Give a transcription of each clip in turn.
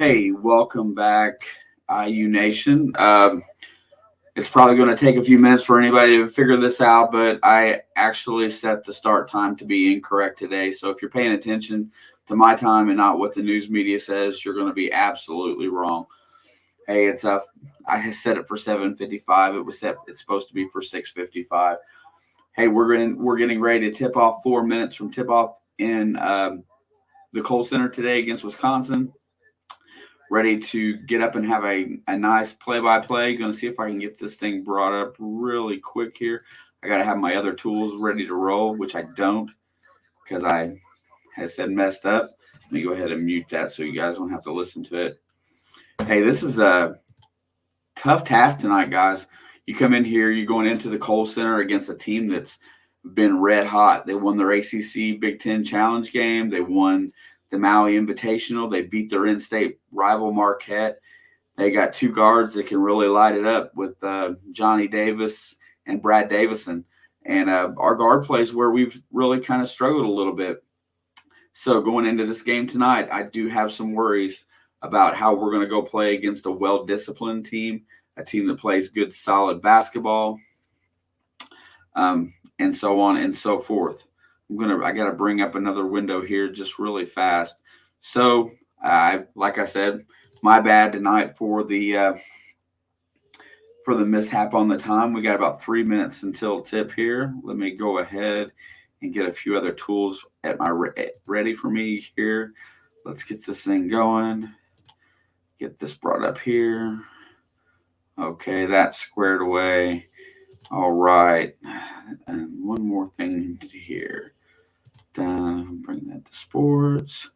Hey, welcome back, IU Nation. It's probably going to take a few minutes for anybody to figure this out, but I actually set the start time to be incorrect today. So if you're paying attention to my time and not what the news media says, you're going to be absolutely wrong. Hey, I set it for 7:55. It was set. It's supposed to be for 6:55. Hey, we're getting ready to tip off 4 minutes from tip off in the Kohl Center today against Wisconsin. Ready to get up and have a nice play-by-play. Going to see if I can get this thing brought up really quick here. I got to have my other tools ready to roll, which I don't because I had said messed up. Let me go ahead and mute that so you guys don't have to listen to it. Hey, this is a tough task tonight, guys. You come in here, you're going into the Kohl Center against a team that's been red hot. They won their ACC Big Ten Challenge game. They won the Maui Invitational. They beat their in-state rival Marquette. They got two guards that can really light it up with Johnny Davis and Brad Davison. And our guard plays where we've really kind of struggled a little bit. So going into this game tonight, I do have some worries about how we're going to go play against a well-disciplined team, a team that plays good, solid basketball, and so on and so forth. I got to bring up another window here just really fast. So, like I said, my bad tonight for the mishap on the time. We got about 3 minutes until tip here. Let me go ahead and get a few other tools ready for me here. Let's get this thing going. Get this brought up here. Okay, that's squared away. All right. And one more thing here. Bring that to sports.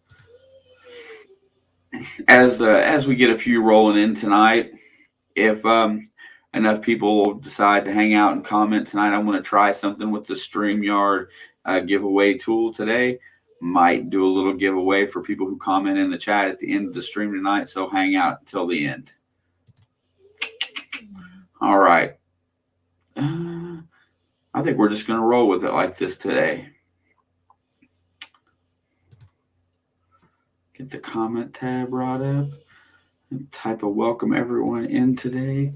As we get a few rolling in tonight, if enough people decide to hang out and comment tonight, I'm going to try something with the StreamYard giveaway tool today. Might do a little giveaway for people who comment in the chat at the end of the stream tonight, so hang out until the end. All right. I think we're just going to roll with it like this today. Get the comment tab brought up and type a welcome everyone in today.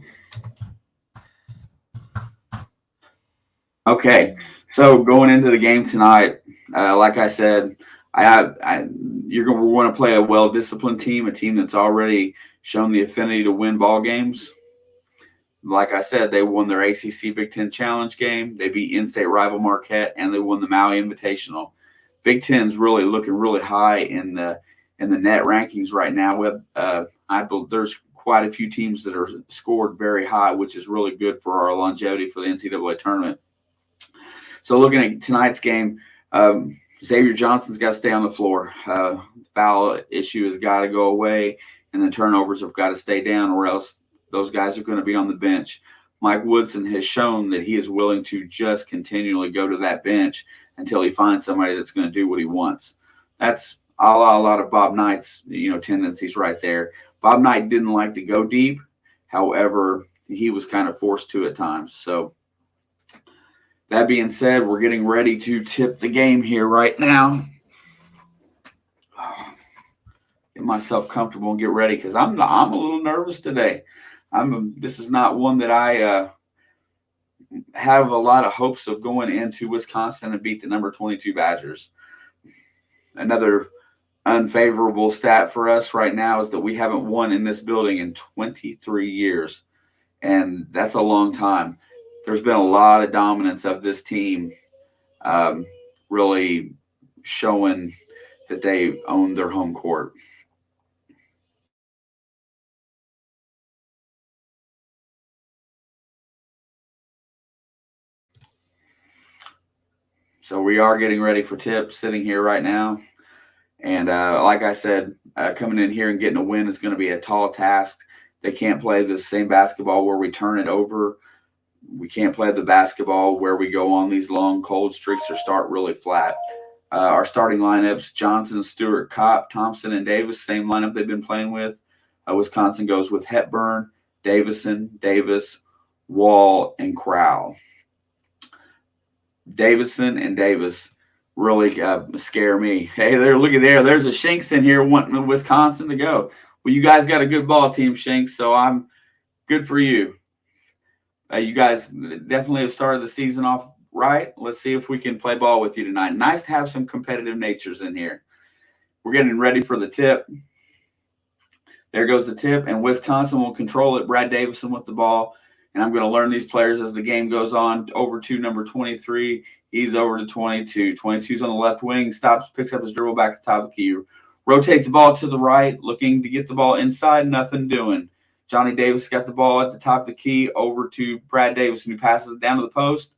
Okay, so going into the game tonight, like I said, we're going to play a well-disciplined team, a team that's already shown the affinity to win ball games. Like I said, they won their ACC Big Ten Challenge game. They beat in-state rival Marquette, and they won the Maui Invitational. Big Ten's really looking really high in the net rankings right now. There's quite a few teams that are scored very high, which is really good for our longevity for the NCAA tournament. So looking at tonight's game, Xavier Johnson's got to stay on the floor. Foul issue has got to go away, and the turnovers have got to stay down, or else those guys are going to be on the bench. Mike Woodson has shown that he is willing to just continually go to that bench until he finds somebody that's going to do what he wants. That's a lot of Bob Knight's tendencies right there. Bob Knight didn't like to go deep. However, he was kind of forced to at times. So that being said, we're getting ready to tip the game here right now. Get myself comfortable and get ready because I'm a little nervous today. This is not one that I have a lot of hopes of going into Wisconsin and beat the number 22 Badgers. Another unfavorable stat for us right now is that we haven't won in this building in 23 years, and that's a long time. There's been a lot of dominance of this team, really showing that they own their home court. So we are getting ready for tip, sitting here right now. And like I said, coming in here and getting a win is going to be a tall task. They can't play the same basketball where we turn it over. We can't play the basketball where we go on these long, cold streaks or start really flat. Our starting lineups, Johnson, Stewart, Kopp, Thompson, and Davis, same lineup they've been playing with. Wisconsin goes with Hepburn, Davison, Davis, Wall, and Crowell. Davison and Davis really scare me. Hey, look at there. There's a Shanks in here wanting Wisconsin to go. Well, you guys got a good ball team, Shanks, so I'm good for you. You guys definitely have started the season off right. Let's see if we can play ball with you tonight. Nice to have some competitive natures in here. We're getting ready for the tip. There goes the tip, and Wisconsin will control it. Brad Davison with the ball, and I'm going to learn these players as the game goes on. Over to number 23. He's over to 22. 22's on the left wing. Stops, picks up his dribble back to the top of the key. Rotate the ball to the right, looking to get the ball inside. Nothing doing. Johnny Davis got the ball at the top of the key. Over to Brad Davison, who passes it down to the post.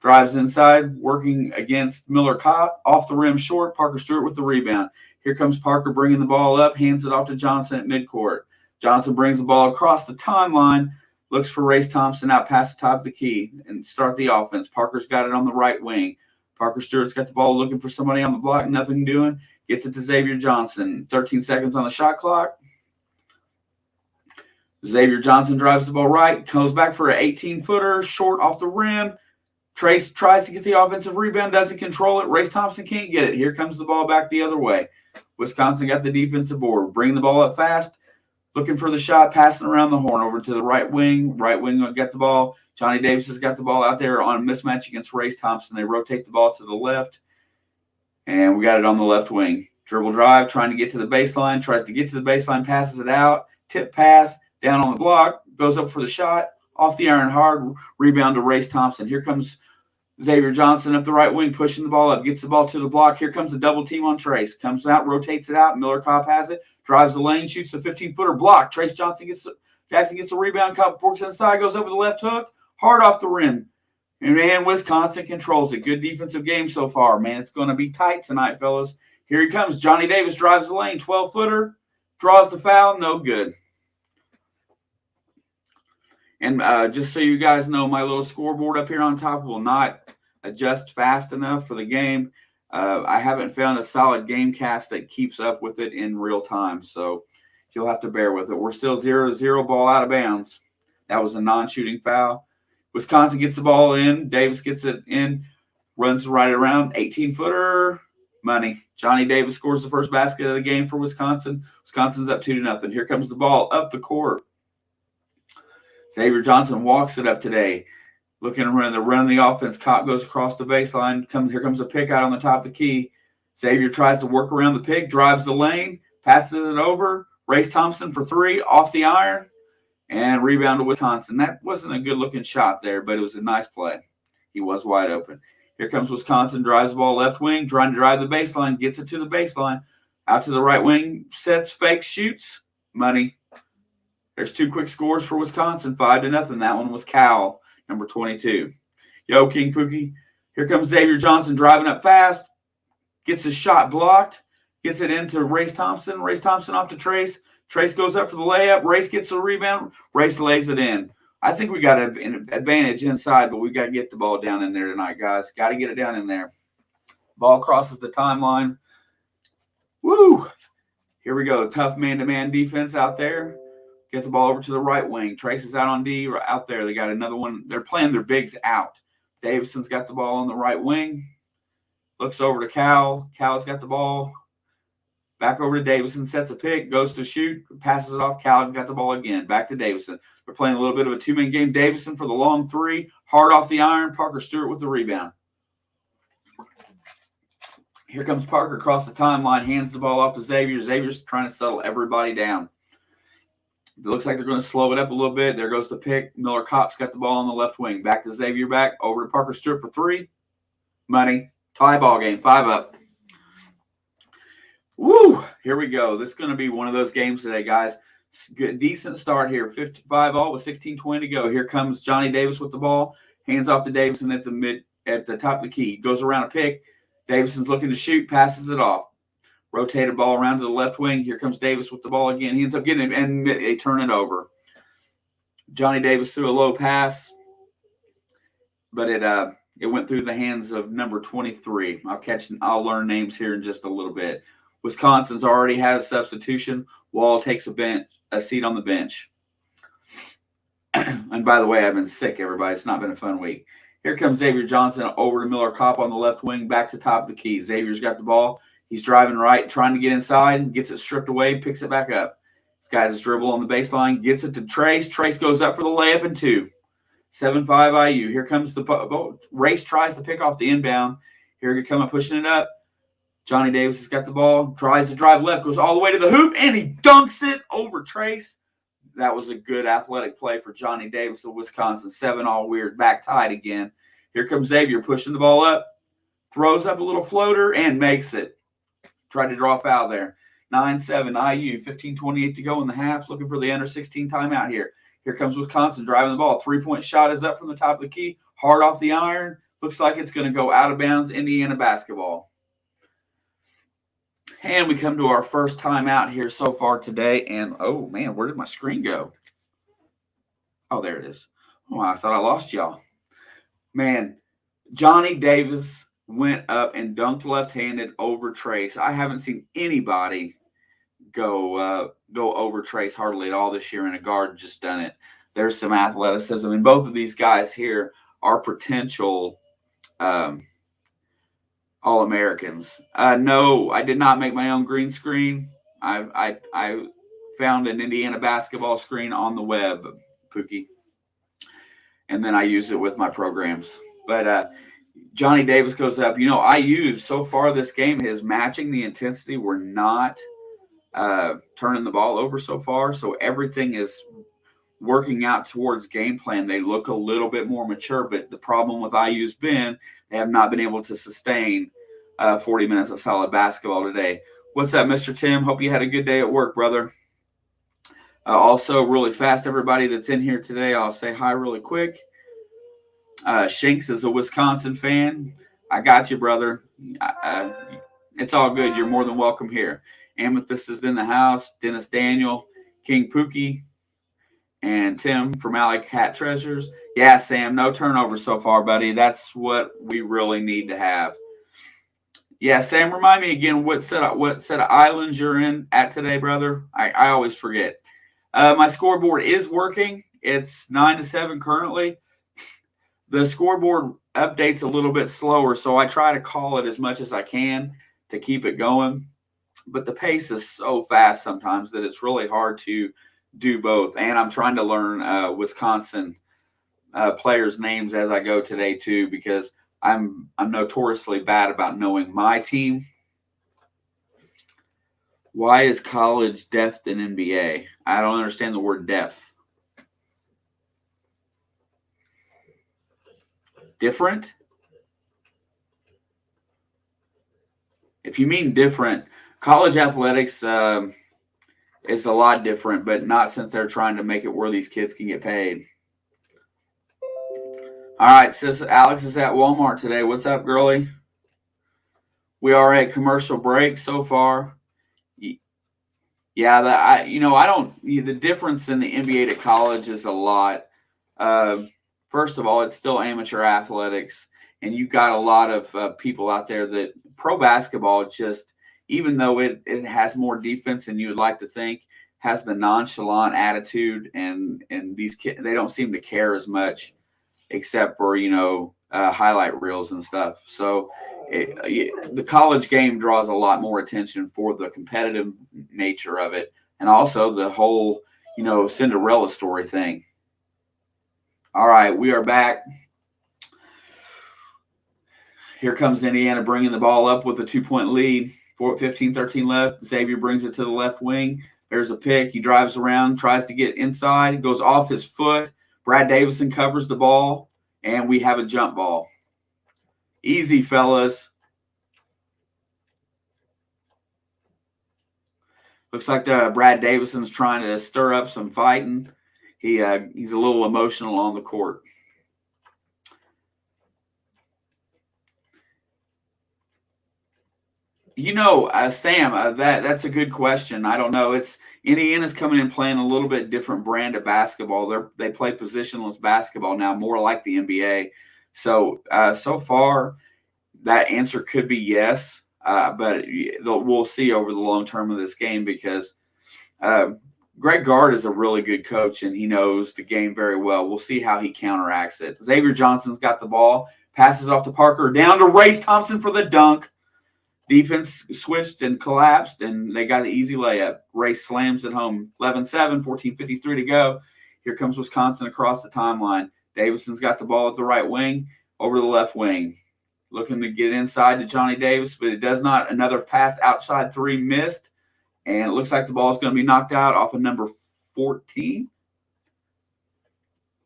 Drives inside, working against Miller Kopp. Off the rim short. Parker Stewart with the rebound. Here comes Parker bringing the ball up, hands it off to Johnson at midcourt. Johnson brings the ball across the timeline, looks for Race Thompson out past the top of the key and start the offense. Parker's got it on the right wing. Parker Stewart's got the ball looking for somebody on the block, nothing doing. Gets it to Xavier Johnson. 13 seconds on the shot clock. Xavier Johnson drives the ball right, comes back for an 18-footer, short off the rim. Trace tries to get the offensive rebound, doesn't control it. Race Thompson can't get it. Here comes the ball back the other way. Wisconsin got the defensive board. Bringing the ball up fast, looking for the shot, passing around the horn over to the right wing. Right wing will get the ball. Johnny Davis has got the ball out there on a mismatch against Race Thompson. They rotate the ball to the left, and we got it on the left wing. Dribble drive, trying to get to the baseline. Tries to get to the baseline, passes it out. Tip pass, down on the block, goes up for the shot. Off the iron hard, rebound to Race Thompson. Here comes Xavier Johnson up the right wing, pushing the ball up, gets the ball to the block. Here comes a double team on Trace. Comes out, rotates it out. Miller Kopp has it, drives the lane, shoots a 15-footer block. Trace Jackson gets a rebound. Kopp works inside, goes over the left hook, hard off the rim. And, man, Wisconsin controls it. Good defensive game so far. Man, it's going to be tight tonight, fellas. Here he comes. Johnny Davis drives the lane, 12-footer, draws the foul, no good. And just so you guys know, my little scoreboard up here on top will not adjust fast enough for the game. I haven't found a solid game cast that keeps up with it in real time, so you'll have to bear with it. We're still 0-0, ball out of bounds. That was a non-shooting foul. Wisconsin gets the ball in. Davis gets it in, runs right around, 18-footer, money. Johnny Davis scores the first basket of the game for Wisconsin. Wisconsin's up 2-0. Here comes the ball up the court. Xavier Johnson walks it up today. Looking to run the offense. Kopp goes across the baseline. Here comes a pick out on the top of the key. Xavier tries to work around the pick, drives the lane, passes it over. Race Thompson for three, off the iron, and rebound to Wisconsin. That wasn't a good-looking shot there, but it was a nice play. He was wide open. Here comes Wisconsin, drives the ball left wing, trying to drive the baseline, gets it to the baseline. Out to the right wing, sets, fakes, shoots. Money. There's two quick scores for Wisconsin, 5-0. That one was Kohl, number 22. Yo, King Pookie. Here comes Xavier Johnson driving up fast. Gets his shot blocked. Gets it into Race Thompson. Race Thompson off to Trace. Trace goes up for the layup. Race gets the rebound. Race lays it in. I think we got an advantage inside, but we got to get the ball down in there tonight, guys. Got to get it down in there. Ball crosses the timeline. Woo! Here we go. Tough man-to-man defense out there. Get the ball over to the right wing. Trace is out on D out there. They got another one. They're playing their bigs out. Davison's got the ball on the right wing. Looks over to Kohl. Cow's got the ball. Back over to Davison. Sets a pick. Goes to shoot. Passes it off. Kohl got the ball again. Back to Davison. We're playing a little bit of a two-man game. Davison for the long three. Hard off the iron. Parker Stewart with the rebound. Here comes Parker across the timeline. Hands the ball off to Xavier. Xavier's trying to settle everybody down. It looks like they're going to slow it up a little bit. There goes the pick. Miller Kopp's got the ball on the left wing. Back to Xavier back. Over to Parker Stewart for three. Money. Tie ball game. 5 up. Woo! Here we go. This is going to be one of those games today, guys. Good, decent start here. 55 all with 16:20 to go. Here comes Johnny Davis with the ball. Hands off to Davison at the top of the key. Goes around a pick. Davison's looking to shoot. Passes it off. Rotated ball around to the left wing. Here comes Davis with the ball again. He ends up getting it, and they turn it over. Johnny Davis threw a low pass, but it went through the hands of number 23. I'll learn names here in just a little bit. Wisconsin's already has substitution. Wall takes a seat on the bench. And by the way, I've been sick, everybody. It's not been a fun week. Here comes Xavier Johnson over to Miller Kopp on the left wing, back to top of the key. Xavier's got the ball. He's driving right, trying to get inside, gets it stripped away, picks it back up. This guy just dribble on the baseline, gets it to Trace. Trace goes up for the layup and 2. 7-5 IU. Here comes the Race tries to pick off the inbound. Here they come up pushing it up. Johnny Davis has got the ball, tries to drive left, goes all the way to the hoop, and he dunks it over Trace. That was a good athletic play for Johnny Davis of Wisconsin. 7 all weird, back tied again. Here comes Xavier pushing the ball up, throws up a little floater, and makes it. Tried to draw a foul there. 9-7 IU, 15:28 to go in the half. Looking for the under 16 timeout here. Here comes Wisconsin driving the ball. 3-point shot is up from the top of the key. Hard off the iron. Looks like it's going to go out of bounds. Indiana basketball. And we come to our first timeout here so far today. And, oh, man, where did my screen go? Oh, there it is. Oh, I thought I lost y'all. Man, Johnny Davis went up and dunked left-handed over Trace. I haven't seen anybody go over Trace hardly at all this year, and a guard just done it. There's some athleticism, and both of these guys here are potential All-Americans. No, I did not make my own green screen. I found an Indiana basketball screen on the web, Pookie, and then I use it with my programs. But Johnny Davis goes up. You know, IU so far this game is matching the intensity. We're not turning the ball over so far, so everything is working out towards game plan. They look a little bit more mature, but the problem with IU's been they have not been able to sustain 40 minutes of solid basketball today. What's up, Mr. Tim? Hope you had a good day at work, brother. Also, really fast, everybody that's in here today, I'll say hi really quick. Shanks is a Wisconsin fan. I got you, brother. It's all good. You're more than welcome here. Amethyst is in the house. Dennis Daniel, King Pookie, and Tim from Alley Cat Treasures. Yeah, Sam, no turnover so far, buddy. That's what we really need to have. Yeah, Sam, remind me again what set of islands you're in at today, brother. I always forget. My scoreboard is working. It's 9-7 currently. The scoreboard updates a little bit slower, so I try to call it as much as I can to keep it going. But the pace is so fast sometimes that it's really hard to do both. And I'm trying to learn Wisconsin players' names as I go today too, because I'm notoriously bad about knowing my team. Why is college deaf than NBA? I don't understand the word deaf. Different? If you mean different, college athletics is a lot different, but not since they're trying to make it where these kids can get paid. All right, sis, Alex is at Walmart today. What's up, girlie? We are at commercial break so far. Yeah, the difference in the NBA to college is a lot. First of all, it's still amateur athletics, and you've got a lot of people out there that pro basketball just, even though it has more defense than you would like to think, has the nonchalant attitude, and these kids, they don't seem to care as much, except for highlight reels and stuff. So the college game draws a lot more attention for the competitive nature of it, and also the whole Cinderella story thing. All right, we are back. Here comes Indiana bringing the ball up with a 2-point lead. 15-13 left. Xavier brings it to the left wing. There's a pick. He drives around, tries to get inside, goes off his foot. Brad Davison covers the ball, and we have a jump ball. Easy, fellas. Looks like Brad Davison's trying to stir up some fighting. He's a little emotional on the court. Sam, that's a good question. I don't know. It's Indiana's coming in playing a little bit different brand of basketball. They play positionless basketball now, more like the NBA. So far, that answer could be yes, but we'll see over the long term of this game because Greg Gard is a really good coach, and he knows the game very well. We'll see how he counteracts it. Xavier Johnson's got the ball, passes off to Parker, down to Race Thompson for the dunk. Defense switched and collapsed, and they got an easy layup. Race slams it home. 11-7, 14:53 to go. Here comes Wisconsin across the timeline. Davison's got the ball at the right wing, over the left wing. Looking to get inside to Johnny Davis, but it does not. Another pass outside three missed, and it looks like the ball is going to be knocked out off of number 14.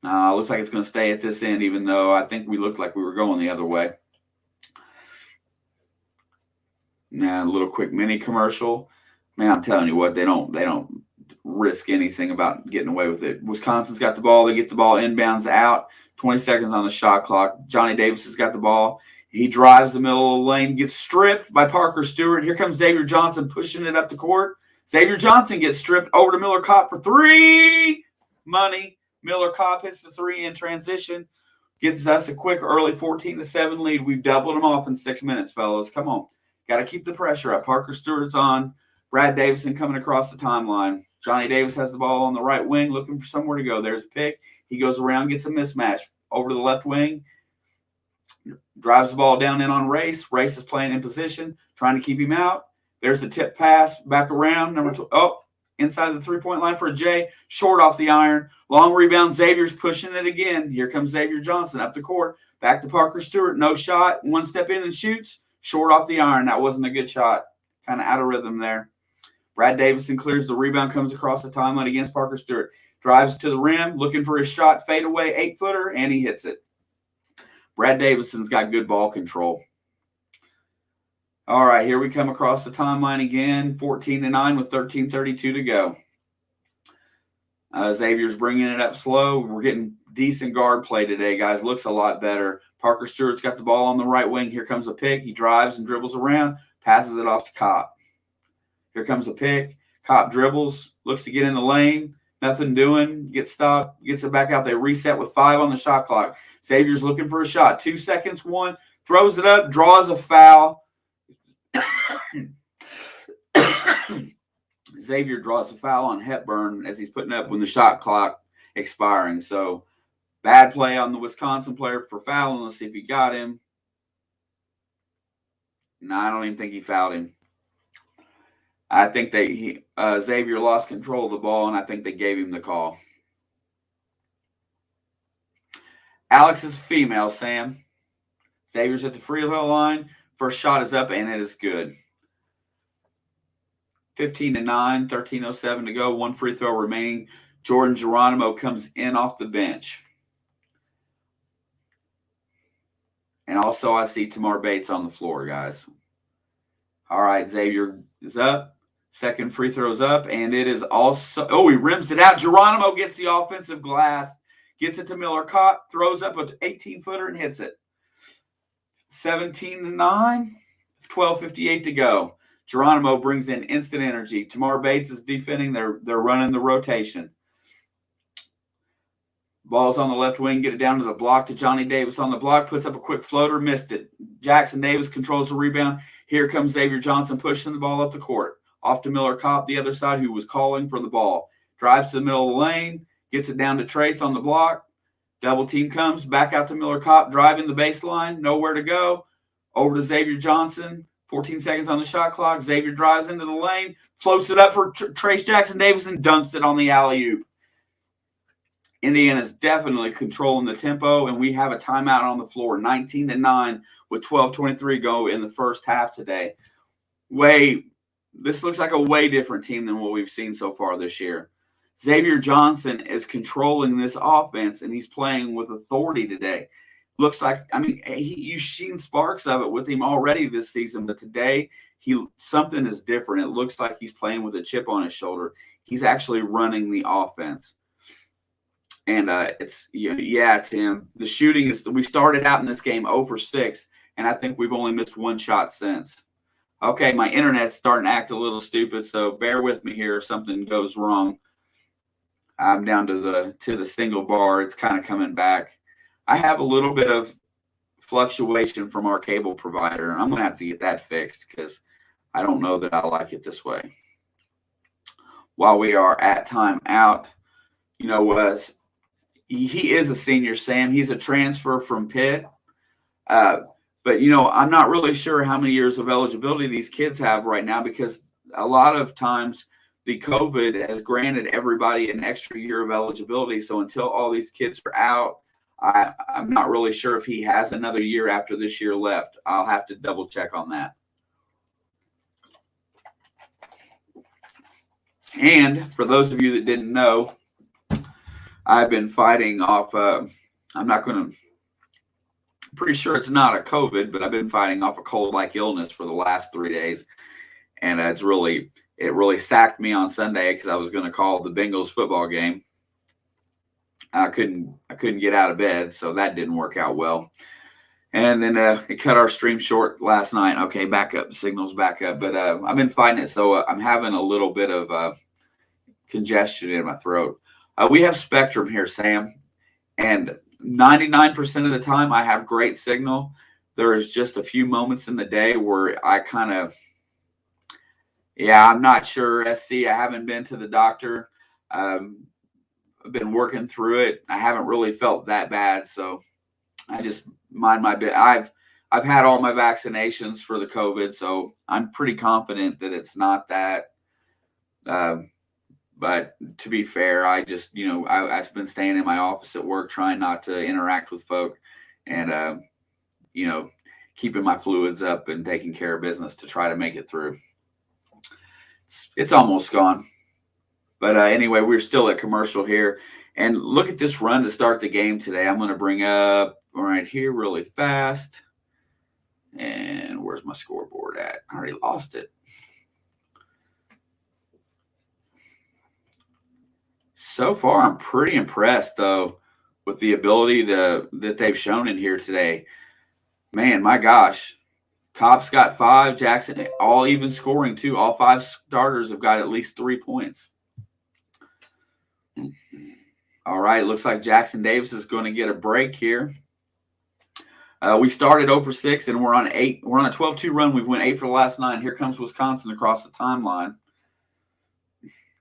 Looks like it's going to stay at this end, even though I think we looked like we were going the other way. Now, a little quick mini commercial. Man, I'm telling you what, they don't risk anything about getting away with it. Wisconsin's got the ball. They get the ball inbounds out. 20 seconds on the shot clock. Johnny Davis has got the ball. He drives the middle of the lane, gets stripped by Parker Stewart. Here comes Xavier Johnson pushing it up the court. Xavier Johnson gets stripped over to Miller Kopp for three. Money. Miller Kopp hits the three in transition. Gets us a quick early 14-7 lead. We've doubled them off in 6 minutes, fellas. Come on. Got to keep the pressure up. Parker Stewart's on. Brad Davison coming across the timeline. Johnny Davis has the ball on the right wing, looking for somewhere to go. There's a pick. He goes around, gets a mismatch. Over to the left wing. Drives the ball down in on Race. Race is playing in position, trying to keep him out. There's the tip pass. Back around. Number 2. Oh, inside the three-point line for a J. Short off the iron. Long rebound. Xavier's pushing it again. Here comes Xavier Johnson up the court. Back to Parker Stewart. No shot. One step in and shoots. Short off the iron. That wasn't a good shot. Kind of out of rhythm there. Brad Davison clears the rebound, comes across the timeline against Parker Stewart. Drives to the rim, looking for his shot, fade away, 8-footer, and he hits it. Brad Davison's got good ball control. All right, here we come across the timeline again, 14-9 with 13:32 to go. Xavier's bringing it up slow. We're getting decent guard play today, guys. Looks a lot better. Parker Stewart's got the ball on the right wing. Here comes a pick. He drives and dribbles around, passes it off to Kopp. Here comes a pick. Kopp dribbles, looks to get in the lane. Nothing doing. Gets stopped. Gets it back out. They reset with 5 on the shot clock. Xavier's looking for a shot. 2 seconds. 1. Throws it up. Draws a foul. Xavier draws a foul on Hepburn as he's putting up when the shot clock expiring. So bad play on the Wisconsin player for fouling. Let's see if he got him. No, I don't even think he fouled him. I think Xavier lost control of the ball, and I think they gave him the call. Alex is a female, Sam. Xavier's at the free throw line. First shot is up, and it is good. 15-9, 13:07 to go. 1 free throw remaining. Jordan Geronimo comes in off the bench. And also I see Tamar Bates on the floor, guys. All right, Xavier is up. Second free throw's up, and it is also – he rims it out. Geronimo gets the offensive glass, gets it to Miller Kopp, throws up an 18-footer and hits it. 17-9, 12:58 to go. Geronimo brings in instant energy. Tamar Bates is defending. They're running the rotation. Ball's on the left wing. Get it down to the block to Johnny Davis on the block. Puts up a quick floater. Missed it. Jackson Davis controls the rebound. Here comes Xavier Johnson pushing the ball up the court. Off to Miller Kopp, the other side, who was calling for the ball. Drives to the middle of the lane. Gets it down to Trace on the block. Double team comes. Back out to Miller Kopp. Driving the baseline. Nowhere to go. Over to Xavier Johnson. 14 seconds on the shot clock. Xavier drives into the lane. Floats it up for Trace Jackson Davis and dunks it on the alley-oop. Indiana's definitely controlling the tempo, and we have a timeout on the floor. 19-9 with 12:23 go in the first half today. This looks like a way different team than what we've seen so far this year. Xavier Johnson is controlling this offense, and he's playing with authority today. Looks like, you've seen sparks of it with him already this season, but today something is different. It looks like he's playing with a chip on his shoulder. He's actually running the offense. And Tim, the shooting we started out in this game 0 for 6, and I think we've only missed 1 shot since. Okay, my internet's starting to act a little stupid, so bear with me here if something goes wrong. I'm down to the single bar. It's kind of coming back. I have a little bit of fluctuation from our cable provider. I'm going to have to get that fixed because I don't know that I like it this way. While we are at timeout, he is a senior, Sam. He's a transfer from Pitt. But But, I'm not really sure how many years of eligibility these kids have right now, because a lot of times the COVID has granted everybody an extra year of eligibility. So until all these kids are out, I'm not really sure if he has another year after this year left. I'll have to double check on that. And for those of you that didn't know, I've been fighting off, pretty sure it's not a COVID, but I've been fighting off a cold-like illness for the last 3 days. And it really sacked me on Sunday, because I was going to call the Bengals football game. I couldn't get out of bed, so that didn't work out well. And then it cut our stream short last night. Okay, back up, signals back up. But I've been fighting it, so I'm having a little bit of congestion in my throat. We have Spectrum here, Sam, and 99% of the time I have great signal. There is just a few moments in the day where I kind of, I'm not sure, SC. I haven't been to the doctor. I've been working through it. I haven't really felt that bad, so I just mind my bit. I've had all my vaccinations for the COVID, so I'm pretty confident that it's not that. But to be fair, I just, I've been staying in my office at work, trying not to interact with folk, and, keeping my fluids up and taking care of business to try to make it through. It's almost gone. But anyway, we're still at commercial here. And look at this run to start the game today. I'm going to bring up right here really fast. And where's my scoreboard at? I already lost it. So far, I'm pretty impressed, though, with the ability that they've shown in here today. Man, my gosh. Cobb's got 5. Jackson, all even scoring, too. All 5 starters have got at least 3 points. All right, looks like Jackson Davis is going to get a break here. We started 0 for 6, and we're on 8. We're on a 12-2 run. We've went 8 for the last 9. Here comes Wisconsin across the timeline.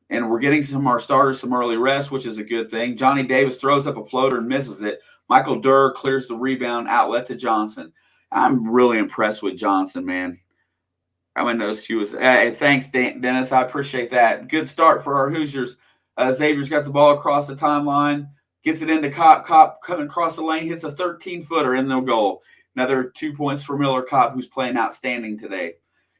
And we're getting some of our starters some early rest, which is a good thing. Johnny Davis throws up a floater and misses it. Michael Durr clears the rebound, outlet to Johnson. I'm really impressed with Johnson, man. I mean, those he was. Thanks, Dennis. I appreciate that. Good start for our Hoosiers. Xavier's got the ball across the timeline, gets it into Kopp. Kopp coming across the lane, hits a 13-footer in the goal. Another 2 points for Miller Kopp, who's playing outstanding today.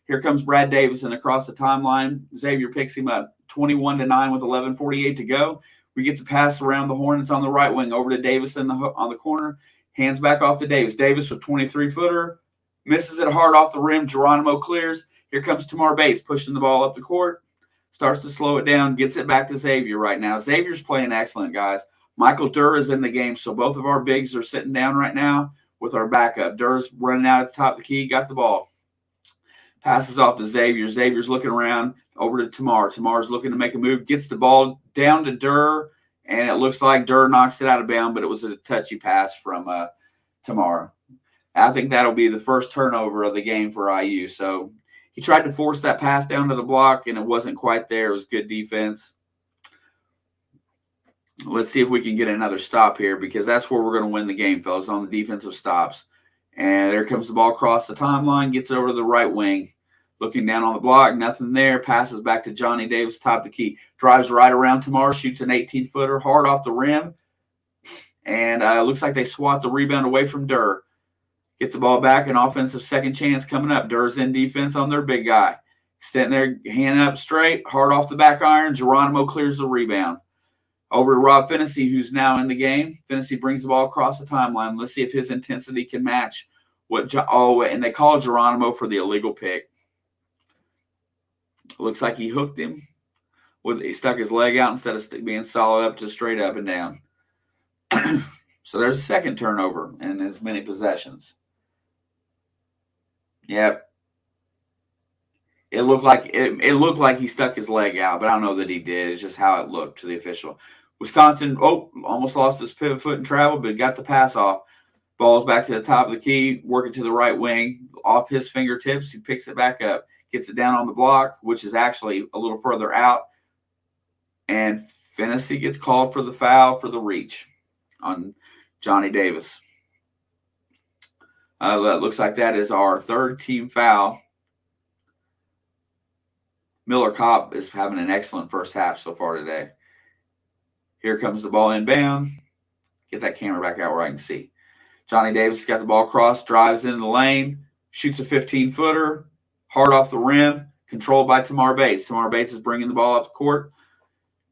Here comes Brad Davison across the timeline. Xavier picks him up, 21-9 with 11:48 to go. We get to pass around the Hornets on the right wing over to Davison on the corner. Hands back off to Davis. Davis with 23-footer. Misses it hard off the rim. Geronimo clears. Here comes Tamar Bates pushing the ball up the court. Starts to slow it down. Gets it back to Xavier right now. Xavier's playing excellent, guys. Michael Durr is in the game, so both of our bigs are sitting down right now with our backup. Durr's running out at the top of the key. Got the ball. Passes off to Xavier. Xavier's looking around over to Tamar. Tamar's looking to make a move. Gets the ball down to Durr, and it looks like Durr knocks it out of bounds, but it was a touchy pass from Tamar. I think that'll be the first turnover of the game for IU. So he tried to force that pass down to the block, and it wasn't quite there. It was good defense. Let's see if we can get another stop here, because that's where we're going to win the game, fellas, on the defensive stops. And there comes the ball across the timeline, gets it over to the right wing. Looking down on the block, nothing there. Passes back to Johnny Davis, top of the key. Drives right around Tamar, shoots an 18-footer, hard off the rim. And looks like they swat the rebound away from Durr. Get the ball back, an offensive second chance coming up. Durr's in defense on their big guy. Standing there, hand up straight, hard off the back iron. Geronimo clears the rebound. Over to Rob Finney, who's now in the game. Finney brings the ball across the timeline. Let's see if his intensity can match what. And they call Geronimo for the illegal pick. Looks like he hooked him. He stuck his leg out instead of being solid up to straight up and down. So there's a second turnover in as many possessions. Yep. It looked like he stuck his leg out, but I don't know that he did. It's just how it looked to the official. Wisconsin, almost lost his pivot foot in travel, but got the pass off. Ball's back to the top of the key, working to the right wing. Off his fingertips, he picks it back up, gets it down on the block, which is actually a little further out. And Finney gets called for the foul for the reach on Johnny Davis. That looks like that is our third team foul. Miller Kopp is having an excellent first half so far today. Here comes the ball inbound. Get that camera back out where I can see. Johnny Davis got the ball crossed, drives into the lane, shoots a 15-footer, hard off the rim, controlled by Tamar Bates. Tamar Bates is bringing the ball up the court,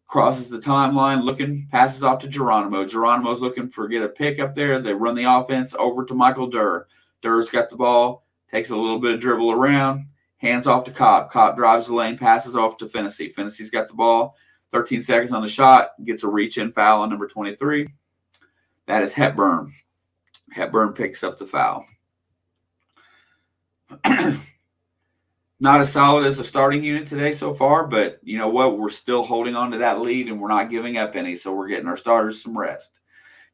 crosses the timeline, looking, passes off to Geronimo. Geronimo's looking for get a pick up there. They run the offense over to Michael Durr. Durr's got the ball, takes a little bit of dribble around, hands off to Kopp. Kopp drives the lane, passes off to Fennessy. Fennessy's got the ball, 13 seconds on the shot, gets a reach-in foul on number 23. That is Hepburn. Hepburn picks up the foul. Not as solid as the starting unit today so far, but you know what? We're still holding on to that lead, and we're not giving up any, so we're getting our starters some rest.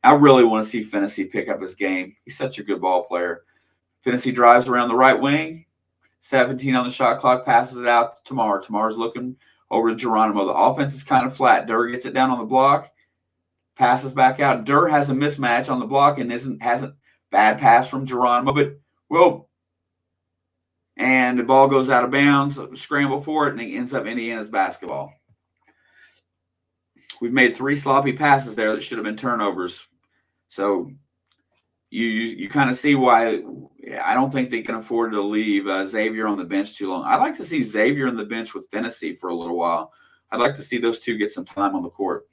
I really want to see Fennessy pick up his game. He's such a good ball player. Fennessy drives around the right wing, 17 on the shot clock, passes it out to Tamar. Tamar's looking over to Geronimo. The offense is kind of flat. Durr gets it down on the block, passes back out. Durr has a mismatch on the block and hasn't bad pass from Geronimo, but whoa. And the ball goes out of bounds, scramble for it, and it ends up Indiana's basketball. We've made 3 sloppy passes there that should have been turnovers. So you kind of see why I don't think they can afford to leave Xavier on the bench too long. I'd like to see Xavier on the bench with Fennessy for a little while. I'd like to see those two get some time on the court.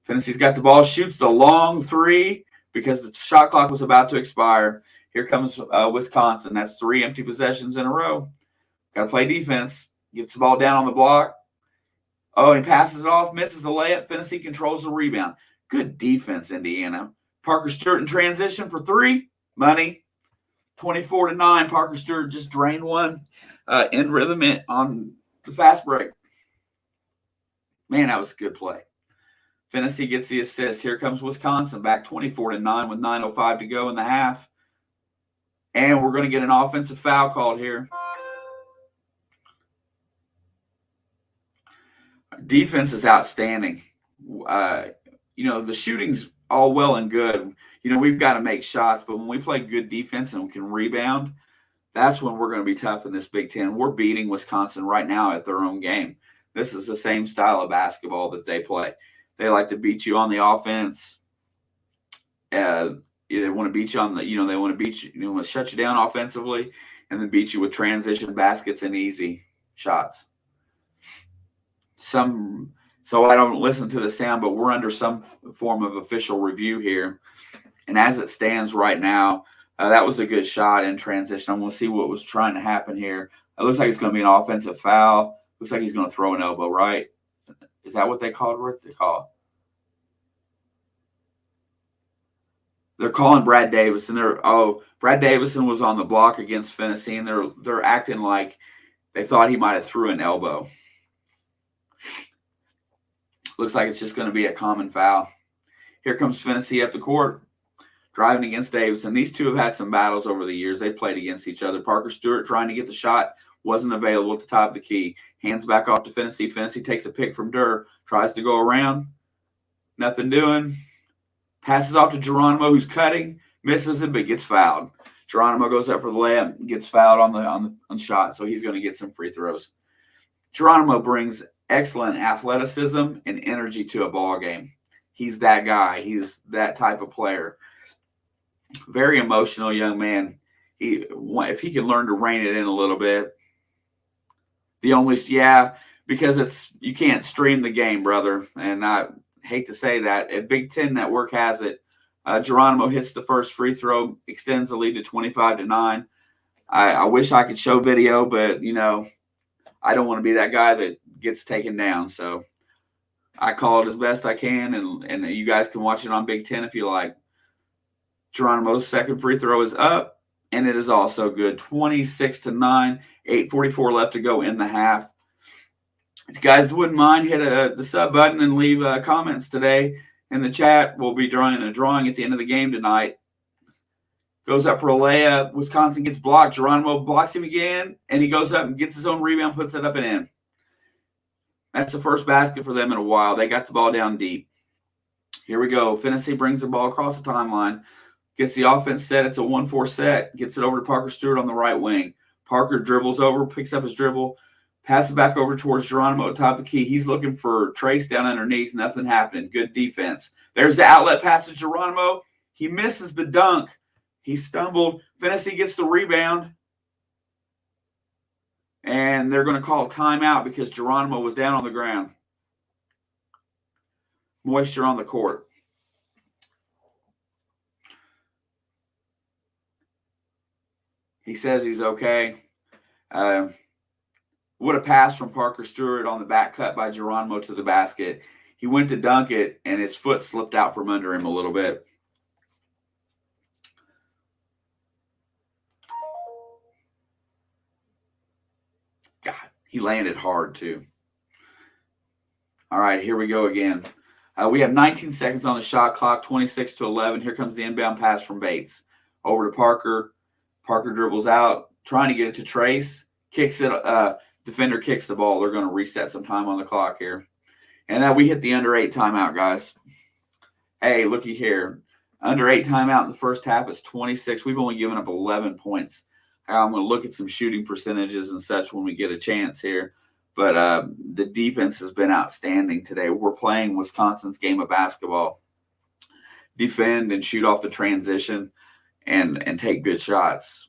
Fennessy's got the ball, shoots the long 3 because the shot clock was about to expire. Here comes Wisconsin. That's 3 empty possessions in a row. Got to play defense. Gets the ball down on the block. Oh, he passes it off, misses the layup. Fennessy controls the rebound. Good defense, Indiana. Parker Stewart in transition for 3. Money. 24-9. Parker Stewart just drained one in rhythm on the fast break. Man, that was a good play. Fennessy gets the assist. Here comes Wisconsin back 24-9 with 9:05 to go in the half. And we're going to get an offensive foul called here. Defense is outstanding. The shooting's all well and good. We've got to make shots, but when we play good defense and we can rebound, that's when we're going to be tough in this Big Ten. We're beating Wisconsin right now at their own game. This is the same style of basketball that they play. They like to beat you on the offense. They want to beat you on the, they want to beat you, they want to shut you down offensively and then beat you with transition baskets and easy shots. So I don't listen to the sound, but we're under some form of official review here. And as it stands right now, that was a good shot in transition. I'm going to see what was trying to happen here. It looks like it's going to be an offensive foul. Looks like he's going to throw an elbow, right? Is that what they called? What did they call? They're calling Brad Davison. Brad Davison was on the block against Fennessy, and they're acting like they thought he might have threw an elbow. Looks like it's just going to be a common foul. Here comes Fennessy up the court, driving against Davison. These two have had some battles over the years. They played against each other. Parker Stewart trying to get the shot, wasn't available at the top of the key. Hands back off to Fennessy. Fennessy takes a pick from Durr, tries to go around. Nothing doing. Passes off to Geronimo, who's cutting, misses it, but gets fouled. Geronimo goes up for the layup, gets fouled on the shot, so he's going to get some free throws. Geronimo brings excellent athleticism and energy to a ball game. He's that guy. He's that type of player. Very emotional young man. If he can learn to rein it in a little bit. Because you can't stream the game, brother, and I hate to say that. At Big Ten Network has it. Geronimo hits the first free throw, extends the lead to 25-9. I wish I could show video, but, I don't want to be that guy that gets taken down. So I call it as best I can, and you guys can watch it on Big Ten if you like. Geronimo's second free throw is up, and it is also good. 26-9, 8:44 left to go in the half. If you guys wouldn't mind, hit the sub button and leave comments today in the chat. We'll be drawing a drawing at the end of the game tonight. Goes up for a layup. Wisconsin gets blocked. Geronimo blocks him again, and he goes up and gets his own rebound, puts it up and in. That's the first basket for them in a while. They got the ball down deep. Here we go. Fennessy brings the ball across the timeline. Gets the offense set. It's a 1-4 set. Gets it over to Parker Stewart on the right wing. Parker dribbles over, picks up his dribble, passes it back over towards Geronimo at the top of the key. He's looking for Trace down underneath. Nothing happening. Good defense. There's the outlet pass to Geronimo. He misses the dunk. He stumbled. Fennessy gets the rebound. And they're going to call a timeout because Geronimo was down on the ground. Moisture on the court. He says he's okay. What a pass from Parker Stewart on the back cut by Geronimo to the basket. He went to dunk it, and his foot slipped out from under him a little bit. God, he landed hard too. All right, here we go again. We have 19 seconds on the shot clock, 26-11. Here comes the inbound pass from Bates. Over to Parker. Parker dribbles out, trying to get it to Trace. Kicks it. Defender kicks the ball. They're going to reset some time on the clock here. And then we hit the under 8 timeout, guys. Hey, looky here. Under 8 timeout in the first half is 26. We've only given up 11 points. I'm going to look at some shooting percentages and such when we get a chance here. But the defense has been outstanding today. We're playing Wisconsin's game of basketball. Defend and shoot off the transition and take good shots.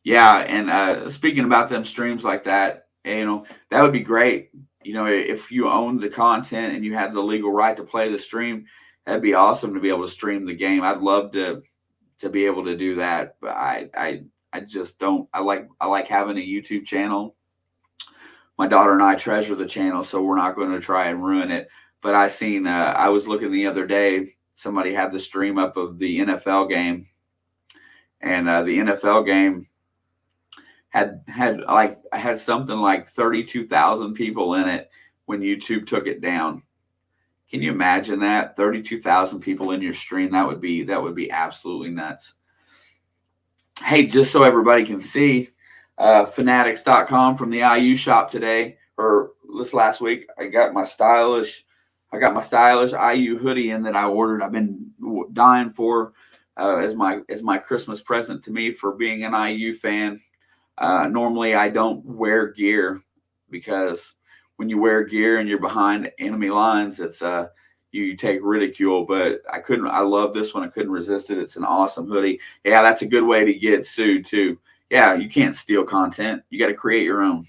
Yeah, and speaking about them streams like that, that would be great. If you owned the content and you had the legal right to play the stream, that'd be awesome to be able to stream the game. I'd love to be able to do that, but I just don't. I like having a YouTube channel. My daughter and I treasure the channel, so we're not going to try and ruin it. But I was looking the other day, somebody had the stream up of the NFL game, and the NFL game had something like 32,000 people in it when YouTube took it down. Can you imagine that? 32,000 people in your stream. That would be absolutely nuts. Hey, just so everybody can see, fanatics.com from the IU shop today, or this last week, I got my stylish IU hoodie in that I ordered. I've been dying for as my Christmas present to me for being an IU fan. Normally I don't wear gear because when you wear gear and you're behind enemy lines, it's you take ridicule, but I love this one. I couldn't resist it. It's an awesome hoodie. Yeah, that's a good way to get sued too. Yeah, you can't steal content. You got to create your own.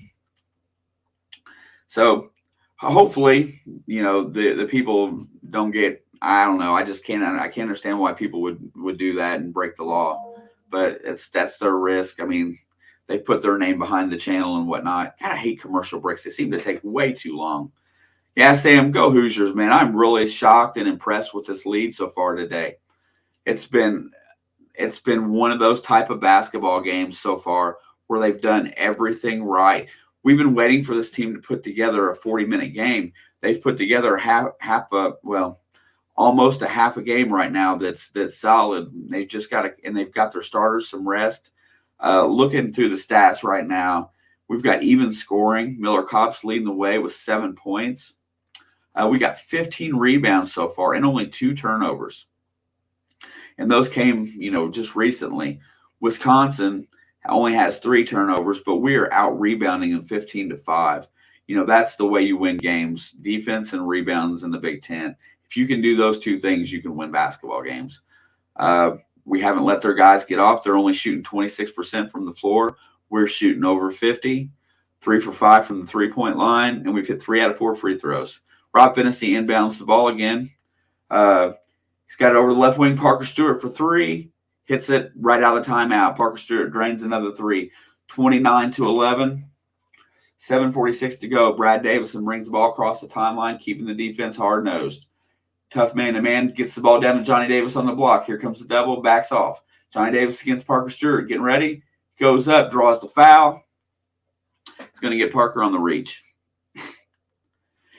So hopefully, the people don't get, I don't know. I can't understand why people would do that and break the law, but that's their risk. I mean, they put their name behind the channel and whatnot. God, I hate commercial breaks. They seem to take way too long. Yeah, Sam, go Hoosiers, man. I'm really shocked and impressed with this lead so far today. It's been one of those type of basketball games so far where they've done everything right. We've been waiting for this team to put together a 40-minute game. They've put together almost a half a game right now that's solid. They've got their starters some rest. Looking through the stats right now, we've got even scoring. Miller Kopp's leading the way with 7 points. We got 15 rebounds so far and only 2 turnovers. And those came, just recently. Wisconsin only has 3 turnovers, but we are out rebounding them 15-5. That's the way you win games, defense and rebounds in the Big Ten. If you can do those 2 things, you can win basketball games. We haven't let their guys get off. They're only shooting 26% from the floor. We're shooting over 50, 3 for 5 from the 3-point line, and we've hit 3 out of 4 free throws. Rob Fennessy inbounds the ball again. He's got it over the left wing. Parker Stewart for 3. Hits it right out of the timeout. Parker Stewart drains another 3. 29-11. 7:46 to go. Brad Davison brings the ball across the timeline, keeping the defense hard-nosed. Tough man-to-man, gets the ball down to Johnny Davis on the block. Here comes the double, backs off. Johnny Davis against Parker Stewart, getting ready. Goes up, draws the foul. He's going to get Parker on the reach.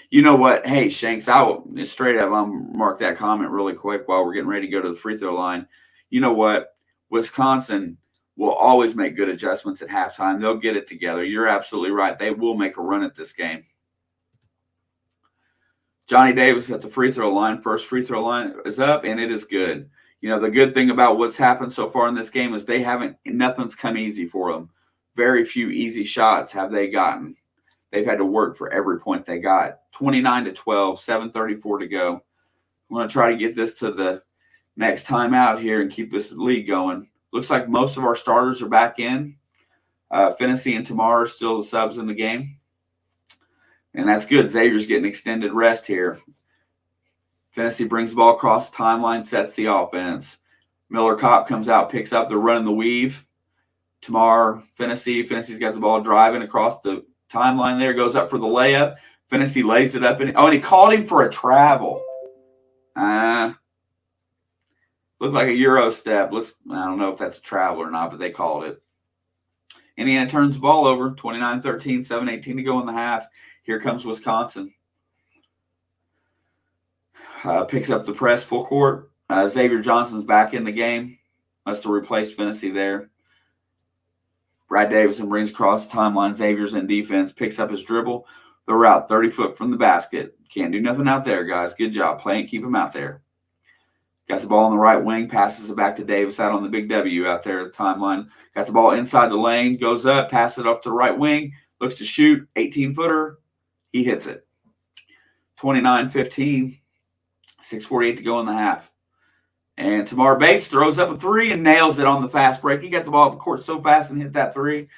You know what? Hey, Shanks, I'll mark that comment really quick while we're getting ready to go to the free throw line. You know what? Wisconsin will always make good adjustments at halftime. They'll get it together. You're absolutely right. They will make a run at this game. Johnny Davis at the free throw line. First free throw line is up, and it is good. The good thing about what's happened so far in this game is nothing's come easy for them. Very few easy shots have they gotten. They've had to work for every point they got. 29-12, 7:34 to go. I'm going to try to get this to the next timeout here and keep this lead going. Looks like most of our starters are back in. Finney and Tamar are still the subs in the game. And that's good. Xavier's getting extended rest here. Finney brings the ball across the timeline, sets the offense. Miller Kopp comes out, picks up. They're running the weave. Tamar, Finney. Finney's got the ball driving across the timeline there. Goes up for the layup. Finney lays it up. And he called him for a travel. Looked like a Euro step. I don't know if that's a travel or not, but they called it. Indiana turns the ball over. 29-13, 7:18 to go in the half. Here comes Wisconsin. Picks up the press full court. Xavier Johnson's back in the game. Must have replaced Finney there. Brad Davison brings across the timeline. Xavier's in defense. Picks up his dribble. They're out 30 foot from the basket. Can't do nothing out there, guys. Good job. Play and keep him out there. Got the ball on the right wing. Passes it back to Davis out on the big W out there at the timeline. Got the ball inside the lane. Goes up. Passes it up to the right wing. Looks to shoot. 18-footer. He hits it. 29-15. 6:48 to go in the half. And Tamar Bates throws up a three and nails it on the fast break. He got the ball up the court so fast and hit that three.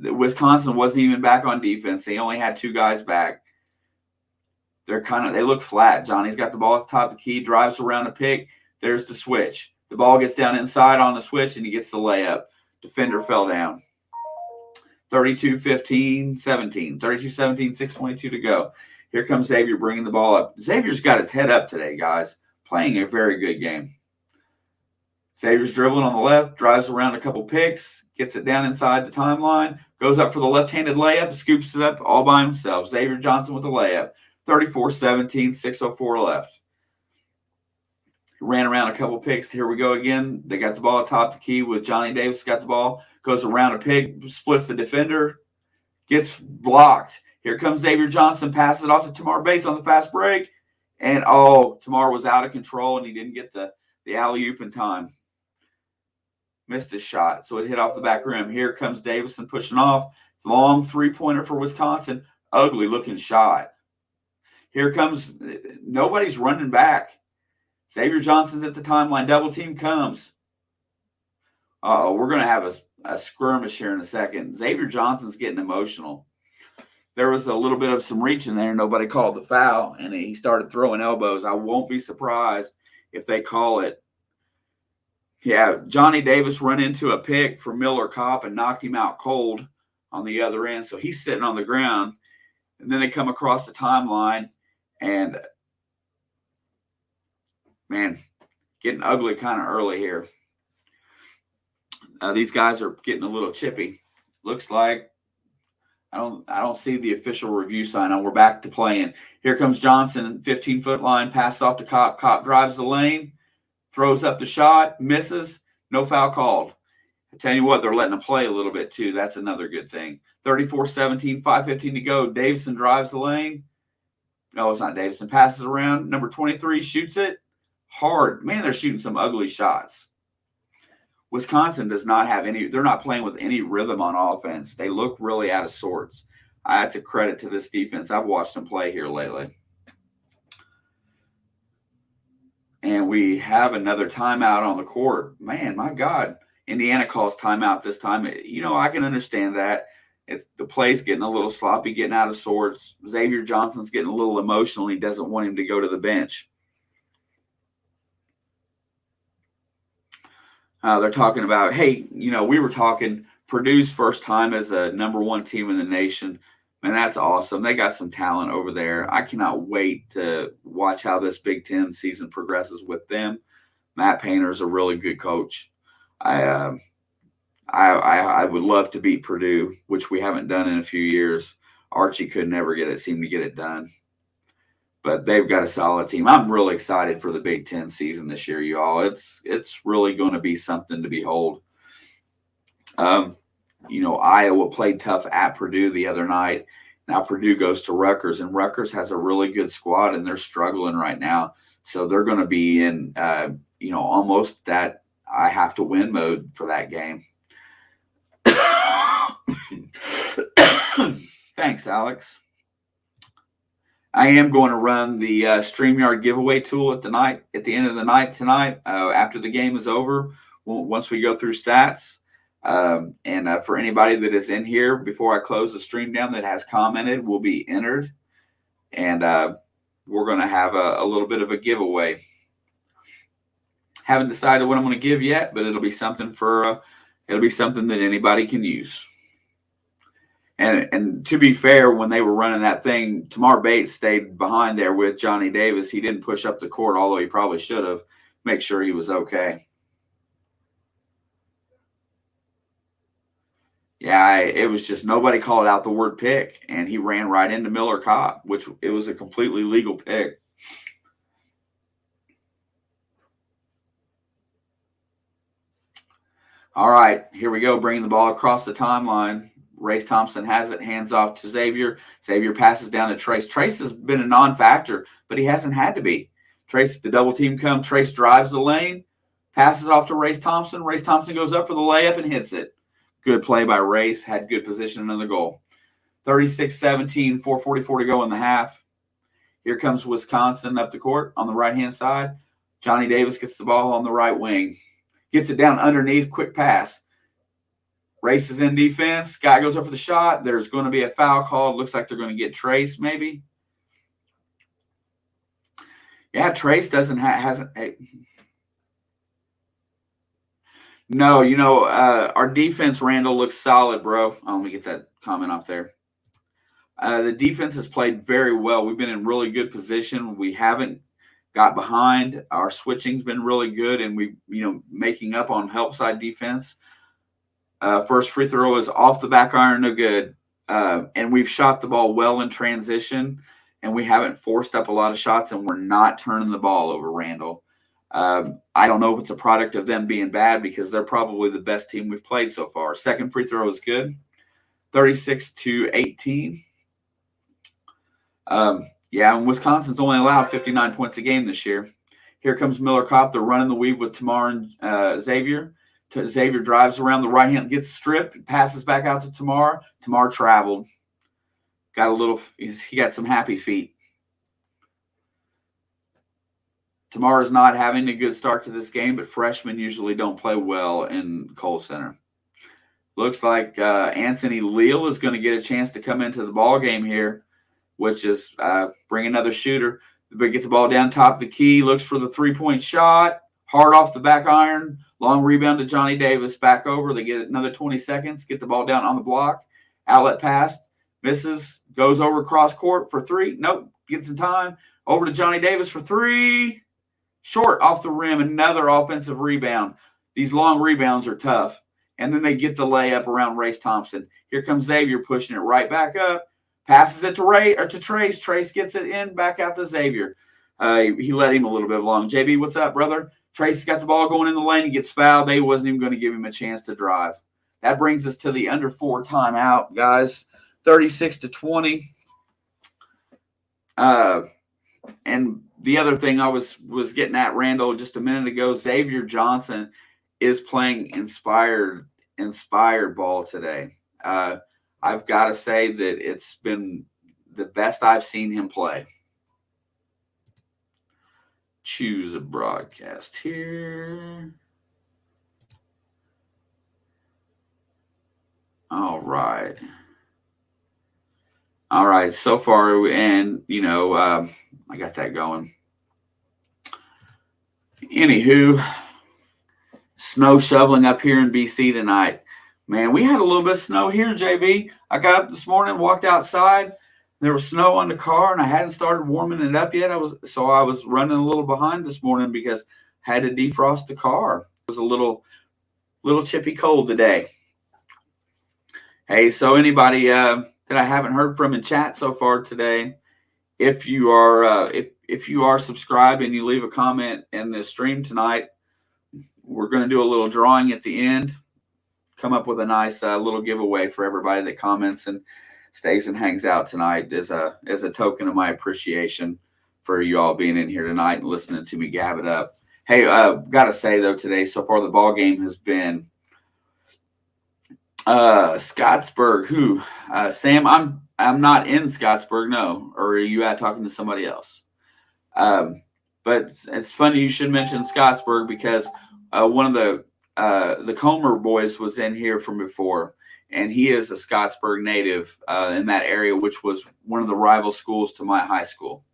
Wisconsin wasn't even back on defense. They only had two guys back. They look flat. Johnny's got the ball at the top of the key, drives around a pick. There's the switch. The ball gets down inside on the switch, and he gets the layup. Defender fell down. 32-15, 17. 32-17, 6:22 to go. Here comes Xavier bringing the ball up. Xavier's got his head up today, guys. Playing a very good game. Xavier's dribbling on the left, drives around a couple picks, gets it down inside the timeline, goes up for the left-handed layup, scoops it up all by himself. Xavier Johnson with the layup. 34-17, 6:04 left. Ran around a couple picks. Here we go again. They got the ball atop the key with Johnny Davis. Got the ball, goes around a pick, splits the defender, gets blocked. Here comes Xavier Johnson, passes it off to Tamar Bates on the fast break. And, Tamar was out of control, and he didn't get the alley-oop in time. Missed his shot, so it hit off the back rim. Here comes Davison pushing off. Long three-pointer for Wisconsin. Ugly-looking shot. Here comes – nobody's running back. Xavier Johnson's at the timeline. Double team comes. We're going to have a skirmish here in a second. Xavier Johnson's getting emotional. There was a little bit of some reach in there. Nobody called the foul, and he started throwing elbows. I won't be surprised if they call it. Yeah, Johnny Davis run into a pick for Miller Kopp and knocked him out cold on the other end. So he's sitting on the ground. And then they come across the timeline, and, man, getting ugly kind of early here. These guys are getting a little chippy. Looks like I don't see the official review sign on. We're back to playing. Here comes Johnson, 15-foot line, passes off to Kopp. Kopp drives the lane, throws up the shot, misses, no foul called. I tell you what, they're letting him play a little bit too. That's another good thing. 34-17, 5:15 to go. Davison drives the lane. No, it's not Davison. Passes around. Number 23 shoots it hard. Man, they're shooting some ugly shots. Wisconsin does not have any – they're not playing with any rhythm on offense. They look really out of sorts. I have to credit to this defense. I've watched them play here lately. And we have another timeout on the court. Man, my God. Indiana calls timeout this time. I can understand that. The play's getting a little sloppy, getting out of sorts. Xavier Johnson's getting a little emotional. He doesn't want him to go to the bench. They're talking about, hey, we were talking Purdue's first time as a number one team in the nation. Man, that's awesome. They got some talent over there. I cannot wait to watch how this Big Ten season progresses with them. Matt Painter's a really good coach. I would love to beat Purdue, which we haven't done in a few years. Archie could never seem to get it done. But they've got a solid team. I'm really excited for the Big Ten season this year, y'all. It's really going to be something to behold. Iowa played tough at Purdue the other night, Now Purdue goes to Rutgers, and Rutgers has a really good squad, and they're struggling right now. So they're going to be in, almost that I have to win mode for that game. Thanks, Alex. I am going to run the StreamYard giveaway tool at the end of the night tonight, after the game is over. Once we go through stats, and for anybody that is in here before I close the stream down that has commented, will be entered, and we're going to have a little bit of a giveaway. Haven't decided what I'm going to give yet, but it'll be something that anybody can use. And to be fair, when they were running that thing, Tamar Bates stayed behind there with Johnny Davis. He didn't push up the court, although he probably should have. Make sure he was okay. Yeah, it was just nobody called out the word pick, and he ran right into Miller Kopp, which it was a completely legal pick. All right, here we go, bringing the ball across the timeline. Race Thompson has it, hands off to Xavier. Xavier passes down to Trace. Trace has been a non-factor, but he hasn't had to be. Trace, the double team comes. Trace drives the lane, passes off to Race Thompson. Race Thompson goes up for the layup and hits it. Good play by Race, had good position in the goal. 36-17, 4:44 to go in the half. Here comes Wisconsin up the court on the right-hand side. Johnny Davis gets the ball on the right wing. Gets it down underneath, quick pass. Race is in defense. Guy goes up for the shot. There's going to be a foul called. Looks like they're going to get Trace, maybe. Yeah, Trace hasn't. No, our defense, Randall, looks solid, bro. Oh, let me get that comment off there. The defense has played very well. We've been in really good position. We haven't got behind. Our switching's been really good, and we, making up on help side defense. First free throw is off the back iron, no good. And we've shot the ball well in transition, and we haven't forced up a lot of shots, and we're not turning the ball over, Randall. I don't know if it's a product of them being bad, because they're probably the best team we've played so far. Second free throw is good. 36-18. And Wisconsin's only allowed 59 points a game this year. Here comes Miller Kopp. They're running the weave with Tamar and Xavier. Xavier drives around the right hand, gets stripped, passes back out to Tamar. Tamar traveled. He got some happy feet. Tamar is not having a good start to this game, but freshmen usually don't play well in Kohl Center. Looks like Anthony Leal is going to get a chance to come into the ball game here, which is bring another shooter. But get the ball down top of the key, looks for the three-point shot, hard off the back iron, long rebound to Johnny Davis, back over. They get another 20 seconds, get the ball down on the block, outlet pass, misses, goes over cross court for three. Nope, gets in time. Over to Johnny Davis for three. Short off the rim, another offensive rebound. These long rebounds are tough. And then they get the layup around Race Thompson. Here comes Xavier pushing it right back up. Passes it to Trace. Trace gets it in, back out to Xavier. He let him a little bit long. JB, what's up, brother? Trace got the ball going in the lane. He gets fouled. They wasn't even going to give him a chance to drive. That brings us to the under 4 timeout, guys. 36-20. And the other thing I was getting at, Randall, just a minute ago, Xavier Johnson is playing inspired ball today. I've got to say that it's been the best I've seen him play. Choose a broadcast here. All right. So far, and I got that going. Anywho, snow shoveling up here in BC tonight. Man, we had a little bit of snow here, JB. I got up this morning, walked outside. There was snow on the car, and I hadn't started warming it up yet. I was running a little behind this morning because I had to defrost the car. It was a little chippy cold today. Hey, so anybody that I haven't heard from in chat so far today, if you are if you are subscribed and you leave a comment in the stream tonight, we're going to do a little drawing at the end. Come up with a nice little giveaway for everybody that comments and stays and hangs out tonight as a token of my appreciation for you all being in here tonight and listening to me gab it up. Hey, gotta say though, today so far the ball game has been Scottsburg. Who? Sam, I'm not in Scottsburg, no. Or are you out talking to somebody else? But it's funny you should mention Scottsburg because one of the Comer boys was in here from before, and he is a Scottsburg native in that area, which was one of the rival schools to my high school.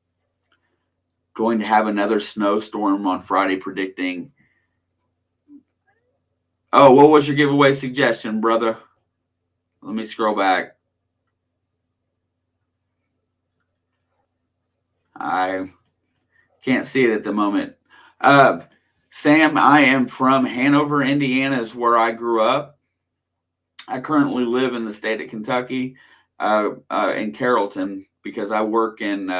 Going to have another snowstorm on Friday, predicting. Oh, what was your giveaway suggestion, brother? Let me scroll back. I can't see it at the moment. Sam, I am from Hanover, Indiana, is where I grew up. I currently live in the state of Kentucky, in Carrollton, because I work in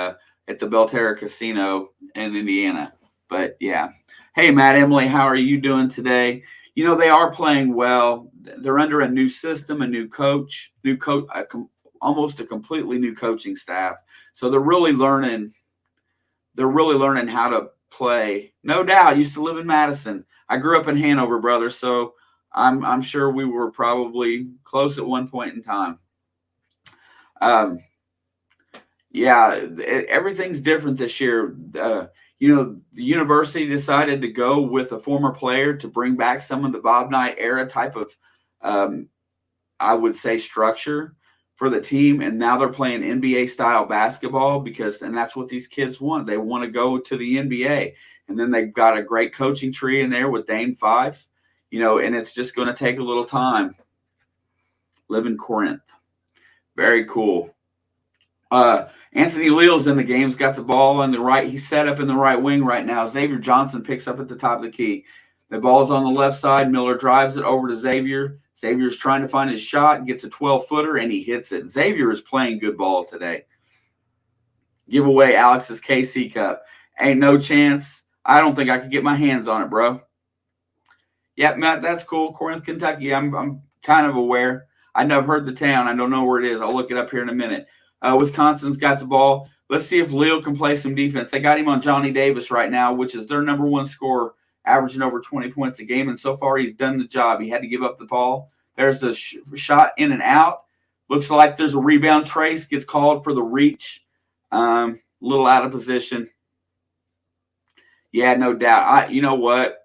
at the Belterra Casino in Indiana. But yeah, hey Matt, Emily, how are you doing today? You know they are playing well. They're under a new system, a new coach, almost a completely new coaching staff. So they're really learning. They're really learning how to play. No doubt. I used to live in Madison. I grew up in Hanover, brother. So I'm sure we were probably close at one point in time. Yeah, everything's different this year. You know, the university decided to go with a former player to bring back some of the Bob Knight era type of, I would say, structure for the team. And now they're playing NBA style basketball and that's what these kids want. They want to go to the NBA. And then they've got a great coaching tree in there with Dane Fife, you know, and it's just going to take a little time. Live in Corinth. Very cool. Anthony Leal's in the game. He's got the ball on the right. He's set up in the right wing right now. Xavier Johnson picks up at the top of the key. The ball's on the left side. Miller drives it over to Xavier. Xavier's trying to find his shot, gets a 12-footer, and he hits it. Xavier is playing good ball today. Give away Alex's KC Cup. Ain't no chance. I don't think I could get my hands on it, bro. Yep, Matt, that's cool. Corinth, Kentucky. I'm kind of aware. I've heard the town. I don't know where it is. I'll look it up here in a minute. Wisconsin's got the ball. Let's see if Leal can play some defense. They got him on Johnny Davis right now, which is their number one scorer, averaging over 20 points a game. And so far, he's done the job. He had to give up the ball. There's the shot in and out. Looks like there's a rebound. Trace gets called for the reach. A little out of position. Yeah, no doubt. You know what?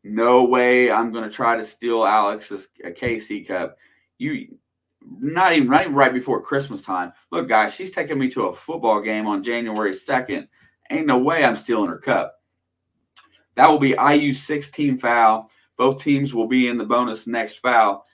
No way I'm going to try to steal Alex's KC Cup. Not even right before Christmas time. Look, guys, she's taking me to a football game on January 2nd. Ain't no way I'm stealing her cup. That will be IU's 16 foul. Both teams will be in the bonus next foul.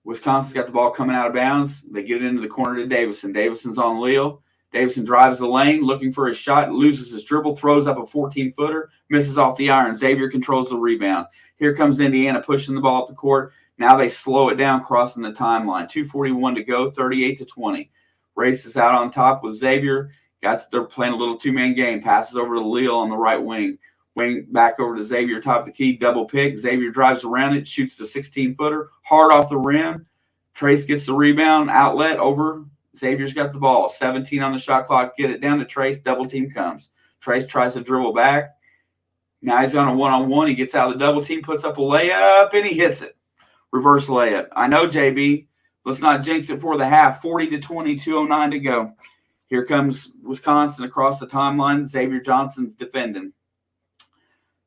Wisconsin's got the ball coming out of bounds. They get it into the corner to Davison. Davison's on Leal. Davison drives the lane, looking for his shot, loses his dribble, throws up a 14-footer, misses off the iron. Xavier controls the rebound. Here comes Indiana pushing the ball up the court. Now they slow it down, crossing the timeline. 2:41 to go, 38-20. Races out on top with Xavier. They're playing a little two-man game. Passes over to Leal on the right wing. Wing back over to Xavier, top of the key, double pick. Xavier drives around it, shoots the 16-footer, hard off the rim. Trace gets the rebound, outlet over. Xavier's got the ball. 17 on the shot clock. Get it down to Trace. Double team comes. Trace tries to dribble back. Now he's on a one-on-one. He gets out of the double team, puts up a layup, and he hits it. Reverse layup. I know, JB. Let's not jinx it for the half. 40-20, 2:09 to go. Here comes Wisconsin across the timeline. Xavier Johnson's defending.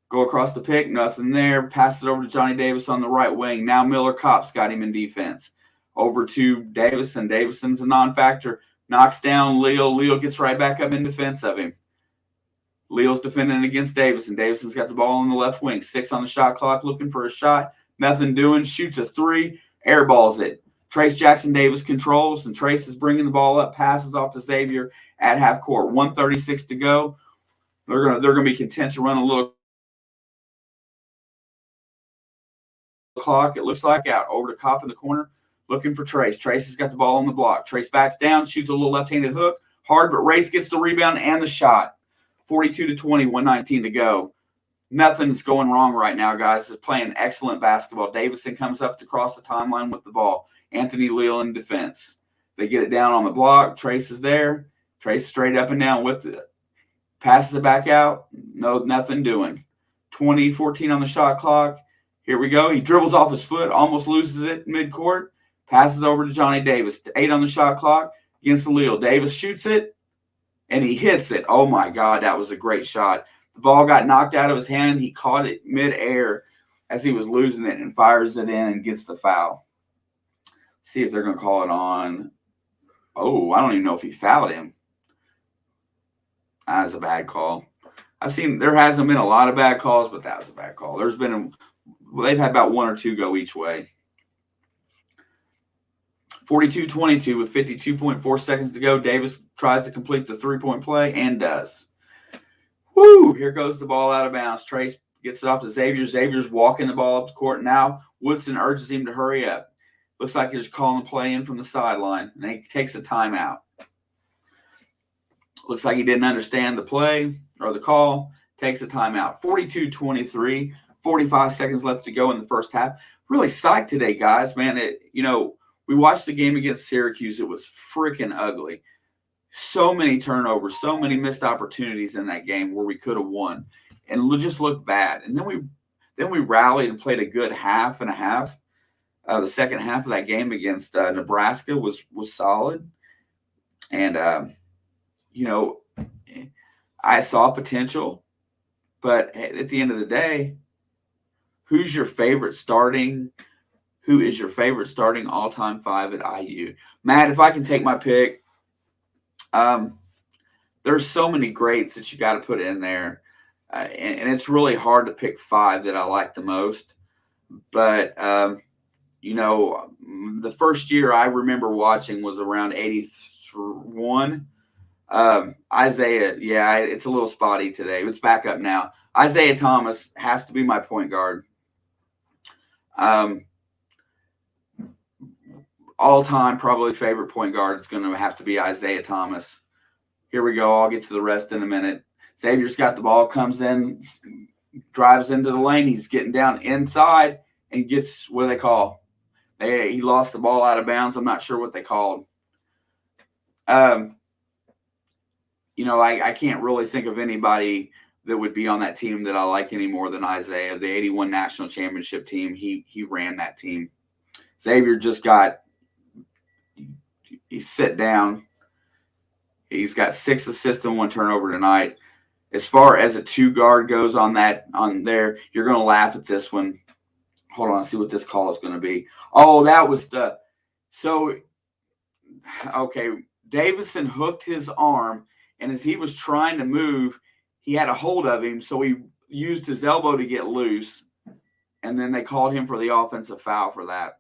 Go across the pick, nothing there. Pass it over to Johnny Davis on the right wing. Now Miller Kopp's got him in defense. Over to Davison. Davison's a non-factor. Knocks down Leal. Leal gets right back up in defense of him. Leal's defending against Davison. Davison's got the ball on the left wing. 6 on the shot clock, looking for a shot. Nothing doing. Shoots a 3. Airballs it. Trace Jackson Davis controls, and Trace is bringing the ball up. Passes off to Xavier at half court. 1:36 to go. They're gonna be content to run a little clock. It looks like out over to Kopp in the corner, looking for Trace. Trace has got the ball on the block. Trace backs down, shoots a little left-handed hook, hard, but Race gets the rebound and the shot. 42-20, 1:19 to go. Nothing's going wrong right now, guys. It's playing excellent basketball. Davison comes up to cross the timeline with the ball. Anthony Leal in defense. They get it down on the block. Trace is there. Trace straight up and down with it. Passes it back out. No, nothing doing. 20-14 on the shot clock. Here we go. He dribbles off his foot, almost loses it midcourt. Passes over to Johnny Davis. 8 on the shot clock against the Lille. Davis shoots it, and he hits it. Oh, my God, that was a great shot. The ball got knocked out of his hand. He caught it midair as he was losing it and fires it in and gets the foul. See if they're going to call it on. Oh, I don't even know if he fouled him. That was a bad call. There hasn't been a lot of bad calls, but that was a bad call. They've had about 1 or 2 go each way. 42-22 with 52.4 seconds to go. Davis tries to complete the three-point play and does. Woo! Here goes the ball out of bounds. Trace gets it off to Xavier. Xavier's walking the ball up the court. Now Woodson urges him to hurry up. Looks like he's calling the play in from the sideline, and he takes a timeout. Looks like he didn't understand the play or the call. Takes a timeout. 42-23, 45 seconds left to go in the first half. Really psyched today, guys. Man, we watched the game against Syracuse. It was freaking ugly. So many turnovers, so many missed opportunities in that game where we could have won, and just looked bad. And then we rallied and played a good half and a half. The second half of that game against Nebraska was solid, and I saw potential. But at the end of the day, who is your favorite starting all-time 5 at IU? Matt, if I can take my pick, there's so many greats that you got to put in there. And it's really hard to pick 5 that I like the most. But, the first year I remember watching was around 81. Isaiah, yeah, it's a little spotty today. It's back up now. Isaiah Thomas has to be my point guard. All-time probably favorite point guard is going to have to be Isaiah Thomas. Here we go. I'll get to the rest in a minute. Xavier's got the ball, comes in, drives into the lane. He's getting down inside and gets what they call. He lost the ball out of bounds. I'm not sure what they called. I can't really think of anybody that would be on that team that I like any more than Isaiah. The 81 national championship team, he ran that team. Xavier just he's sit down. He's got 6 assists and 1 turnover tonight. As far as a 2-guard goes on there, you're going to laugh at this one. Hold on, see what this call is going to be. Oh, that was Davison hooked his arm, and as he was trying to move, he had a hold of him, so he used his elbow to get loose, and then they called him for the offensive foul for that.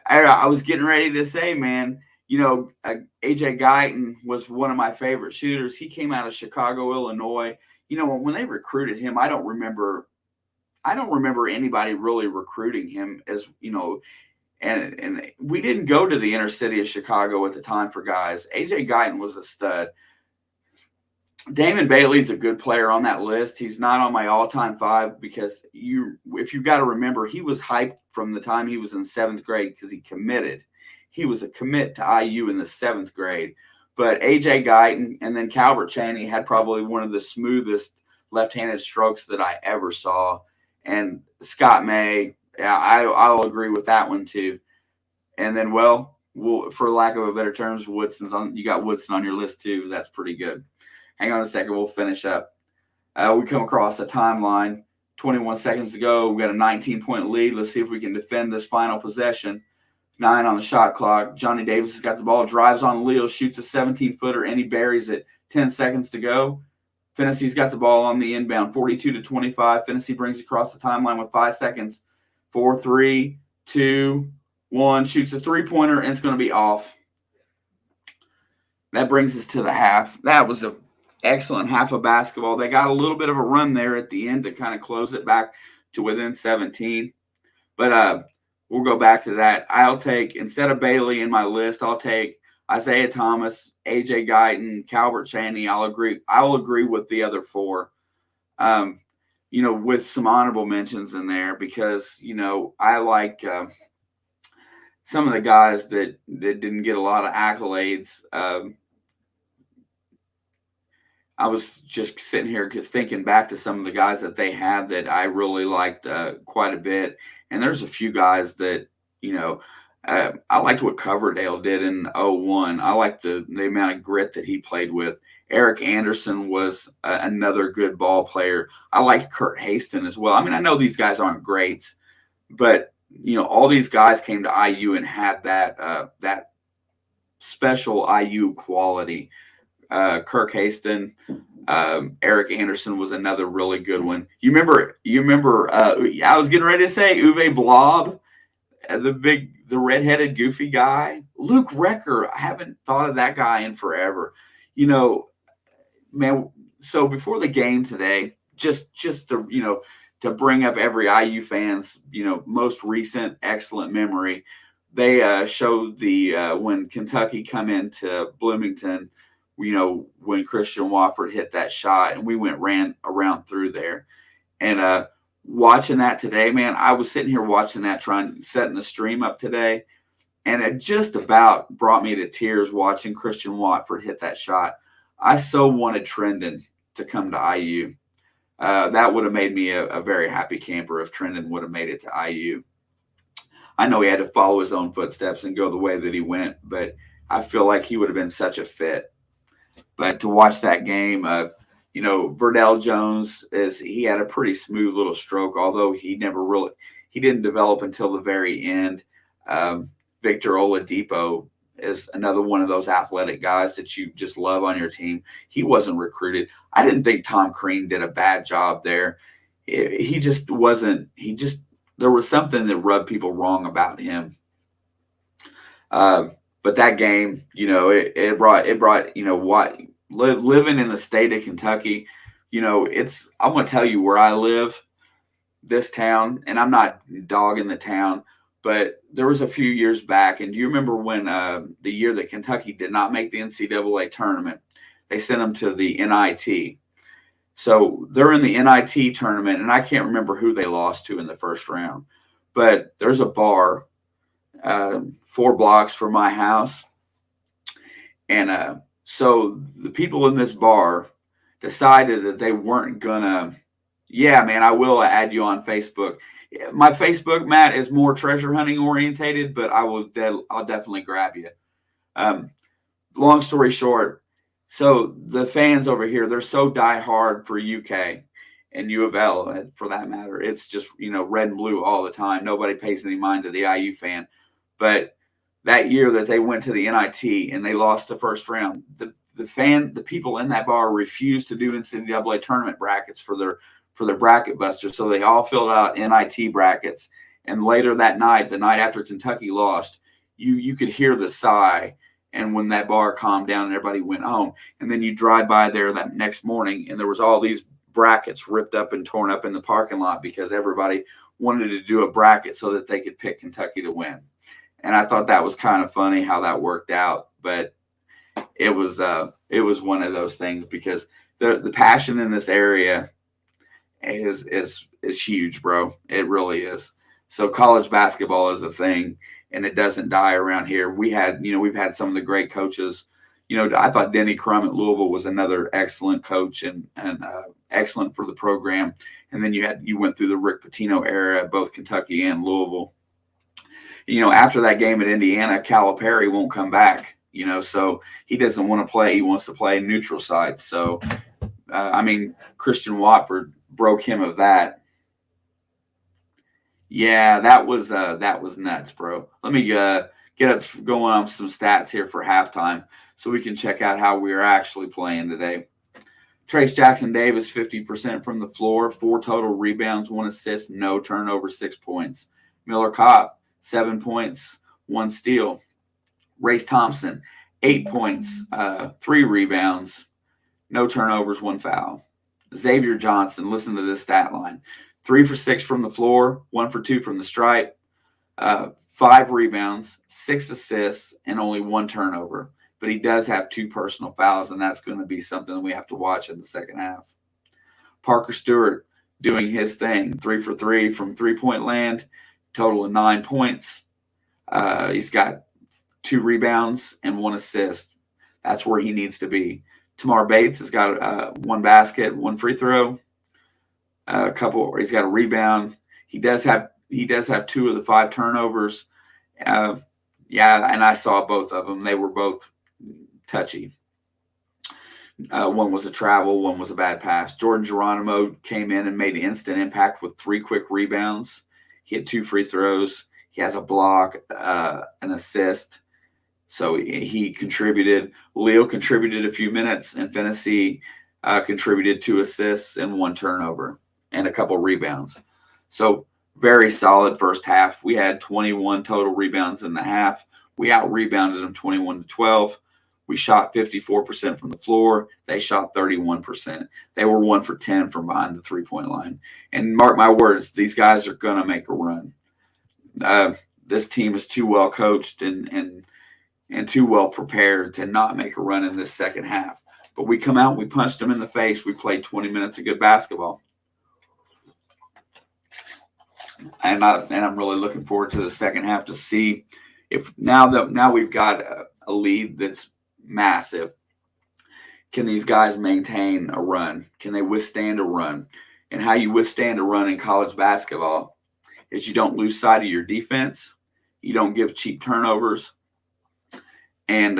I was getting ready to say, man, A.J. Guyton was one of my favorite shooters. He came out of Chicago, Illinois. When they recruited him, I don't remember anybody really recruiting him as, and we didn't go to the inner city of Chicago at the time for guys. A.J. Guyton was a stud. Damon Bailey's a good player on that list. He's not on my all-time 5 because if you've got to remember, he was hyped from the time he was in 7th grade because he committed. He was a commit to IU in the 7th grade. But A.J. Guyton and then Calvert Chaney had probably one of the smoothest left-handed strokes that I ever saw. And Scott May, yeah, I'll agree with that one too. And then, for lack of a better terms, you got Woodson on your list too. That's pretty good. Hang on a second. We'll finish up. We come across a timeline. 21 seconds to go. We got a 19-point lead. Let's see if we can defend this final possession. 9 on the shot clock. Johnny Davis has got the ball, drives on Leo, shoots a 17-footer, and he buries it. 10 seconds to go. Tennessee's got the ball on the inbound, 42-25. Tennessee brings across the timeline with 5 seconds. 4, 3, 2, 1. Shoots a three-pointer, and it's going to be off. That brings us to the half. That was an excellent half of basketball. They got a little bit of a run there at the end to kind of close it back to within 17. But we'll go back to that. I'll take, instead of Bailey in my list, I'll take Isaiah Thomas, A.J. Guyton, Calvert Chaney. I'll agree with the other 4, with some honorable mentions in there because, I like some of the guys that didn't get a lot of accolades. I was just sitting here thinking back to some of the guys that they had that I really liked quite a bit. And there's a few guys that, you know, I liked what Coverdale did in '01. I liked the amount of grit that he played with. Eric Anderson was another good ball player. I liked Kurt Haston as well. I mean, I know these guys aren't greats, but, you know, all these guys came to IU and had that special IU quality. Kirk Haston, Eric Anderson was another really good one. You remember? I was getting ready to say Uwe Blob, the redheaded goofy guy. Luke Recker. I haven't thought of that guy in forever. You know, man. So before the game today, just to to bring up every IU fan's most recent excellent memory, they showed the when Kentucky come into Bloomington, when Christian Wofford hit that shot, and we ran around through there. And watching that today, man, I was sitting here watching that, setting the stream up today, and it just about brought me to tears watching Christian Watford hit that shot. I so wanted Trendon to come to IU. That would have made me a very happy camper if Trendon would have made it to IU. I know he had to follow his own footsteps and go the way that he went, but I feel like he would have been such a fit. But to watch that game, Verdell Jones he had a pretty smooth little stroke, although he didn't develop until the very end. Victor Oladipo is another one of those athletic guys that you just love on your team. He wasn't recruited. I didn't think Tom Crean did a bad job there. He just wasn't. There was something that rubbed people wrong about him. But that game, it brought what living in the state of Kentucky, I'm going to tell you where I live, this town, and I'm not dogging the town, but there was a few years back, and do you remember when the year that Kentucky did not make the NCAA tournament, they sent them to the NIT. So they're in the NIT tournament, and I can't remember who they lost to in the first round, but there's a bar 4 blocks from my house. And so the people in this bar decided that they weren't gonna. Yeah, man, I will add you on Facebook. My Facebook, Matt, is more treasure hunting orientated, but I'll definitely grab you. Long story short, so the fans over here, they're so diehard for UK and U of L for that matter. It's just red and blue all the time. Nobody pays any mind to the IU fan. But that year that they went to the NIT and they lost the first round, the people in that bar refused to do NCAA tournament brackets for their bracket busters. So they all filled out NIT brackets. And later that night, the night after Kentucky lost, you could hear the sigh. And when that bar calmed down and everybody went home, and then you drive by there that next morning, and there was all these brackets ripped up and torn up in the parking lot because everybody wanted to do a bracket so that they could pick Kentucky to win. And I thought that was kind of funny how that worked out, but it was one of those things because the passion in this area is huge, bro. It really is. So college basketball is a thing, and it doesn't die around here. We've had some of the great coaches. I thought Denny Crum at Louisville was another excellent coach and excellent for the program. And then you went through the Rick Pitino era at both Kentucky and Louisville. After that game at Indiana, Calipari won't come back, so he doesn't want to play. He wants to play neutral side. So, Christian Watford broke him of that. Yeah, that was nuts, bro. Let me get up going on some stats here for halftime so we can check out how we are actually playing today. Trace Jackson Davis, 50% from the floor, 4 total rebounds, 1 assist, no turnover, 6 points. Miller Kopp, 7 points, 1 steal. Race Thompson, 8 points, 3 rebounds, no turnovers, 1 foul. Xavier Johnson, listen to this stat line. 3 for 6 from the floor, 1 for 2 from the stripe, 5 rebounds, 6 assists, and only 1 turnover. But he does have 2 personal fouls, and that's going to be something we have to watch in the second half. Parker Stewart doing his thing, 3 for 3 from three-point land, total of 9 points. He's got 2 rebounds and 1 assist. That's where he needs to be. Tamar Bates has got 1 basket, 1 free throw, he's got a rebound. He does have 2 of the 5 turnovers. Yeah, and I saw both of them. They were both touchy. One was a travel, one was a bad pass. Jordan Geronimo came in and made instant impact with 3 quick rebounds. He had 2 free throws. He has a block, an assist. So he contributed. Leo contributed a few minutes, and Fennessy contributed 2 assists and 1 turnover and a couple rebounds. So very solid first half. We had 21 total rebounds in the half. We out-rebounded them 21-12. We shot 54% from the floor. They shot 31%. They were 1 for 10 from behind the three-point line. And mark my words, these guys are going to make a run. This team is too well coached and too well prepared to not make a run in this second half. But we come out, we punched them in the face. We played 20 minutes of good basketball. And I'm really looking forward to the second half to see if now we've got a lead that's massive. Can these guys maintain a run? Can they withstand a run? And how you withstand a run in college basketball is you don't lose sight of your defense, you don't give cheap turnovers, and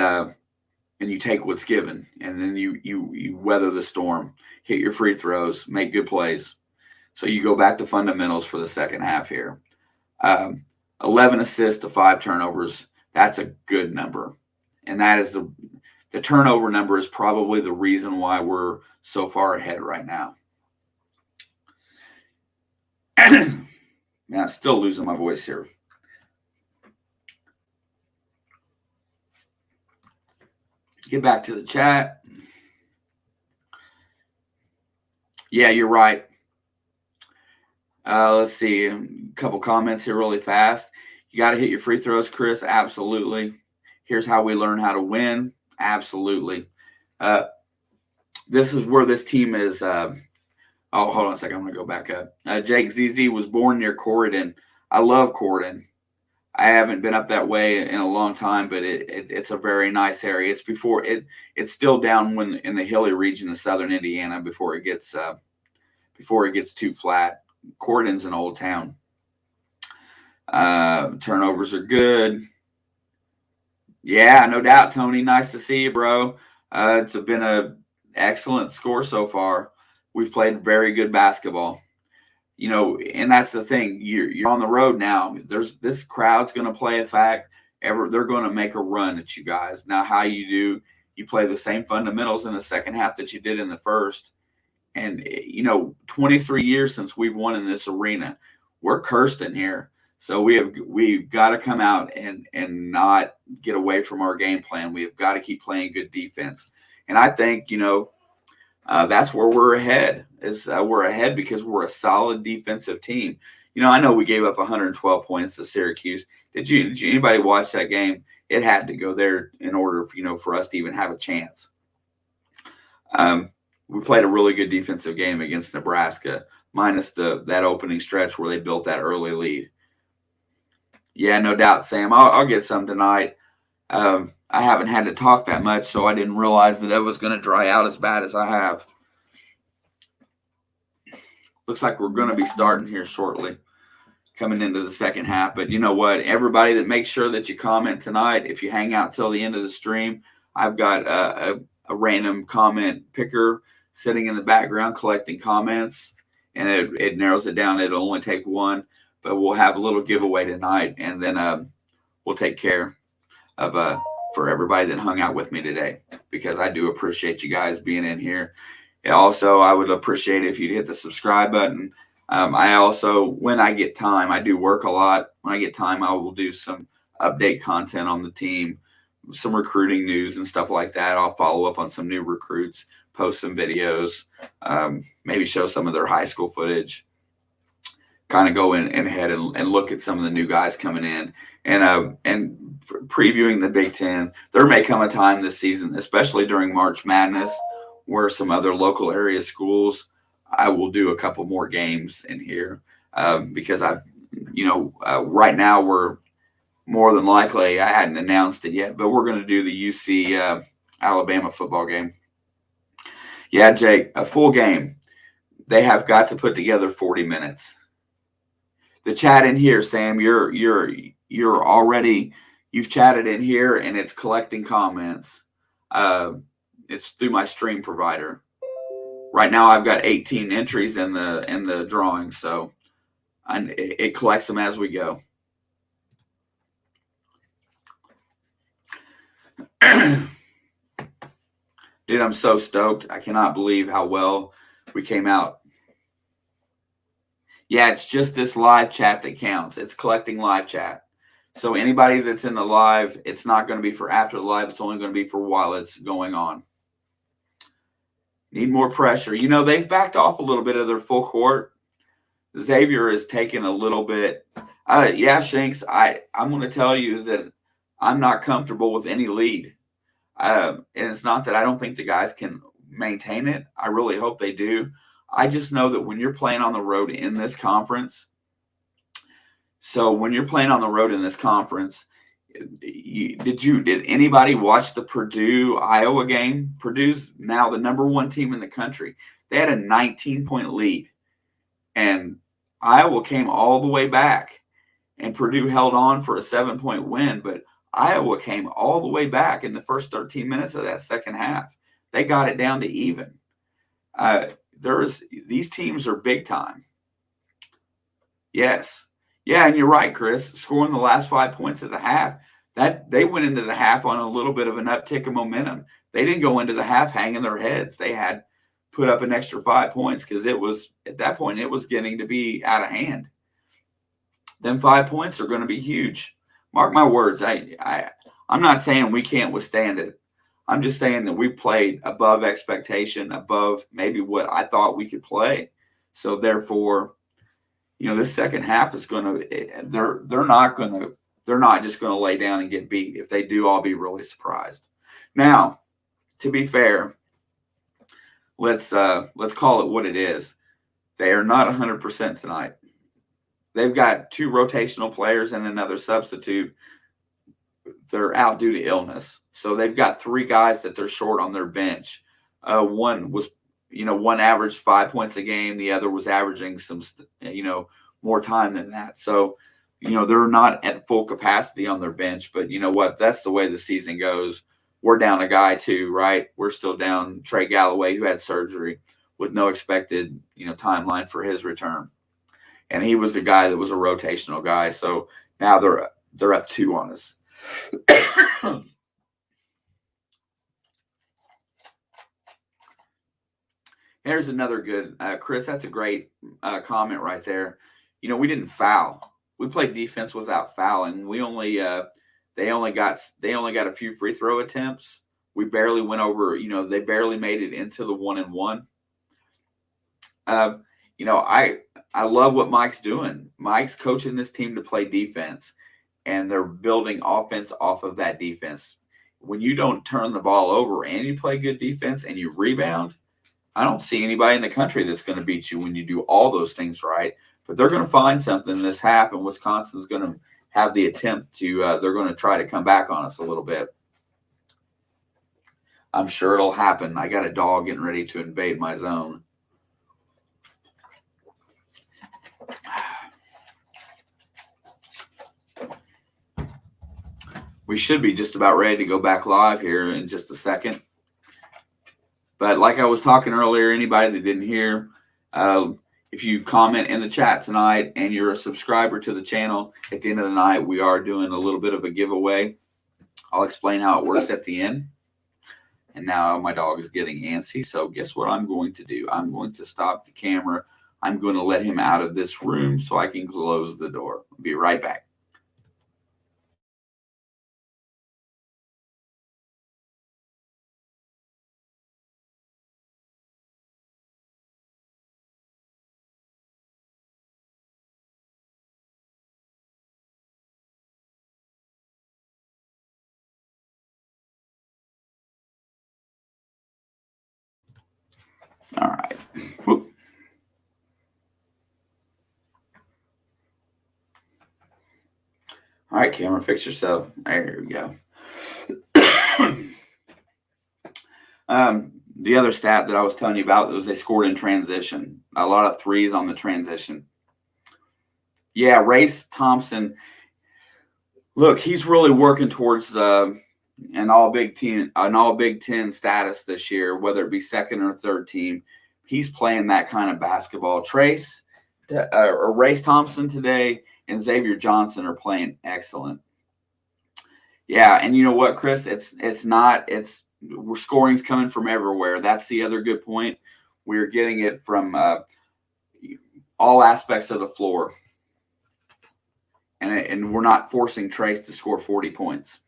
you take what's given, and then you weather the storm, hit your free throws, make good plays. So you go back to fundamentals for the second half here. 11 assists to 5 turnovers. That's a good number. And that is the turnover number is probably the reason why we're so far ahead right now. Man, I'm still losing my voice here. Get back to the chat. Yeah, you're right. Let's see. A couple comments here really fast. You got to hit your free throws, Chris. Absolutely. Here's how we learn how to win. Absolutely. This is where this team is. Hold on a second. I'm going to go back up. Jake ZZ was born near Corydon. I love Corydon. I haven't been up that way in a long time, but it's a very nice area. It's still down in the hilly region of southern Indiana before it gets too flat. Corydon's an old town. Turnovers are good. Yeah, no doubt, Tony. Nice to see you, bro. It's been an excellent score so far. We've played very good basketball. You know, and that's the thing. You're on the road now. This crowd's going to play a fact. They're going to make a run at you guys. Now, how you play the same fundamentals in the second half that you did in the first. And, 23 years since we've won in this arena. We're cursed in here. So we've got to come out and not get away from our game plan. We have got to keep playing good defense. And I think, that's where we're ahead. We're ahead because we're a solid defensive team. I know we gave up 112 points to Syracuse. Did anybody watch that game? It had to go there in order, for us to even have a chance. We played a really good defensive game against Nebraska, minus that opening stretch where they built that early lead. Yeah, no doubt, Sam. I'll get some tonight. I haven't had to talk that much, so I didn't realize that it was going to dry out as bad as I have. Looks like we're going to be starting here shortly, coming into the second half. But you know what? Everybody that makes sure that you comment tonight, if you hang out till the end of the stream, I've got a random comment picker sitting in the background collecting comments, and it narrows it down. It'll only take one, but we'll have a little giveaway tonight, and then we'll take care of for everybody that hung out with me today, because I do appreciate you guys being in here. And also, I would appreciate it if you'd hit the subscribe button. I also, when I get time, I do work a lot. When I get time, I will do some update content on the team, some recruiting news and stuff like that. I'll follow up on some new recruits, post some videos, maybe show some of their high school footage, kind of go in ahead and look at some of the new guys coming in, and previewing the Big Ten. There may come a time this season, especially during March Madness, where some other local area schools, I will do a couple more games in here, because right now more than likely, I hadn't announced it yet, but we're going to do the UC Alabama football game. Yeah, Jake, a full game. They have got to put together 40 minutes. The chat in here, Sam, you're already, you've chatted in here and it's collecting comments. It's through my stream provider. Right now, I've got 18 entries in the drawing, so it collects them as we go. Dude, I'm so stoked. I cannot believe how well we came out. Yeah, it's just this live chat that counts. It's collecting live chat. So anybody that's in the live, it's not going to be for after the live. It's only going to be for while it's going on. Need more pressure. You know, they've backed off a little bit of their full court. Xavier is taking a little bit. Yeah, Shanks, I'm going to tell you that I'm not comfortable with any lead. And it's not that I don't think the guys can maintain it. I really hope they do. I just know that when you're playing on the road in this conference, did anybody watch the Purdue Iowa game? Purdue's now the number one team in the country. They had a 19-point lead, and Iowa came all the way back, and Purdue held on for a 7-point win, but Iowa came all the way back in the first 13 minutes of that second half. They got it down to even. These teams are big time. Yes. Yeah, and you're right, Chris. Scoring the last 5 points of the half, that they went into the half on a little bit of an uptick of momentum. They didn't go into the half hanging their heads. They had put up an extra 5 points because it was at that point it was getting to be out of hand. Them 5 points are going to be huge. Mark my words. I'm not saying we can't withstand it. I'm just saying that we played above expectation, above maybe what I thought we could play. So therefore, you know, this second half is going to they're not just going to lay down and get beat. If they do, I'll be really surprised. Now, to be fair, let's call it what it is. They are not 100% tonight. They've got 2 rotational players and another substitute. They're out due to illness. So they've got 3 guys that they're short on their bench. One averaged 5 points a game. The other was averaging some, more time than that. So, they're not at full capacity on their bench. But you know what? That's the way the season goes. We're down a guy too, right? We're still down Trey Galloway, who had surgery with no expected, timeline for his return. And he was the guy that was a rotational guy. So now they're up 2 on us. Here's another good, Chris. That's a great comment right there. We didn't foul. We played defense without fouling. They only got a few free throw attempts. We barely went over. They barely made it into the 1-and-1. I love what Mike's doing. Mike's coaching this team to play defense, and they're building offense off of that defense. When you don't turn the ball over and you play good defense and you rebound, I don't see anybody in the country that's going to beat you when you do all those things right. But they're going to find something this half, and Wisconsin's going to have the attempt to they're going to try to come back on us a little bit. I'm sure it'll happen. I got a dog getting ready to invade my zone. We should be just about ready to go back live here in just a second. But like I was talking earlier, anybody that didn't hear, if you comment in the chat tonight and you're a subscriber to the channel, at the end of the night, we are doing a little bit of a giveaway. I'll explain how it works at the end. And now my dog is getting antsy. So guess what I'm going to do? I'm going to stop the camera. I'm going to let him out of this room so I can close the door. I'll be right back. All right. Whoop. All right, camera, fix yourself. There we go. The other stat that I was telling you about was they scored in transition. A lot of threes on the transition. Yeah, Race Thompson. Look, he's really working towards an all Big Ten status this year, whether it be second or third team. He's playing that kind of basketball. Race Thompson today and Xavier Johnson are playing excellent. Yeah, and you know what, Chris? Scoring's coming from everywhere. That's the other good point. We're getting it from all aspects of the floor. And we're not forcing Trace to score 40 points.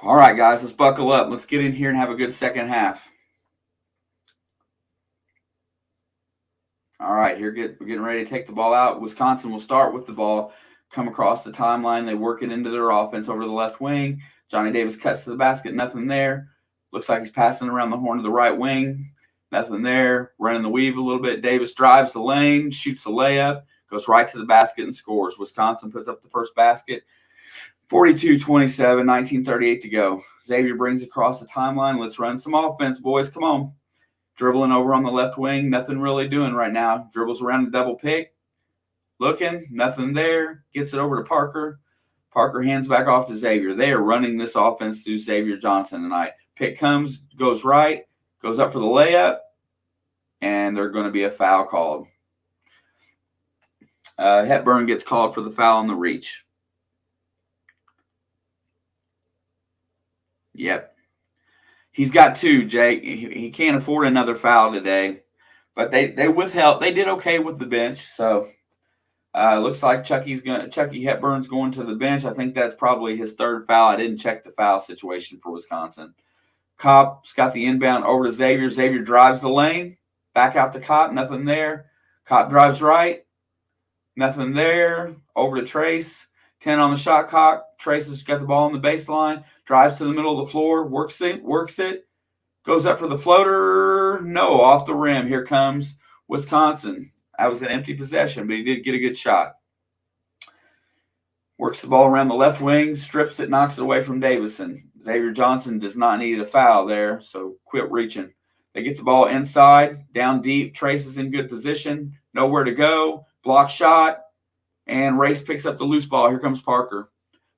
All right, guys, let's buckle up. Let's get in here and have a good second half. All right, we're getting ready to take the ball out. Wisconsin will start with the ball, come across the timeline. They work it into their offense over the left wing. Johnny Davis cuts to the basket, nothing there. Looks like he's passing around the horn to the right wing. Nothing there. Running the weave a little bit. Davis drives the lane, shoots a layup, goes right to the basket and scores. Wisconsin puts up the first basket. 42-27, 19:38 to go. Xavier brings across the timeline. Let's run some offense, boys. Come on. Dribbling over on the left wing. Nothing really doing right now. Dribbles around the double pick. Looking. Nothing there. Gets it over to Parker. Parker hands back off to Xavier. They are running this offense through Xavier Johnson tonight. Pick comes, goes right, goes up for the layup, and they're going to be a foul called. Hepburn gets called for the foul on the reach. Yep. He's got two, Jake. He can't afford another foul today. But they withheld. They did okay with the bench. So looks like Chucky Hepburn's going to the bench. I think that's probably his third foul. I didn't check the foul situation for Wisconsin. Kopp's got the inbound over to Xavier. Xavier drives the lane. Back out to Kopp. Nothing there. Kopp drives right. Nothing there. Over to Trace. 10 on the shot clock. Trace has got the ball on the baseline. Drives to the middle of the floor. Works it. Goes up for the floater. No, off the rim. Here comes Wisconsin. That was an empty possession, but he did get a good shot. Works the ball around the left wing. Strips it, knocks it away from Davison. Xavier Johnson does not need a foul there, so quit reaching. They get the ball inside, down deep. Trace is in good position. Nowhere to go. Block shot. And Race picks up the loose ball. Here comes Parker.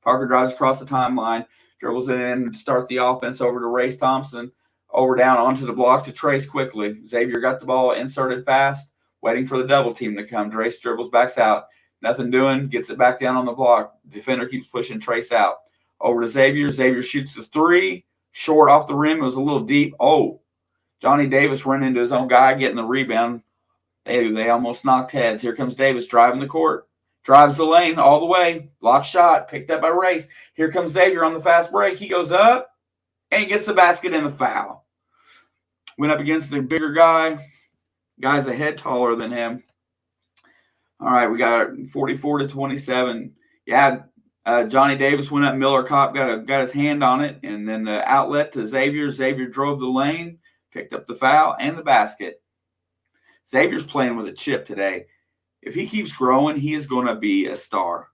Parker drives across the timeline, dribbles it in to start the offense over to Race Thompson. Over down onto the block to Trace quickly. Xavier got the ball inserted fast, waiting for the double team to come. Trace dribbles, backs out. Nothing doing. Gets it back down on the block. Defender keeps pushing Trace out. Over to Xavier. Xavier shoots the three. Short off the rim. It was a little deep. Oh, Johnny Davis ran into his own guy, getting the rebound. They almost knocked heads. Here comes Davis driving the court. Drives the lane all the way. Block shot. Picked up by Race. Here comes Xavier on the fast break. He goes up and gets the basket and the foul. Went up against the bigger guy. Guy's a head taller than him. All right, we got 44-27. Yeah, Johnny Davis went up. Miller Kopp got his hand on it, and then the outlet to Xavier. Xavier drove the lane, picked up the foul and the basket. Xavier's playing with a chip today. If he keeps growing, he is going to be a star.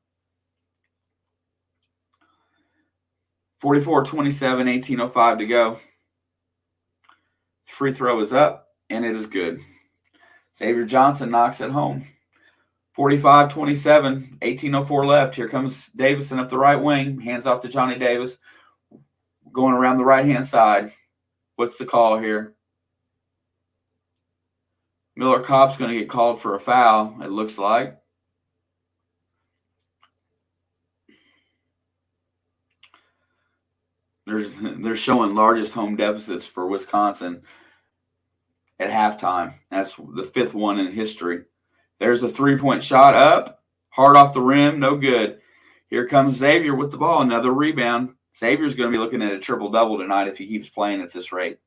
44-27, 18:05 to go. Free throw is up, and it is good. Xavier Johnson knocks it home. 45-27, 18:04 left. Here comes Davison up the right wing. Hands off to Johnny Davis. Going around the right-hand side. What's the call here? Miller Kopp's going to get called for a foul, it looks like. They're showing largest home deficits for Wisconsin at halftime. That's the fifth one in history. There's a three-point shot up, hard off the rim, no good. Here comes Xavier with the ball, another rebound. Xavier's going to be looking at a triple-double tonight if he keeps playing at this rate.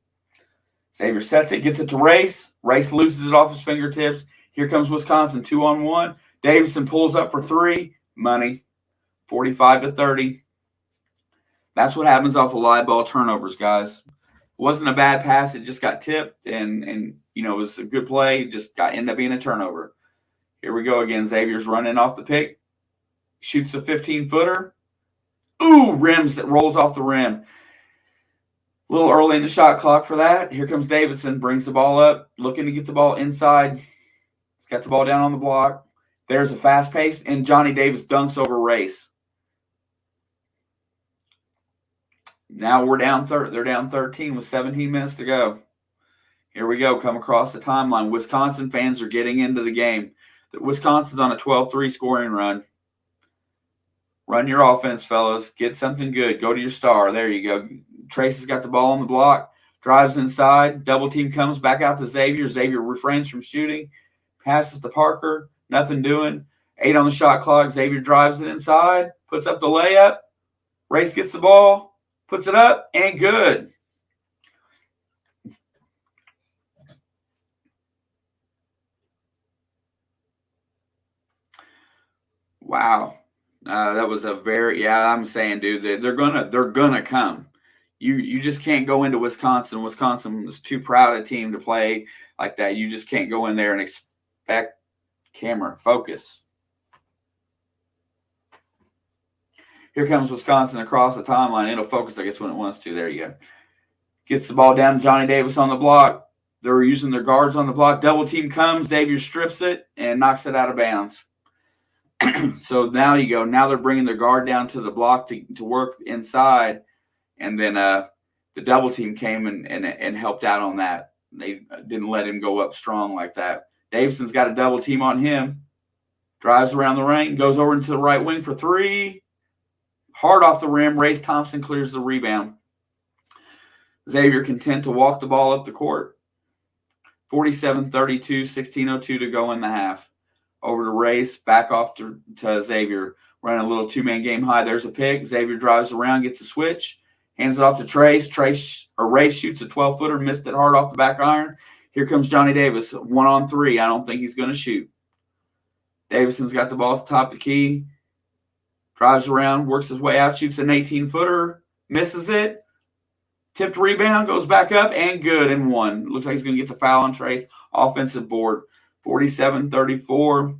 Xavier sets it, gets it to Race. Race loses it off his fingertips. Here comes Wisconsin, 2-on-1. Davison pulls up for three. Money, 45-30. That's what happens off of live ball turnovers, guys. It wasn't a bad pass. It just got tipped, and it was a good play. It just ended up being a turnover. Here we go again. Xavier's running off the pick. Shoots a 15-footer. Ooh, rims that rolls off the rim. A little early in the shot clock for that. Here comes Davidson. Brings the ball up. Looking to get the ball inside. He's got the ball down on the block. There's a fast pace. And Johnny Davis dunks over Race. Now we're down. They're down 13 with 17 minutes to go. Here we go. Come across the timeline. Wisconsin fans are getting into the game. Wisconsin's on a 12-3 scoring run. Run your offense, fellas. Get something good. Go to your star. There you go. Trace has got the ball on the block. Drives inside. Double team comes back out to Xavier. Xavier refrains from shooting. Passes to Parker. Nothing doing. 8 on the shot clock. Xavier drives it inside. Puts up the layup. Race gets the ball. Puts it up. And good. Wow. That was a very, I'm saying, dude, they're gonna come. You just can't go into Wisconsin. Wisconsin is too proud a team to play like that. You just can't go in there and expect camera focus. Here comes Wisconsin across the timeline. It'll focus, I guess, when it wants to. There you go. Gets the ball down to Johnny Davis on the block. They're using their guards on the block. Double team comes. Xavier strips it and knocks it out of bounds. So now you go. Now they're bringing their guard down to the block to work inside. And then the double team came and helped out on that. They didn't let him go up strong like that. Davison's got a double team on him. Drives around the ring. Goes over into the right wing for 3. Hard off the rim. Race Thompson clears the rebound. Xavier content to walk the ball up the court. 47-32, 16:02 to go in the half. Over to Race, back off to Xavier. Running a little two-man game high. There's a pick. Xavier drives around, gets a switch, hands it off to Race shoots a 12-footer, missed it hard off the back iron. Here comes Johnny Davis, 1-on-3. I don't think he's going to shoot. Davison's got the ball at the top of the key. Drives around, works his way out, shoots an 18-footer, misses it. Tipped rebound, goes back up, and good, and 1. Looks like he's going to get the foul on Trace. Offensive board. 47-34.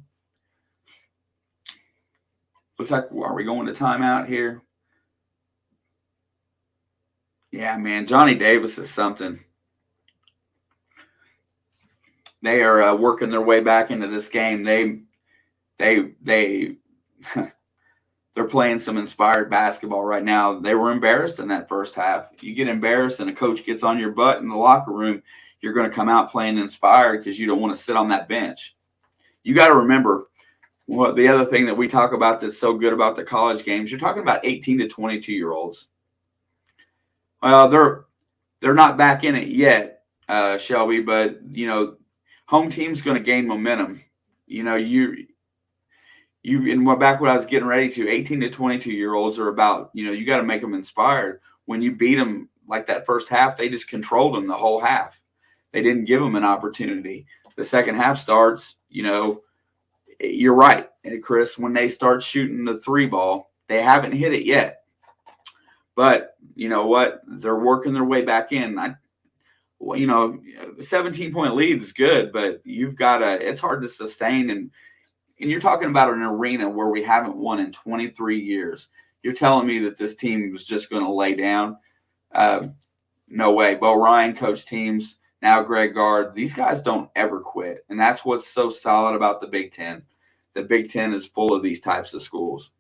Looks like, are we going to timeout here? Yeah, man, Johnny Davis is something. They are working their way back into this game. They're playing some inspired basketball right now. They were embarrassed in that first half. You get embarrassed and a coach gets on your butt in the locker room, you're going to come out playing inspired because you don't want to sit on that bench. You got to remember what the other thing that we talk about that's so good about the college games. You're talking about 18 to 22-year-olds. Well, they're not back in it yet, Shelby, but home team's going to gain momentum. Back what I was getting ready to, 18 to 22-year-olds are about, you got to make them inspired. When you beat them like that first half, they just controlled them the whole half. They didn't give them an opportunity. The second half starts, you're right, Chris, when they start shooting the 3 ball, they haven't hit it yet. But you know what? They're working their way back in. 17-point lead is good, but it's hard to sustain. And you're talking about an arena where we haven't won in 23 years. You're telling me that this team was just going to lay down? No way. Bo Ryan coached teams. Now Greg Gard. These guys don't ever quit. And that's what's so solid about the Big Ten. The Big Ten is full of these types of schools.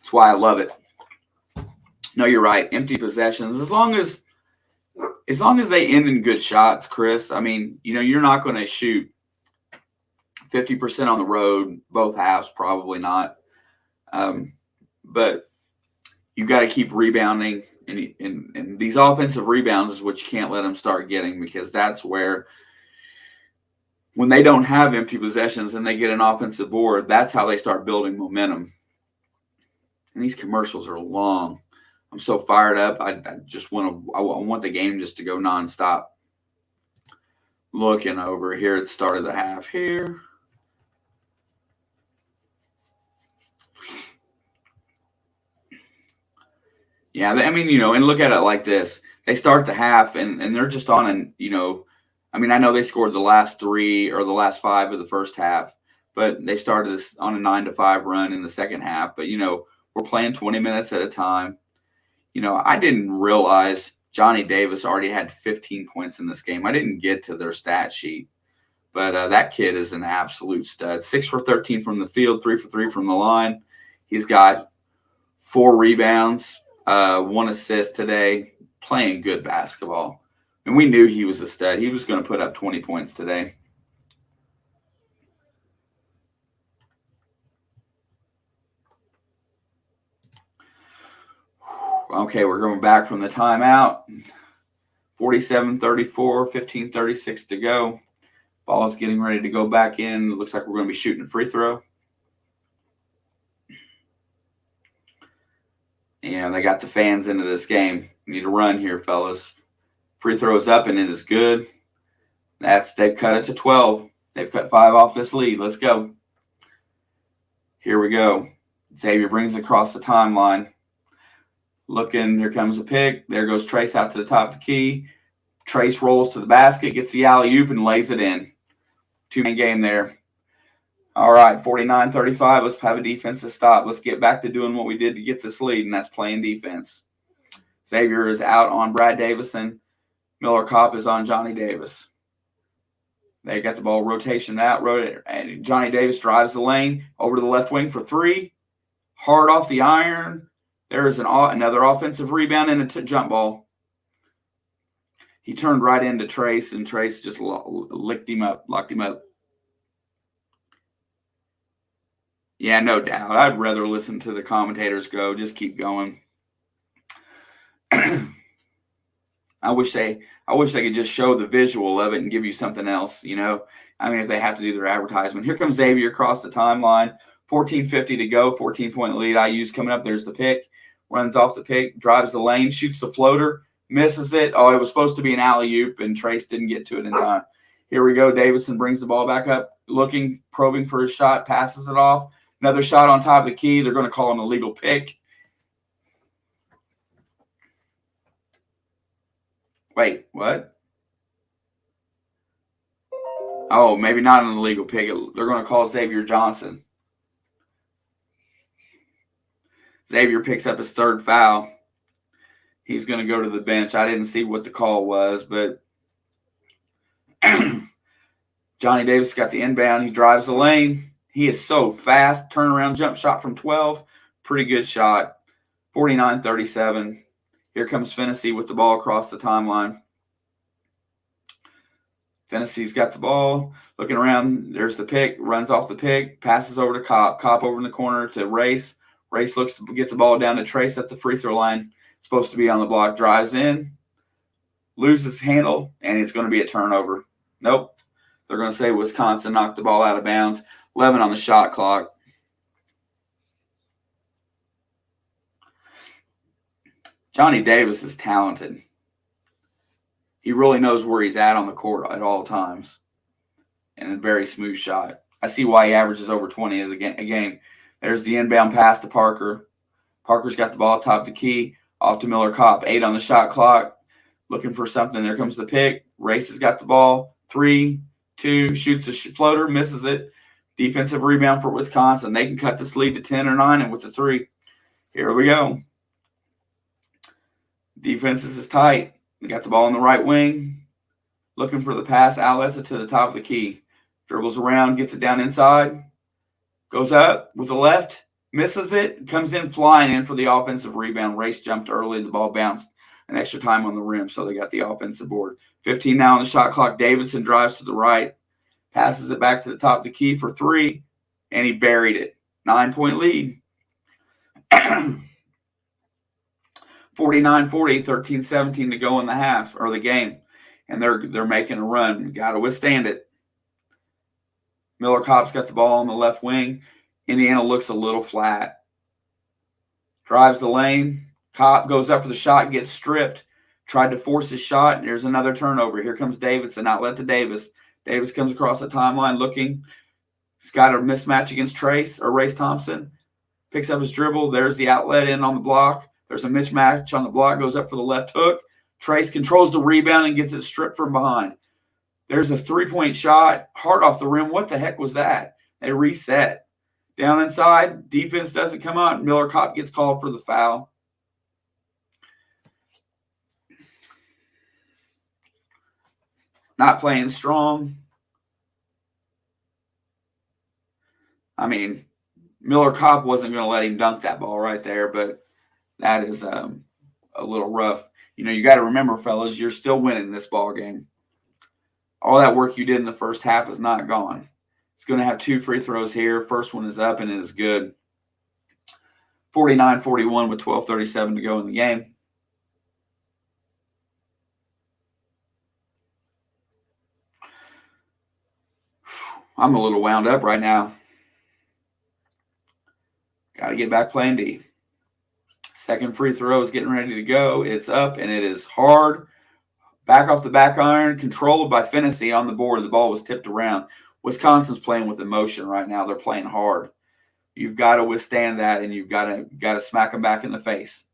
That's why I love it. No, you're right. Empty possessions. As long as they end in good shots, Chris, I mean, you're not going to shoot 50% on the road, both halves, probably not. But you got to keep rebounding. And these offensive rebounds is what you can't let them start getting, because that's where, when they don't have empty possessions and they get an offensive board, that's how they start building momentum. And these commercials are long. I'm so fired up. I want the game just to go nonstop. Looking over here at the start of the half here. Yeah, and look at it like this. They start the half and they're just on I mean, I know they scored the last 3 or the last 5 of the first half, but they started this on a 9-5 run in the second half. But, we're playing 20 minutes at a time. I didn't realize Johnny Davis already had 15 points in this game. I didn't get to their stat sheet, but that kid is an absolute stud. 6 for 13 from the field, 3 for 3 from the line. He's got 4 rebounds, 1 assist today, playing good basketball. And we knew he was a stud. He was going to put up 20 points today. Okay, we're going back from the timeout. 47-34, 15:36 to go. Ball is getting ready to go back in. It looks like we're going to be shooting a free throw. And they got the fans into this game. We need to run here, fellas. Free throw is up, and it is good. They've cut it to 12. They've cut 5 off this lead. Let's go. Here we go. Xavier brings it across the timeline. Looking, here comes a pick. There goes Trace out to the top of the key. Trace rolls to the basket, gets the alley-oop, and lays it in. 2-man game there. All right, 49-35. Let's have a defensive stop. Let's get back to doing what we did to get this lead, and that's playing defense. Xavier is out on Brad Davison. Miller Kopp is on Johnny Davis. They got the ball rotation out. And Johnny Davis drives the lane over to the left wing for 3. Hard off the iron. There is another offensive rebound and a jump ball. He turned right into Trace, and Trace just locked him up. Yeah, no doubt. I'd rather listen to the commentators go. Just keep going. I wish they could just show the visual of it and give you something else, I mean, if they have to do their advertisement. Here comes Xavier across the timeline. 14:50 to go, 14-point lead. IU's coming up. There's the pick. Runs off the pick, drives the lane, shoots the floater, misses it. Oh, it was supposed to be an alley-oop, and Trace didn't get to it in time. Here we go. Davison brings the ball back up, looking, probing for his shot, passes it off. Another shot on top of the key. They're going to call an illegal pick. Wait, what? Oh, maybe not an illegal pick. They're going to call Xavier Johnson. Xavier picks up his 3rd foul. He's going to go to the bench. I didn't see what the call was, but Johnny Davis got the inbound. He drives the lane. He is so fast. Turnaround jump shot from 12. Pretty good shot. 49-37. Here comes Fennessy with the ball across the timeline. Fennessy's got the ball. Looking around. There's the pick. Runs off the pick. Passes over to Kopp. Kopp over in the corner to Race. Race looks to get the ball down to Trace at the free throw line. Supposed to be on the block. Drives in. Loses handle. And it's going to be a turnover. Nope. They're going to say Wisconsin knocked the ball out of bounds. 11 on the shot clock. Johnny Davis is talented. He really knows where he's at on the court at all times. And a very smooth shot. I see why he averages over 20 as a game. There's the inbound pass to Parker. Parker's got the ball top the key. Off to Miller Kopp. 8 on the shot clock. Looking for something. There comes the pick. Race has got the ball. 3, 2, shoots a floater. Misses it. Defensive rebound for Wisconsin. They can cut this lead to 10 or 9 and with the 3. Here we go. Defense is tight. They got the ball on the right wing. Looking for the pass. Outlets it to the top of the key. Dribbles around. Gets it down inside. Goes up with the left. Misses it. Comes in flying in for the offensive rebound. Race jumped early. The ball bounced an extra time on the rim, so they got the offensive board. 15 now on the shot clock. Davison drives to the right. Passes it back to the top of the key for 3, and he buried it. 9-point lead. 49-40, 13-17 to go in the half or the game. And they're making a run. Got to withstand it. Miller Kopp's got the ball on the left wing. Indiana looks a little flat. Drives the lane. Kopp goes up for the shot, gets stripped. Tried to force his shot, and there's another turnover. Here comes Davidson, outlet to Davis. Davis comes across the timeline looking. He's got a mismatch against Trace or Race Thompson. Picks up his dribble. There's the outlet in on the block. There's a mismatch on the block. Goes up for the left hook. Trace controls the rebound and gets it stripped from behind. There's a three-point shot, hard off the rim. What the heck was that? They reset. Down inside, defense doesn't come out. Miller Kopp gets called for the foul. Not playing strong. I mean, Miller Kopp wasn't going to let him dunk that ball right there, but that is a little rough. You got to remember, fellas, you're still winning this ball game. All that work you did in the first half is not gone. It's going to have 2 free throws here. First one is up, and it is good. 49-41 with 12:37 to go in the game. I'm a little wound up right now. Got to get back playing D. Second free throw is getting ready to go. It's up, and it is hard. Back off the back iron, controlled by Finney on the board. The ball was tipped around. Wisconsin's playing with emotion right now. They're playing hard. You've got to withstand that, and you've got to smack them back in the face.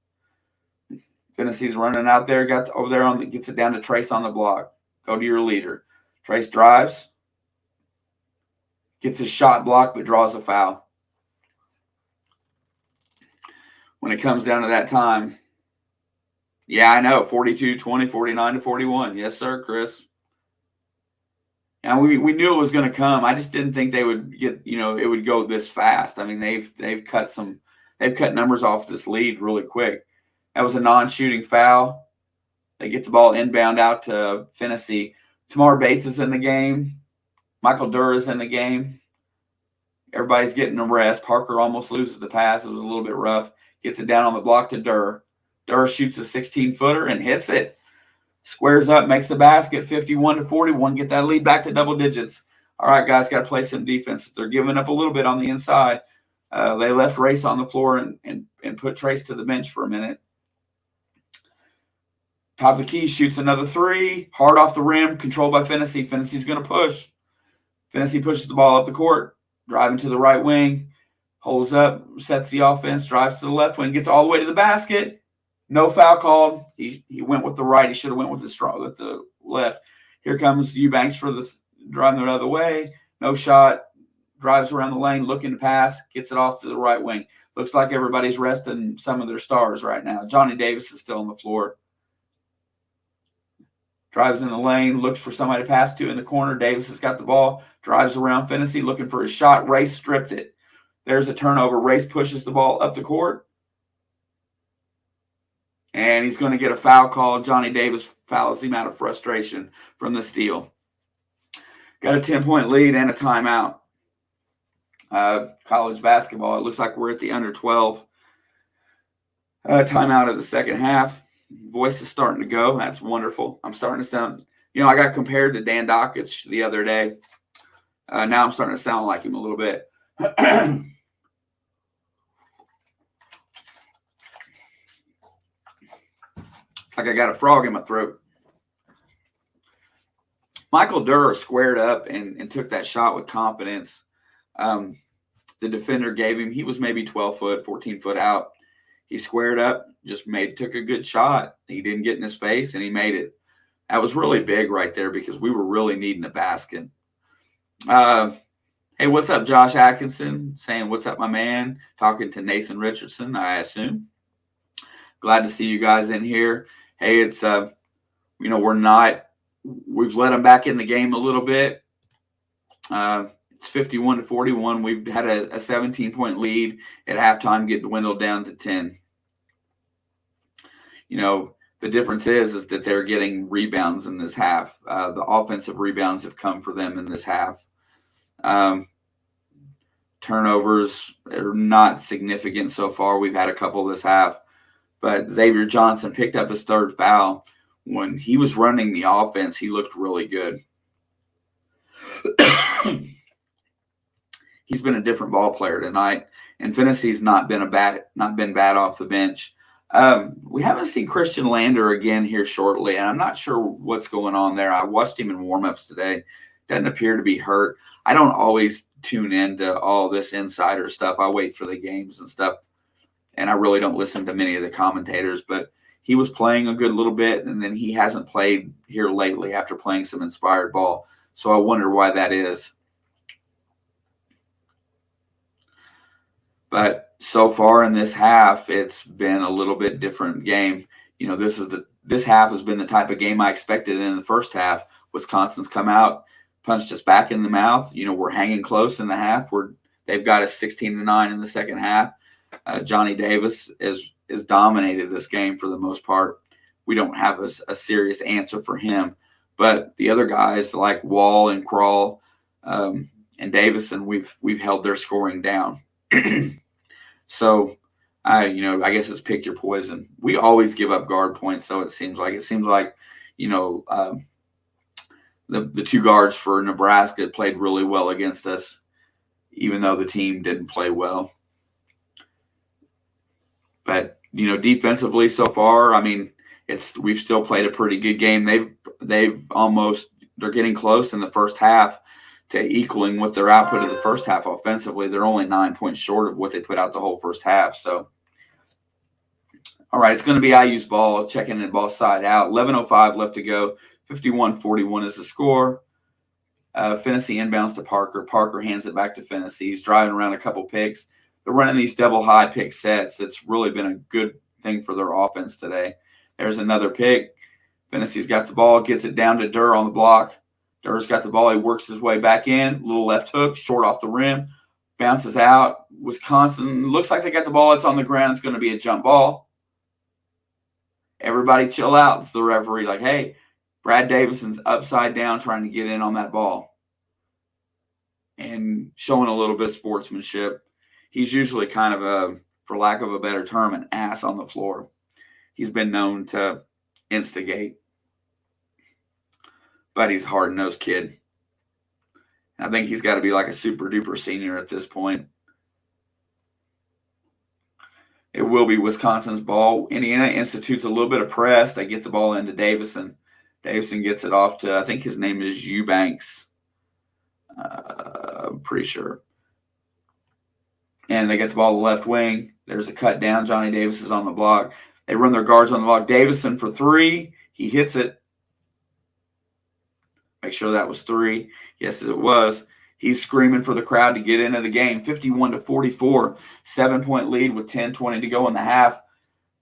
Finney's running out there, got over there gets it down to Trace on the block. Go to your leader. Trace drives, gets his shot blocked, but draws a foul. When it comes down to that time, yeah, I know, 42-20, 49-41. Yes, sir, Chris. And we knew it was going to come. I just didn't think they would get, it would go this fast. I mean, they've cut numbers off this lead really quick. That was a non-shooting foul. They get the ball inbound out to Finney. Tamar Bates is in the game. Michael Durr is in the game. Everybody's getting a rest. Parker almost loses the pass. It was a little bit rough. Gets it down on the block to Durr. Durr shoots a 16-footer and hits it. Squares up, makes the basket, 51-41. Get that lead back to double digits. All right, guys, got to play some defense. They're giving up a little bit on the inside. They left Race on the floor and put Trace to the bench for a minute. Top of the key, shoots another three. Hard off the rim, controlled by Finney. Finney's going to push. Finney pushes the ball up the court, driving to the right wing. Holds up, sets the offense, drives to the left wing, gets all the way to the basket. No foul called. He went with the right. He should have went with the left. Here comes Eubanks for the driving the other way. No shot. Drives around the lane, looking to pass. Gets it off to the right wing. Looks like everybody's resting some of their stars right now. Johnny Davis is still on the floor. Drives in the lane, looks for somebody to pass to in the corner. Davis has got the ball. Drives around Finney, looking for his shot. Race stripped it. There's a turnover. Race pushes the ball up the court. And he's going to get a foul call. Johnny Davis fouls him out of frustration from the steal. Got a 10-point lead and a timeout. College basketball. It looks like we're at the under 12. Timeout of the second half. Voice is starting to go. That's wonderful. I'm starting to sound, I got compared to Dan Dockich the other day. Now I'm starting to sound like him a little bit. It's like I got a frog in my throat. Michael Durr squared up and took that shot with confidence. The defender gave him, he was maybe 12 foot, 14 foot out. He squared up, took a good shot. He didn't get in his face, and he made it. That was really big right there because we were really needing a basket. Hey, what's up, Josh Atkinson? Saying, what's up, my man? Talking to Nathan Richardson, I assume. Glad to see you guys in here. Hey, it's, we've let them back in the game a little bit. It's 51-41. We've had a 17-point lead at halftime, get dwindled down to 10. The difference is that they're getting rebounds in this half. The offensive rebounds have come for them in this half. Turnovers are not significant so far. We've had a couple this half. But Xavier Johnson picked up his third foul. When he was running the offense, he looked really good. He's been a different ball player tonight, and Finney's not been bad off the bench. We haven't seen Christian Lander again here shortly, and I'm not sure what's going on there. I watched him in warmups today. Doesn't appear to be hurt. I don't always tune into all this insider stuff. I wait for the games and stuff, and I really don't listen to many of the commentators. But he was playing a good little bit, and then he hasn't played here lately after playing some inspired ball. So I wonder why that is. But so far in this half, it's been a little bit different game. This half has been the type of game I expected in the first half. Wisconsin's come out, punched us back in the mouth. We're hanging close in the half. They've got us 16-9 in the second half. Johnny Davis is dominated this game for the most part. We don't have a serious answer for him, but the other guys like Wall and Crawl and Davison, we've held their scoring down. So I guess it's pick your poison. We always give up guard points, so it seems like the two guards for Nebraska played really well against us, even though the team didn't play well. But defensively so far, I mean, we've still played a pretty good game. They're getting close in the first half to equaling what their output of the first half offensively. They're only 9 points short of what they put out the whole first half. So, all right, it's going to be IU's ball, checking the ball side out. 11:05 left to go. 51-41 is the score. Finney inbounds to Parker. Parker hands it back to Finney. He's driving around a couple picks. They're running these double high pick sets. It's really been a good thing for their offense today. There's another pick. Finney's got the ball, gets it down to Durr on the block. Durr's got the ball. He works his way back in. Little left hook, short off the rim. Bounces out. Wisconsin looks like they got the ball. It's on the ground. It's going to be a jump ball. Everybody chill out. It's the referee like, hey, Brad Davison's upside down trying to get in on that ball. And showing a little bit of sportsmanship. He's usually kind of for lack of a better term, an ass on the floor. He's been known to instigate. But he's a hard-nosed kid. I think he's got to be like a super-duper senior at this point. It will be Wisconsin's ball. Indiana institutes a little bit of press. They get the ball into Davison. Davison gets it off to, I think his name is Eubanks. I'm pretty sure. And they get the ball to the left wing. There's a cut down. Johnny Davis is on the block. They run their guards on the block. Davison for three. He hits it. Make sure that was three. Yes, it was. He's screaming for the crowd to get into the game. 51-44, 7-point lead with 10:20 to go in the half.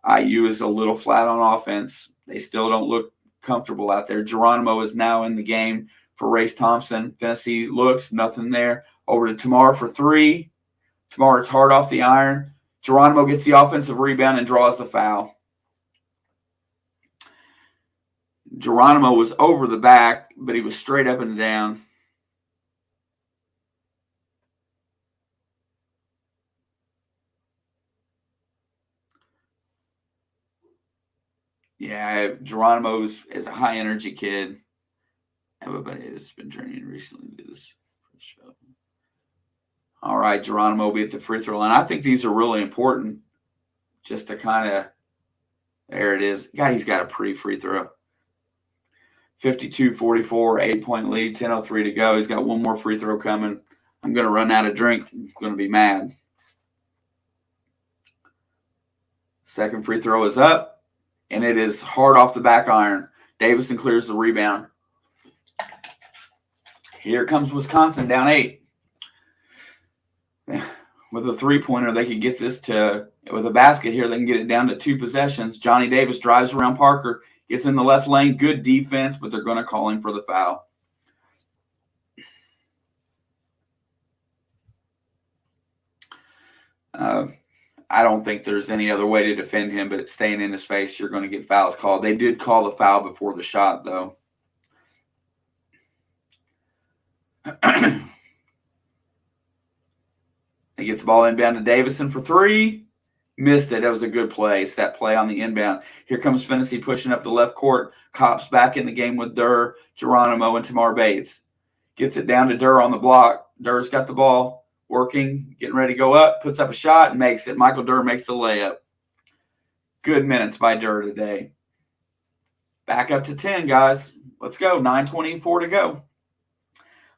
IU is a little flat on offense. They still don't look comfortable out there. Geronimo is now in the game for Race Thompson. Finney looks, nothing there. Over to Tamar for three. Tamar is hard off the iron. Geronimo gets the offensive rebound and draws the foul. Geronimo was over the back, but he was straight up and down. Yeah, Geronimo is a high-energy kid. Everybody has been training recently to do this show. All right, Geronimo will be at the free throw line. I think these are really important just to kind of – there it is. God, he's got a pretty free throw. 52-44, 8-point lead, 10:03 to go. He's got one more free throw coming. I'm going to run out of drink. I'm going to be mad. Second free throw is up, and it is hard off the back iron. Davison clears the rebound. Here comes Wisconsin down 8. With a three-pointer, they could get this to – with a basket here, they can get it down to 2 possessions. Johnny Davis drives around Parker. Gets in the left lane, good defense, but they're going to call him for the foul. I don't think there's any other way to defend him, but staying in his face, you're going to get fouls called. They did call the foul before the shot, though. They get the ball inbound to Davison for three. Missed it. That was a good play. Set play on the inbound. Here comes Finney pushing up the left court. Cops back in the game with Durr, Geronimo, and Tamar Bates. Gets it down to Durr on the block. Durr's got the ball. Working. Getting ready to go up. Puts up a shot and makes it. Michael Durr makes the layup. Good minutes by Durr today. Back up to 10, guys. Let's go. 9:24 to go.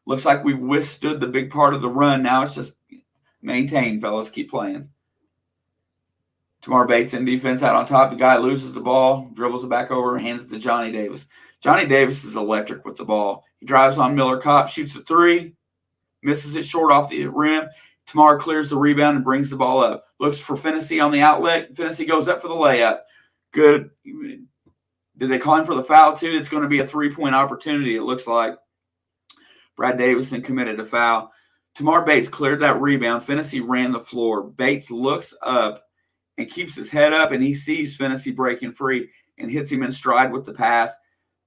Looks like we withstood the big part of the run. Now it's just maintain, fellas. Keep playing. Tamar Bates in defense out on top. The guy loses the ball, dribbles it back over, hands it to Johnny Davis. Johnny Davis is electric with the ball. He drives on Miller Kopp, shoots a three, misses it short off the rim. Tamar clears the rebound and brings the ball up. Looks for Finney on the outlet. Finney goes up for the layup. Good. Did they call him for the foul too? It's going to be a three-point opportunity, it looks like. Brad Davison committed a foul. Tamar Bates cleared that rebound. Finney ran the floor. Bates looks up and keeps his head up, and he sees Finney breaking free and hits him in stride with the pass.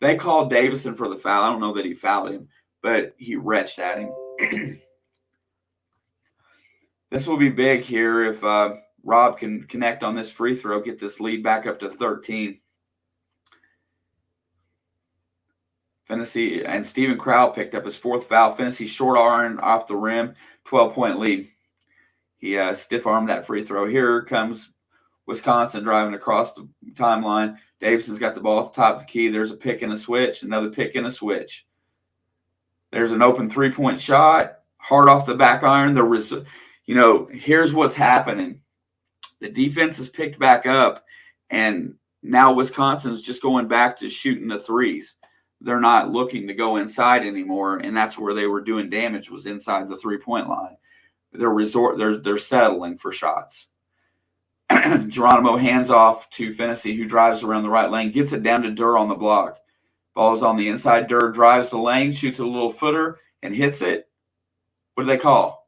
They called Davison for the foul. I don't know that he fouled him, but he retched at him. This will be big here if Rob can connect on this free throw, get this lead back up to 13. Finney and Steven Crowell picked up his fourth foul. Finney short iron off the rim, 12-point lead. He stiff-armed that free throw. Here comes Wisconsin driving across the timeline. Davison's got the ball at the top of the key. There's a pick and a switch, another pick and a switch. There's an open three-point shot, hard off the back iron. Here's what's happening. The defense is picked back up, and now Wisconsin's just going back to shooting the threes. They're not looking to go inside anymore, and that's where they were doing damage, was inside the three-point line. They're settling for shots. Geronimo hands off to Finney, who drives around the right lane, gets it down to Durr on the block. Ball is on the inside. Durr drives the lane, shoots a little footer, and hits it. What do they call?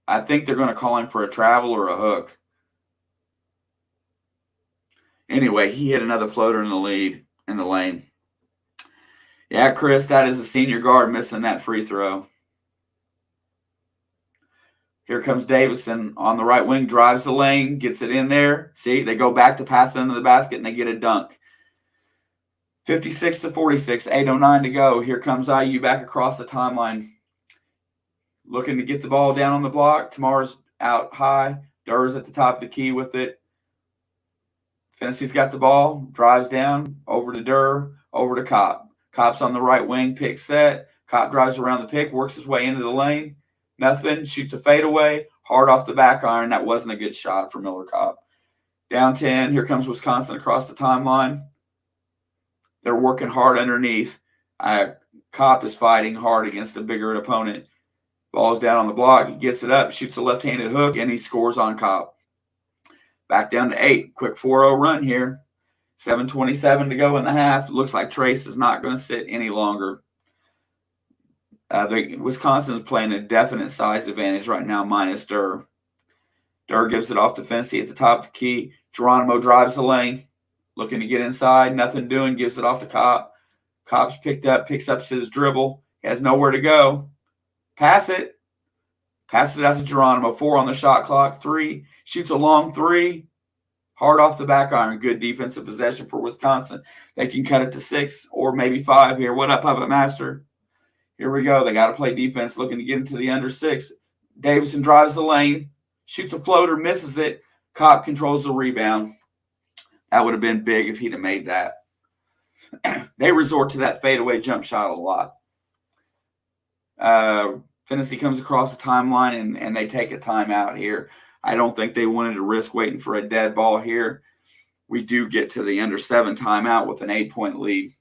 I think they're going to call him for a travel or a hook. Anyway, he hit another floater in the lane. Yeah, Chris, that is a senior guard missing that free throw. Here comes Davison on the right wing, drives the lane, gets it in there. See, they go back to pass it under the basket, and they get a dunk. 56-46, 8:09 to go. Here comes IU back across the timeline, looking to get the ball down on the block. Tamar's out high. Durr's at the top of the key with it. Finney's got the ball, drives down, over to Durr, over to Kopp. Kopp's on the right wing, pick set. Kopp drives around the pick, works his way into the lane. Nothing, shoots a fadeaway, hard off the back iron. That wasn't a good shot for Miller Kopp. Down 10, here comes Wisconsin across the timeline. They're working hard underneath. Kopp is fighting hard against a bigger opponent. Ball's down on the block. He gets it up, shoots a left-handed hook, and he scores on Kopp. Back down to 8. Quick 4-0 run here. 7:27 to go in the half. Looks like Trace is not going to sit any longer. Wisconsin is playing a definite size advantage right now, minus Durr. Durr gives it off to Finney at the top of the key. Geronimo drives the lane, looking to get inside. Nothing doing. Gives it off to Kopp. Kopp's picks up his dribble. He has nowhere to go. Pass it. Passes it out to Geronimo. 4 on the shot clock. 3. Shoots a long 3. Hard off the back iron. Good defensive possession for Wisconsin. They can cut it to 6 or maybe 5 here. What up, Puppet Master? Here we go. They got to play defense, looking to get into the under 6. Davison drives the lane. Shoots a floater. Misses it. Kopp controls the rebound. That would have been big if he'd have made that. They resort to that fadeaway jump shot a lot. Finney comes across the timeline, and they take a timeout here. I don't think they wanted to risk waiting for a dead ball here. We do get to the under 7 timeout with an 8-point lead.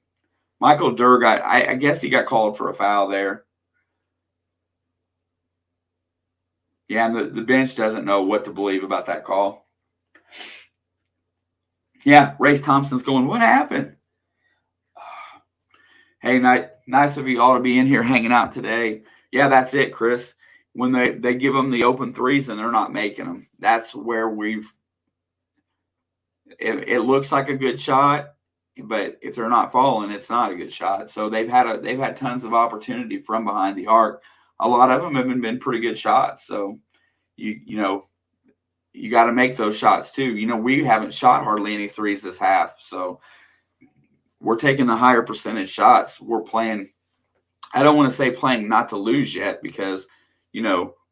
Michael Durr I guess he got called for a foul there. Yeah, and the bench doesn't know what to believe about that call. Yeah, Race Thompson's going, what happened? Hey, nice of you all to be in here hanging out today. Yeah, that's it, Chris. When they give them the open threes and they're not making them, that's where it looks like a good shot, but if they're not falling, it's not a good shot. So they've had tons of opportunity from behind the arc. A lot of them have been pretty good shots. So you got to make those shots too. We haven't shot hardly any threes this half, so we're taking the higher percentage shots. We're playing. I don't want to say playing not to lose yet, because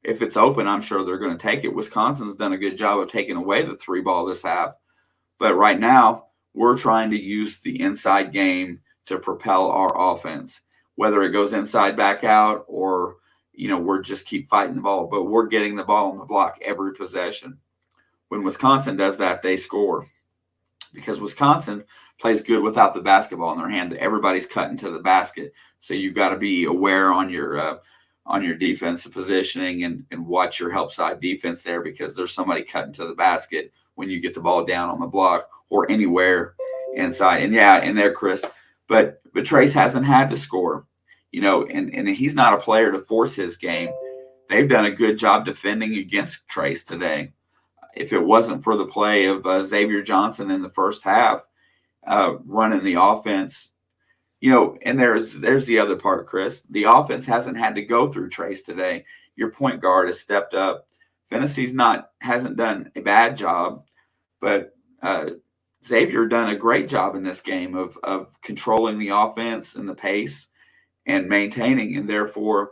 if it's open, I'm sure they're going to take it. Wisconsin's done a good job of taking away the 3 ball this half. But right now, we're trying to use the inside game to propel our offense, whether it goes inside back out or we're just keep fighting the ball, but we're getting the ball on the block every possession. When Wisconsin does that, they score because Wisconsin plays good without the basketball in their hand. Everybody's cutting to the basket, so you've got to be aware on your defensive positioning and watch your help side defense there, because there's somebody cutting to the basket when you get the ball down on the block or anywhere inside. And there, Chris, but Trace hasn't had to score, and he's not a player to force his game. They've done a good job defending against Trace today. If it wasn't for the play of Xavier Johnson in the first half, running the offense, and there's the other part, Chris. The offense hasn't had to go through Trace today. Your point guard has stepped up. Tennessee's hasn't done a bad job, but Xavier done a great job in this game of controlling the offense and the pace and maintaining, and therefore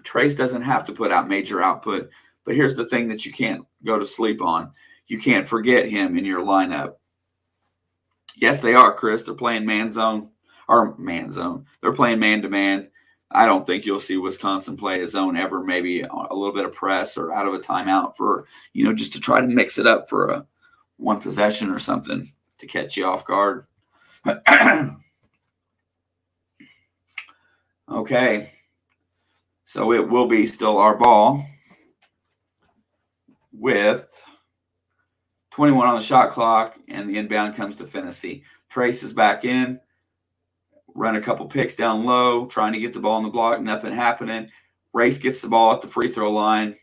Trace doesn't have to put out major output. But here's the thing that you can't go to sleep on. You can't forget him in your lineup. Yes, they are, Chris. They're playing man zone. They're playing man-to-man. I don't think you'll see Wisconsin play a zone ever, maybe a little bit of press or out of a timeout for, just to try to mix it up for a one possession or something to catch you off guard. Okay. So it will be still our ball with 21 on the shot clock, and the inbound comes to Tennessee. Trace is back in, run a couple picks down low, trying to get the ball on the block, nothing happening. Race gets the ball at the free throw line,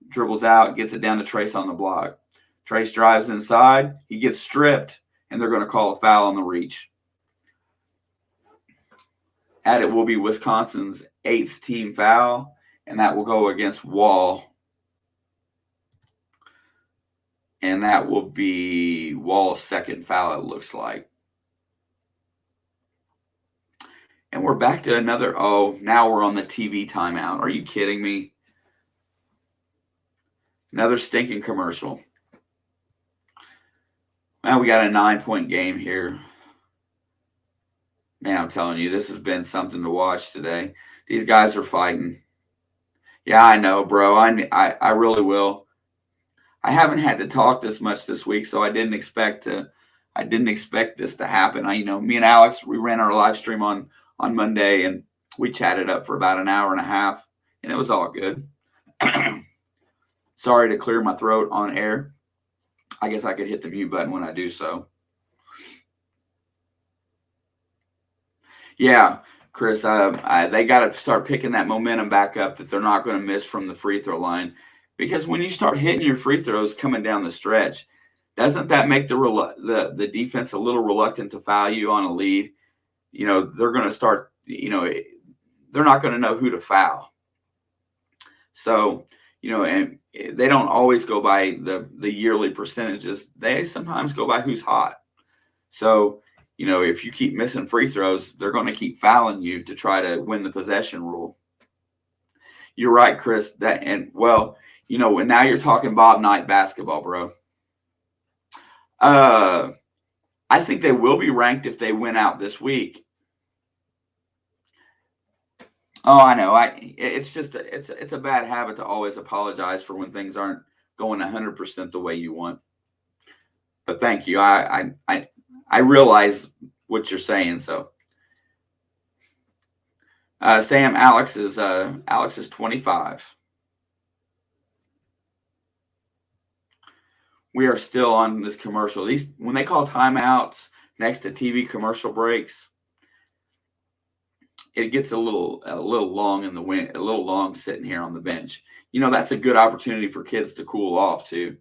dribbles out, gets it down to Trace on the block. Trace drives inside, he gets stripped, and they're going to call a foul on the reach. At it will be Wisconsin's 8th team foul, and that will go against Wall. And that will be Wall's 2nd foul, it looks like. And we're back to another, now we're on the TV timeout. Are you kidding me? Another stinking commercial. Now we got a 9-point game here. Man, I'm telling you, this has been something to watch today. These guys are fighting. Yeah, I know, bro. I really will. I haven't had to talk this much this week, so I didn't expect this to happen. Me and Alex, we ran our live stream on Monday, and we chatted up for about an hour and a half, and it was all good. Sorry to clear my throat on air. I guess I could hit the mute button when I do so. Yeah, Chris, they got to start picking that momentum back up that they're not going to miss from the free throw line. Because when you start hitting your free throws coming down the stretch, doesn't that make the defense a little reluctant to foul you on a lead? They're going to start, they're not going to know who to foul. So, and they don't always go by the yearly percentages. They sometimes go by who's hot. So, if you keep missing free throws, they're going to keep fouling you to try to win the possession rule. You're right, Chris. And now you're talking Bob Knight basketball, bro. I think they will be ranked if they win out this week. Oh, I know. It's a bad habit to always apologize for when things aren't going 100% the way you want. But thank you. I realize what you're saying. So, Sam, Alex is 25. We are still on this commercial. When they call timeouts next to TV commercial breaks, it gets a little long in the wind, a little long sitting here on the bench. That's a good opportunity for kids to cool off too.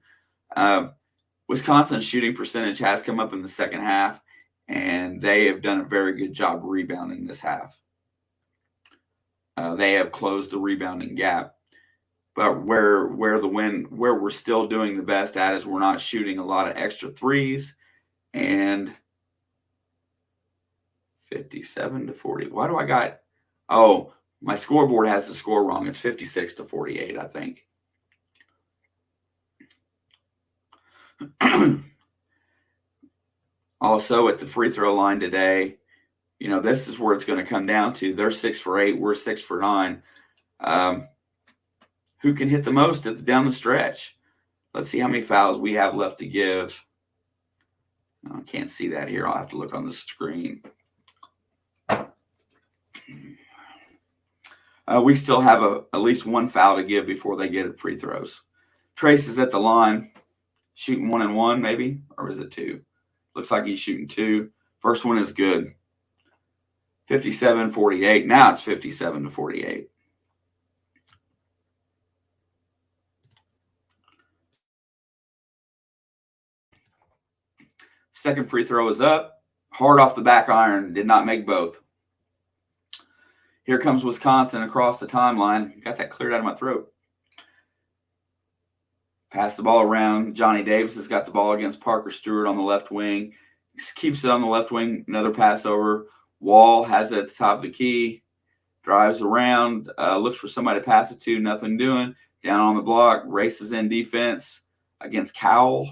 Wisconsin's shooting percentage has come up in the second half, and they have done a very good job rebounding this half. They have closed the rebounding gap. But where we're still doing the best at is we're not shooting a lot of extra threes, and 57-40. Why do I got? Oh, my scoreboard has the score wrong. It's 56-48, I think. Also, at the free throw line today, this is where it's going to come down to. They're 6 for 8. We're 6 for 9. who can hit the most down the stretch. Let's see how many fouls we have left to give. I can't see that here. I'll have to look on the screen. We still have at least one foul to give before they get free throws. Trace is at the line, shooting 1 and 1 maybe, or is it 2? Looks like he's shooting 2. First one is good. 57-48. Now it's 57-48. Second free throw is up. Hard off the back iron. Did not make both. Here comes Wisconsin across the timeline. Got that cleared out of my throat. Pass the ball around. Johnny Davis has got the ball against Parker Stewart on the left wing. Keeps it on the left wing. Another pass over. Wall has it at the top of the key. Drives around. Looks for somebody to pass it to. Nothing doing. Down on the block. Races in defense against Kohl.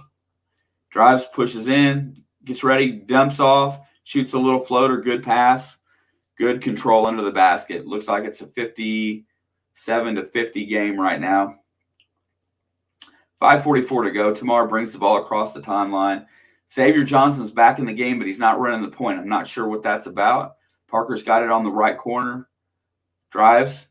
Drives, pushes in. Gets ready. Dumps off. Shoots a little floater. Good pass. Good control under the basket. Looks like it's a 57-50 game right now. 5:44 to go. Tamar brings the ball across the timeline. Xavier Johnson's back in the game, but he's not running the point. I'm not sure what that's about. Parker's got it on the right corner. Drives.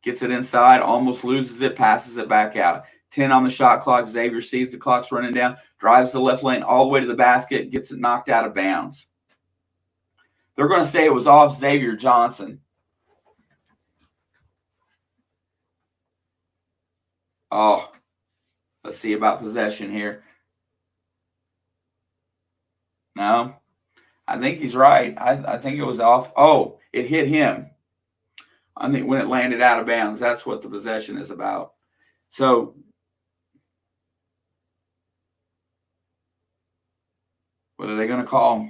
Gets it inside. Almost loses it. Passes it back out. 10 on the shot clock. Xavier sees the clock's running down. Drives the left lane all the way to the basket. Gets it knocked out of bounds. They're going to say it was off Xavier Johnson. Oh, let's see about possession here. No, I think he's right. I think it was off. Oh, it hit him. I think when it landed out of bounds, that's what the possession is about. So, what are they going to call?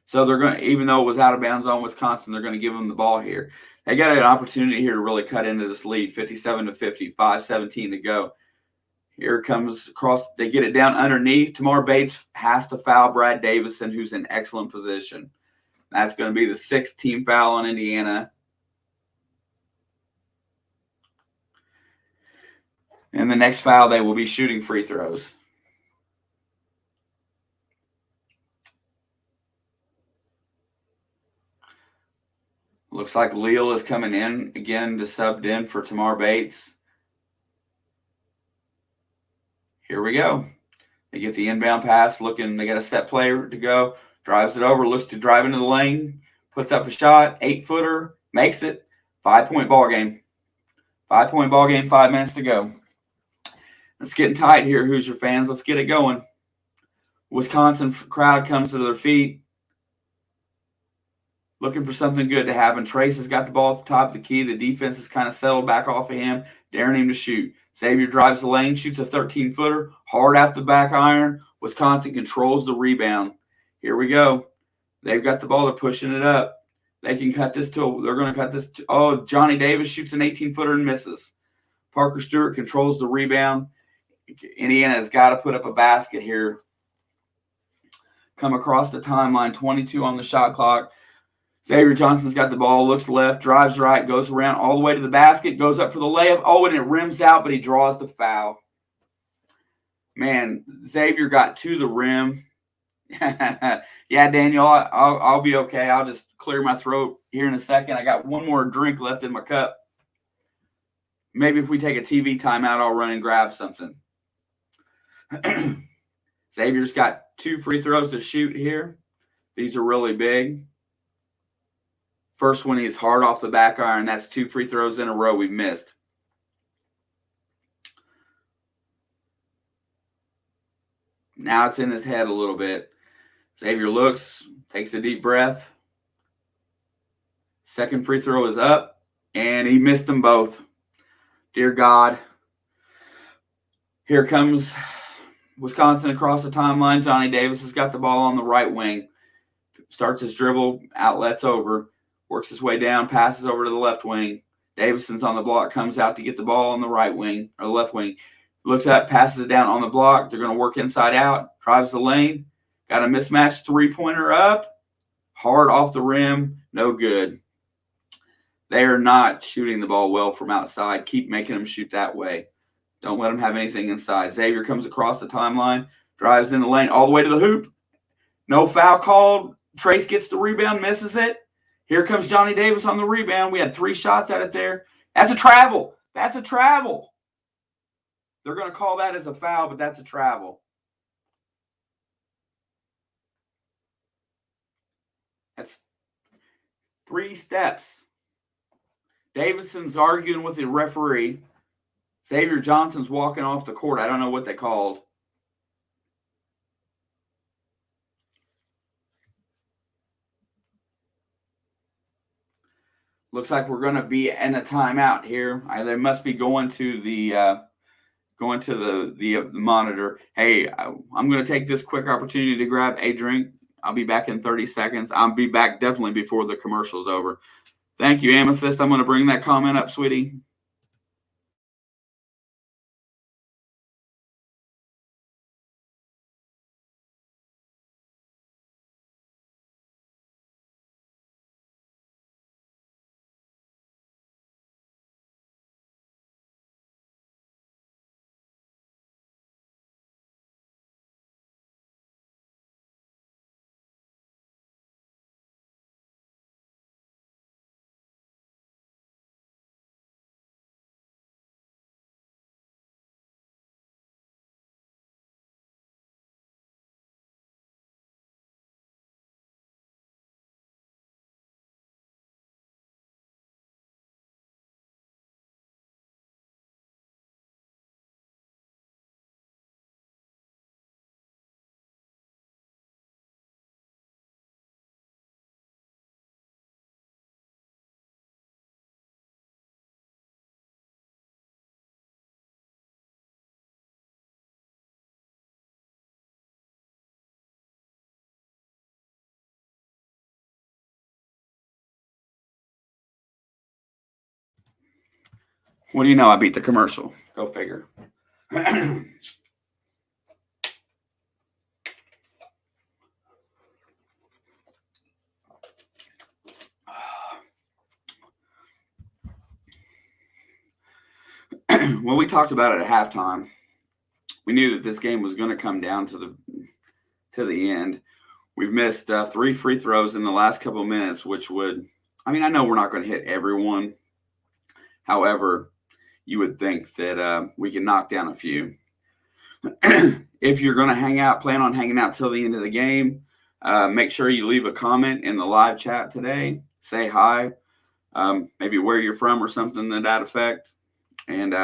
So they're going to, even though it was out of bounds on Wisconsin, they're going to give them the ball here. They got an opportunity here to really cut into this lead, 57-50, 5:17 to go. Here comes across. They get it down underneath. Tamar Bates has to foul Brad Davison, who's in excellent position. That's going to be the 6th team foul on Indiana. And the next foul, they will be shooting free throws. Looks like Leal is coming in again to subbed in for Tamar Bates. Here we go. They get the inbound pass. They got a set player to go. Drives it over. Looks to drive into the lane. Puts up a shot. 8-footer. Makes it. 5-point ball game. 5-point ball game. 5 minutes to go. It's getting tight here, Hoosier fans. Let's get it going. Wisconsin crowd comes to their feet. Looking for something good to happen. Trace has got the ball at the top of the key. The defense is kind of settled back off of him, daring him to shoot. Xavier drives the lane, shoots a 13-footer, hard after the back iron. Wisconsin controls the rebound. Here we go. They've got the ball. They're pushing it up. They can cut this to. They're going to cut this. Johnny Davis shoots an 18-footer and misses. Parker Stewart controls the rebound. Indiana has got to put up a basket here. Come across the timeline. 22 on the shot clock. Xavier Johnson's got the ball, looks left, drives right, goes around all the way to the basket, goes up for the layup. Oh, and it rims out, but he draws the foul. Man, Xavier got to the rim. Yeah, Daniel, I'll be okay. I'll just clear my throat here in a second. I got one more drink left in my cup. Maybe if we take a TV timeout, I'll run and grab something. Xavier's got 2 free throws to shoot here. These are really big. First one is hard off the back iron. That's 2 free throws in a row we've missed. Now it's in his head a little bit. Xavier looks, takes a deep breath. Second free throw is up, and he missed them both. Dear God. Here comes Wisconsin across the timeline. Johnny Davis has got the ball on the right wing. Starts his dribble, outlets over. Works his way down, passes over to the left wing. Davison's on the block, comes out to get the ball on the right wing or the left wing. Looks up, passes it down on the block. They're going to work inside out. Drives the lane. Got a mismatched 3-pointer up. Hard off the rim. No good. They are not shooting the ball well from outside. Keep making them shoot that way. Don't let them have anything inside. Xavier comes across the timeline, drives in the lane all the way to the hoop. No foul called. Trace gets the rebound, misses it. Here comes Johnny Davis on the rebound. We had 3 shots at it there. That's a travel. That's a travel. They're going to call that as a foul, but that's a travel. That's 3 steps. Davidson's arguing with the referee. Xavier Johnson's walking off the court. I don't know what they called. Looks like we're going to be in a timeout here. They must be going to the monitor. Hey, I'm going to take this quick opportunity to grab a drink. I'll be back in 30 seconds. I'll be back definitely before the commercial's over. Thank you, Amethyst. I'm going to bring that comment up, sweetie. What do you know? I beat the commercial. Go figure. Well, we talked about it at halftime. We knew that this game was going to come down to the end. We've missed 3 free throws in the last couple of minutes, which would, I know we're not going to hit everyone. However, you would think that we can knock down a few. If you're going to hang out, plan on hanging out till the end of the game. Make sure you leave a comment in the live chat today. Say hi, maybe where you're from or something to that effect. And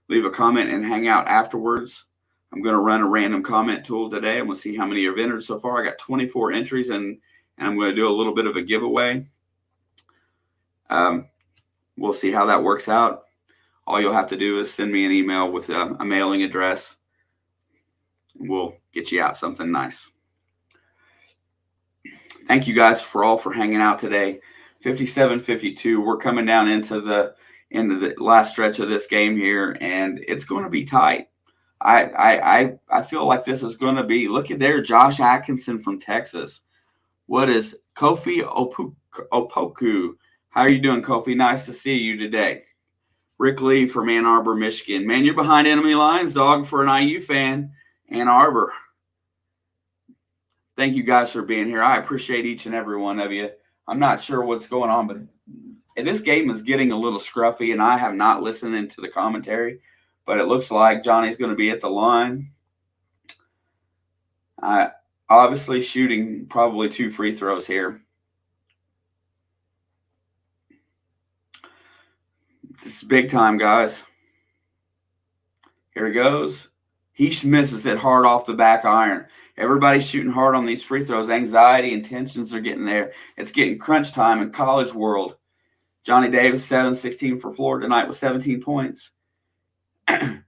leave a comment and hang out afterwards. I'm going to run a random comment tool today. I'm going to see how many have entered so far. I got 24 entries, and I'm going to do a little bit of a giveaway. We'll see how that works out. All you'll have to do is send me an email with a mailing address. We'll get you out something nice. Thank you guys for hanging out today. 57-52. We're coming down into the last stretch of this game here, and it's going to be tight. I feel like this is going to be. Look at there, Josh Atkinson from Texas. What is Kofi Opoku? How are you doing, Kofi? Nice to see you today. Rick Lee from Ann Arbor, Michigan. Man, you're behind enemy lines, dog, for an IU fan. Ann Arbor. Thank you guys for being here. I appreciate each and every one of you. I'm not sure what's going on, but this game is getting a little scruffy, and I have not listened into the commentary, but it looks like Johnny's going to be at the line. Obviously shooting probably 2 free throws here. This is big time, guys. Here he goes. He misses it hard off the back iron. Everybody's shooting hard on these free throws. Anxiety and tensions are getting there. It's getting crunch time in college world. Johnny Davis, 7-16 for Florida tonight with 17 points.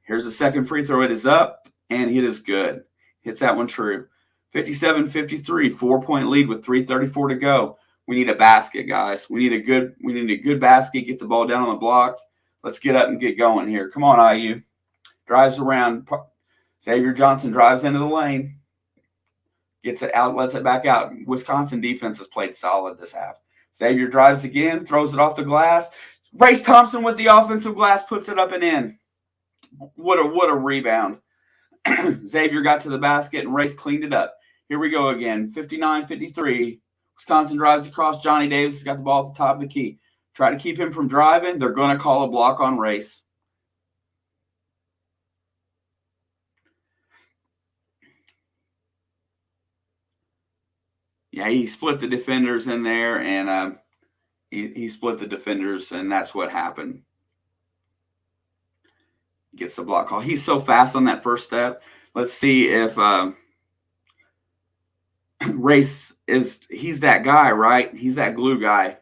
Here's the second free throw. It is up, and it is good. Hits that one true. 57-53, 4-point lead with 3:34 to go. We need a basket, guys. We need a good basket. Get the ball down on the block. Let's get up and get going here. Come on, IU. Drives around. Xavier Johnson drives into the lane. Gets it out, lets it back out. Wisconsin defense has played solid this half. Xavier drives again, throws it off the glass. Race Thompson with the offensive glass puts it up and in. What a rebound. Xavier got to the basket and Race cleaned it up. Here we go again. 59-53. Wisconsin drives across. Johnny Davis has got the ball at the top of the key. Try to keep him from driving. They're going to call a block on Race. Yeah, he split the defenders in there, and he split the defenders, and that's what happened. Gets the block call. He's so fast on that first step. Let's see if Race he's that guy, right? He's that glue guy.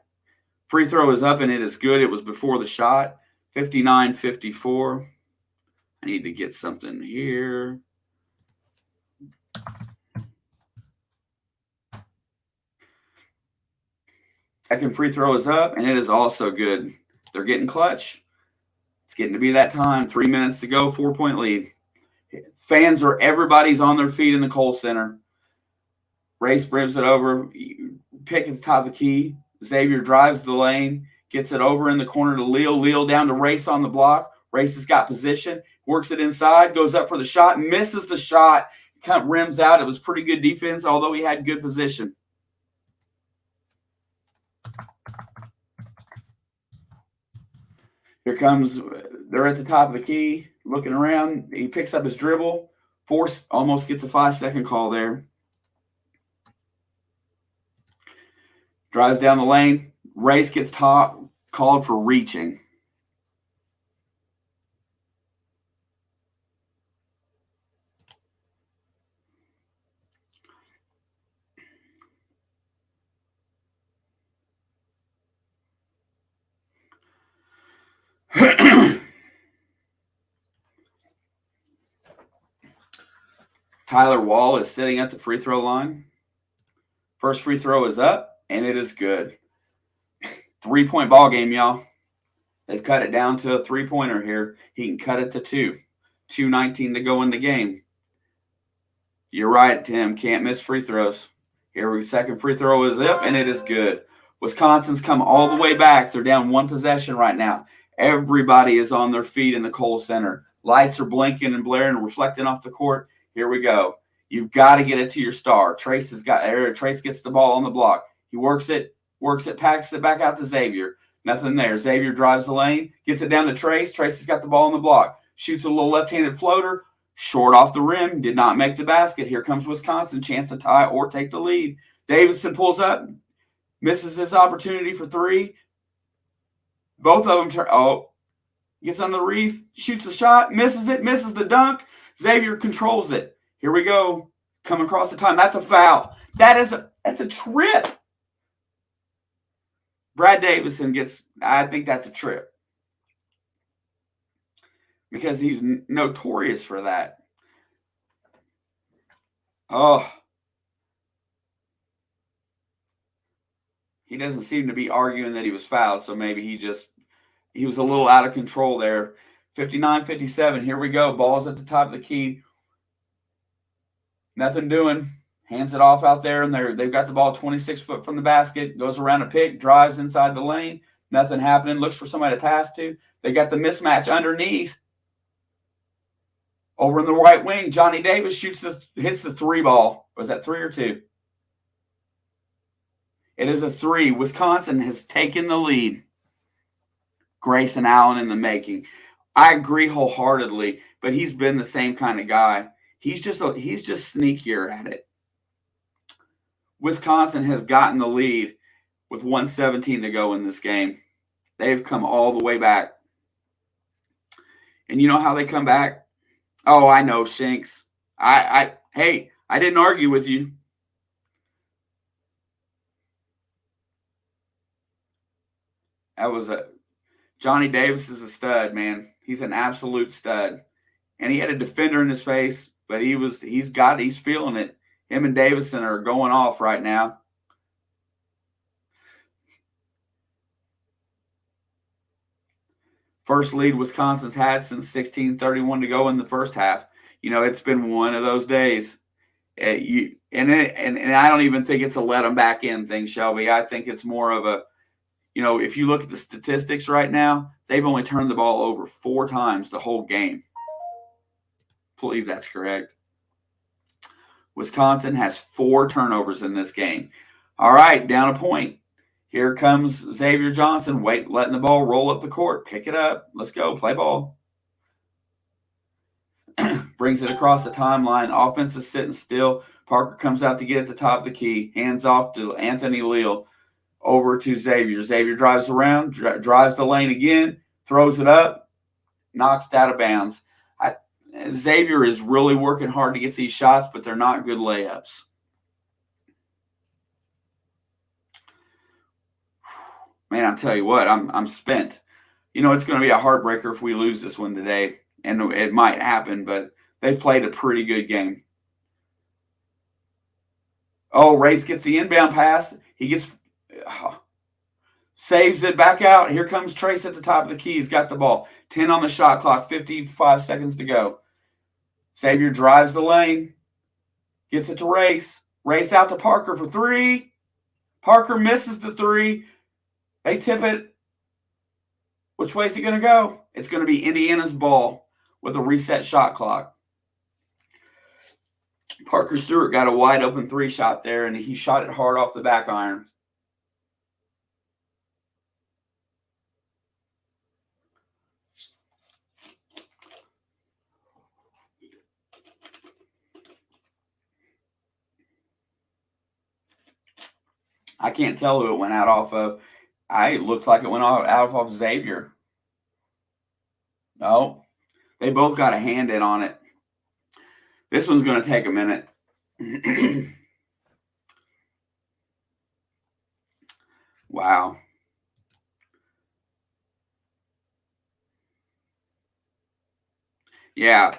Free throw is up, and it is good. It was before the shot. 59-54. I need to get something here. Second free throw is up, and it is also good. They're getting clutch. It's getting to be that time. 3 minutes to go, 4-point lead. Everybody's on their feet in the Kohl Center. Race brings it over, pick at the top of the key. Xavier drives the lane, gets it over in the corner to Leal. Leal down to Race on the block. Race has got position, works it inside, goes up for the shot, misses the shot, kind of rims out. It was pretty good defense, although he had good position. Here comes, they're at the top of the key, looking around. He picks up his dribble. Force almost gets a 5-second call there. Drives down the lane. Race gets called for reaching. Tyler Wall is sitting at the free throw line. First free throw is up, and it is good. 3-point ball game, y'all. They've cut it down to a 3-pointer here. He can cut it to 2. 2:19 to go in the game. You're right, Tim. Can't miss free throws. Here, second free throw is up, and it is good. Wisconsin's come all the way back. They're down one possession right now. Everybody is on their feet in the Kohl Center. Lights are blinking and blaring and reflecting off the court. Here we go. You've got to get it to your star. Trace gets the ball on the block. He works it, packs it back out to Xavier. Nothing there. Xavier drives the lane, gets it down to Trace. Trace has got the ball on the block. Shoots a little left-handed floater. Short off the rim. Did not make the basket. Here comes Wisconsin. Chance to tie or take the lead. Davidson pulls up. Misses his opportunity for 3. Both of them gets on the wreath. Shoots the shot. Misses it. Misses the dunk. Xavier controls it. Here we go. Come across the time. That's a foul. That's a trip. Brad Davison I think that's a trip. Because he's notorious for that. Oh. He doesn't seem to be arguing that he was fouled, so maybe he was a little out of control there. 59-57. Here we go. Ball's at the top of the key. Nothing doing. Hands it off out there, and they've got the ball 26 foot from the basket. Goes around a pick, drives inside the lane. Nothing happening. Looks for somebody to pass to. They got the mismatch underneath. Over in the right wing, Johnny Davis hits the 3 ball. Was that 3 or 2? It is a 3. Wisconsin has taken the lead. Grayson Allen in the making. I agree wholeheartedly, but he's been the same kind of guy. He's just sneakier at it. Wisconsin has gotten the lead with 1:17 to go in this game. They've come all the way back. And you know how they come back? Oh, I know, Shanks. Hey, I didn't argue with you. Johnny Davis is a stud, man. He's an absolute stud. And he had a defender in his face, but he's feeling it. Him and Davison are going off right now. First lead Wisconsin's had since 16:31 to go in the first half. You know, it's been one of those days. And I don't even think it's a let them back in thing, Shelby. I think it's more of a, if you look at the statistics right now, they've only turned the ball over 4 times the whole game. I believe that's correct. Wisconsin has 4 turnovers in this game. All right, down a point. Here comes Xavier Johnson, letting the ball roll up the court. Pick it up. Let's go. Play ball. Brings it across the timeline. Offense is sitting still. Parker comes out to get at the top of the key. Hands off to Anthony Leal. Over to Xavier. Xavier drives around, drives the lane again, throws it up, knocks it out of bounds. Xavier is really working hard to get these shots, but they're not good layups. Man, I'll tell you what, I'm spent. It's going to be a heartbreaker if we lose this one today, and it might happen, but they've played a pretty good game. Oh, Race gets the inbound pass. He gets saves it back out. Here comes Trace at the top of the key. He's got the ball. 10 on the shot clock, 55 seconds to go. Xavier drives the lane, gets it to Race. Race out to Parker for 3. Parker misses the 3. They tip it. Which way is it going to go? It's going to be Indiana's ball with a reset shot clock. Parker Stewart got a wide open 3 shot there, and he shot it hard off the back iron. I can't tell who it went out off of. It looked like it went out off Xavier. No, they both got a hand in on it. This one's going to take a minute. Wow. Yeah.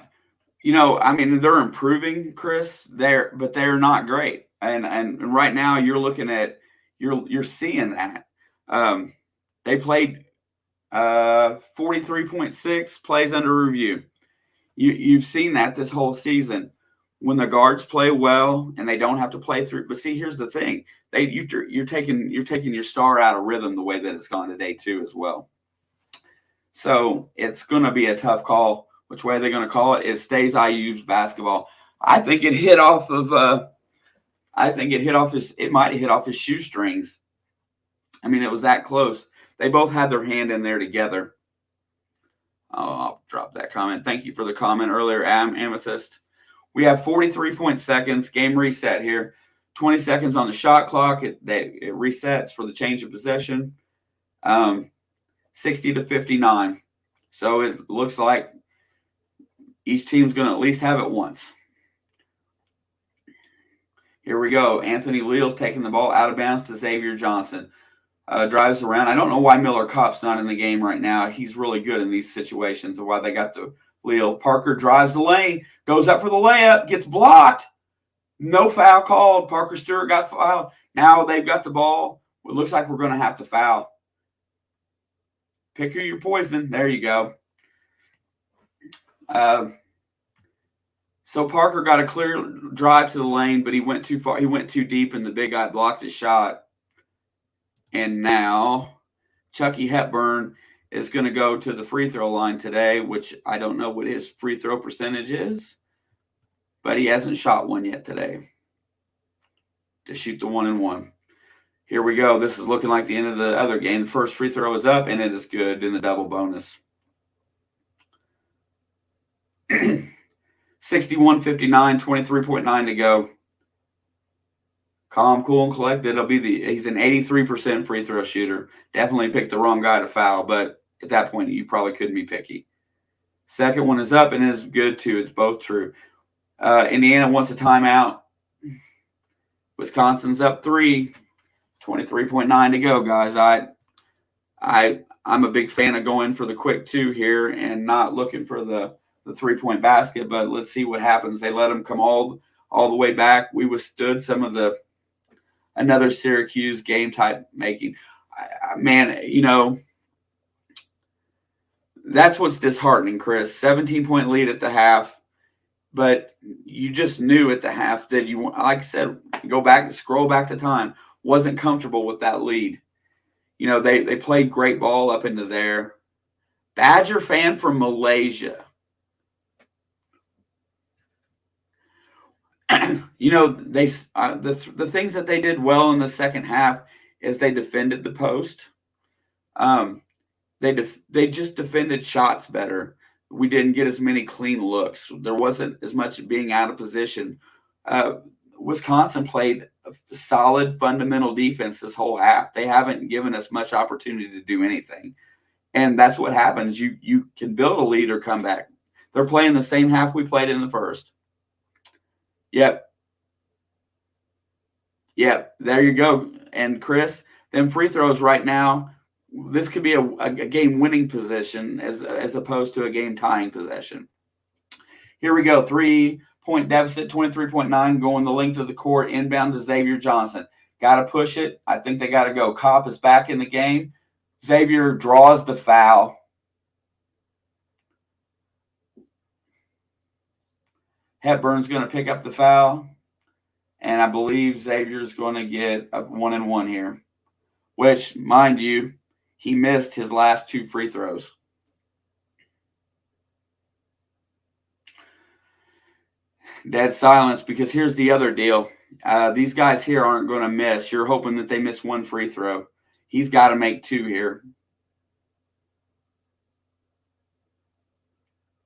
They're improving, Chris. But they're not great. And right now you're looking at you're seeing that. They played 43.6 plays under review. You've seen that this whole season. When the guards play well and they don't have to play through. But see, here's the thing: you're taking your star out of rhythm the way that it's gone today too, as well. So it's going to be a tough call. Which way they're going to call it? It stays IU's basketball. I think it hit off of. It might have hit off his shoestrings. It was that close. They both had their hand in there together. Oh, I'll drop that comment. Thank you for the comment earlier, Amethyst. We have 43 seconds. Game reset here. 20 seconds on the shot clock. It resets for the change of possession. 60 to 59. So it looks like each team's going to at least have it once. Here we go. Anthony Leal's taking the ball out of bounds to Xavier Johnson. Drives around. I don't know why Miller Kopp's not in the game right now. He's really good in these situations and why they got the Leal. Parker drives the lane, goes up for the layup, gets blocked. No foul called. Parker Stewart got fouled. Now they've got the ball. It looks like we're going to have to foul. Pick who you're poisoning. There you go. So Parker got a clear drive to the lane, but he went too far. He went too deep, and the big guy blocked his shot. And now Chucky Hepburn is going to go to the free throw line today, which I don't know what his free throw percentage is, but he hasn't shot one yet today to shoot the 1-and-1. Here we go. This is looking like the end of the other game. The first free throw is up, and it is good in the double bonus. 61-59, 23.9 to go. Calm, cool, and collected. He's an 83% free throw shooter. Definitely picked the wrong guy to foul, but at that point, you probably couldn't be picky. Second one is up and is good too. It's both true. Indiana wants a timeout. Wisconsin's up 3. 23.9 to go, guys. I'm a big fan of going for the quick 2 here and not looking for the 3-point basket, but let's see what happens. They let them come all the way back. We withstood some of another Syracuse game type making. That's what's disheartening, Chris. 17-point lead at the half. but you just knew at the half that you, like I said, go back, scroll back to time, wasn't comfortable with that lead. They played great ball up into there. Badger fan from Malaysia. The things that they did well in the second half is they defended the post. They just defended shots better. We didn't get as many clean looks. There wasn't as much being out of position. Wisconsin played a solid fundamental defense this whole half. They haven't given us much opportunity to do anything. And that's what happens. You can build a lead or come back. They're playing the same half we played in the first. Yep. There you go. And Chris, them free throws right now, this could be a game-winning position as opposed to a game-tying possession. Here we go. 3-point deficit, 23.9, going the length of the court, inbound to Xavier Johnson. Got to push it. I think they got to go. Kopp is back in the game. Xavier draws the foul. Hepburn's going to pick up the foul. And I believe Xavier's going to get a 1-and-1 here, which, mind you, he missed his last 2 free throws. Dead silence, because here's the other deal. These guys here aren't going to miss. You're hoping that they miss 1 free throw. He's got to make 2 here.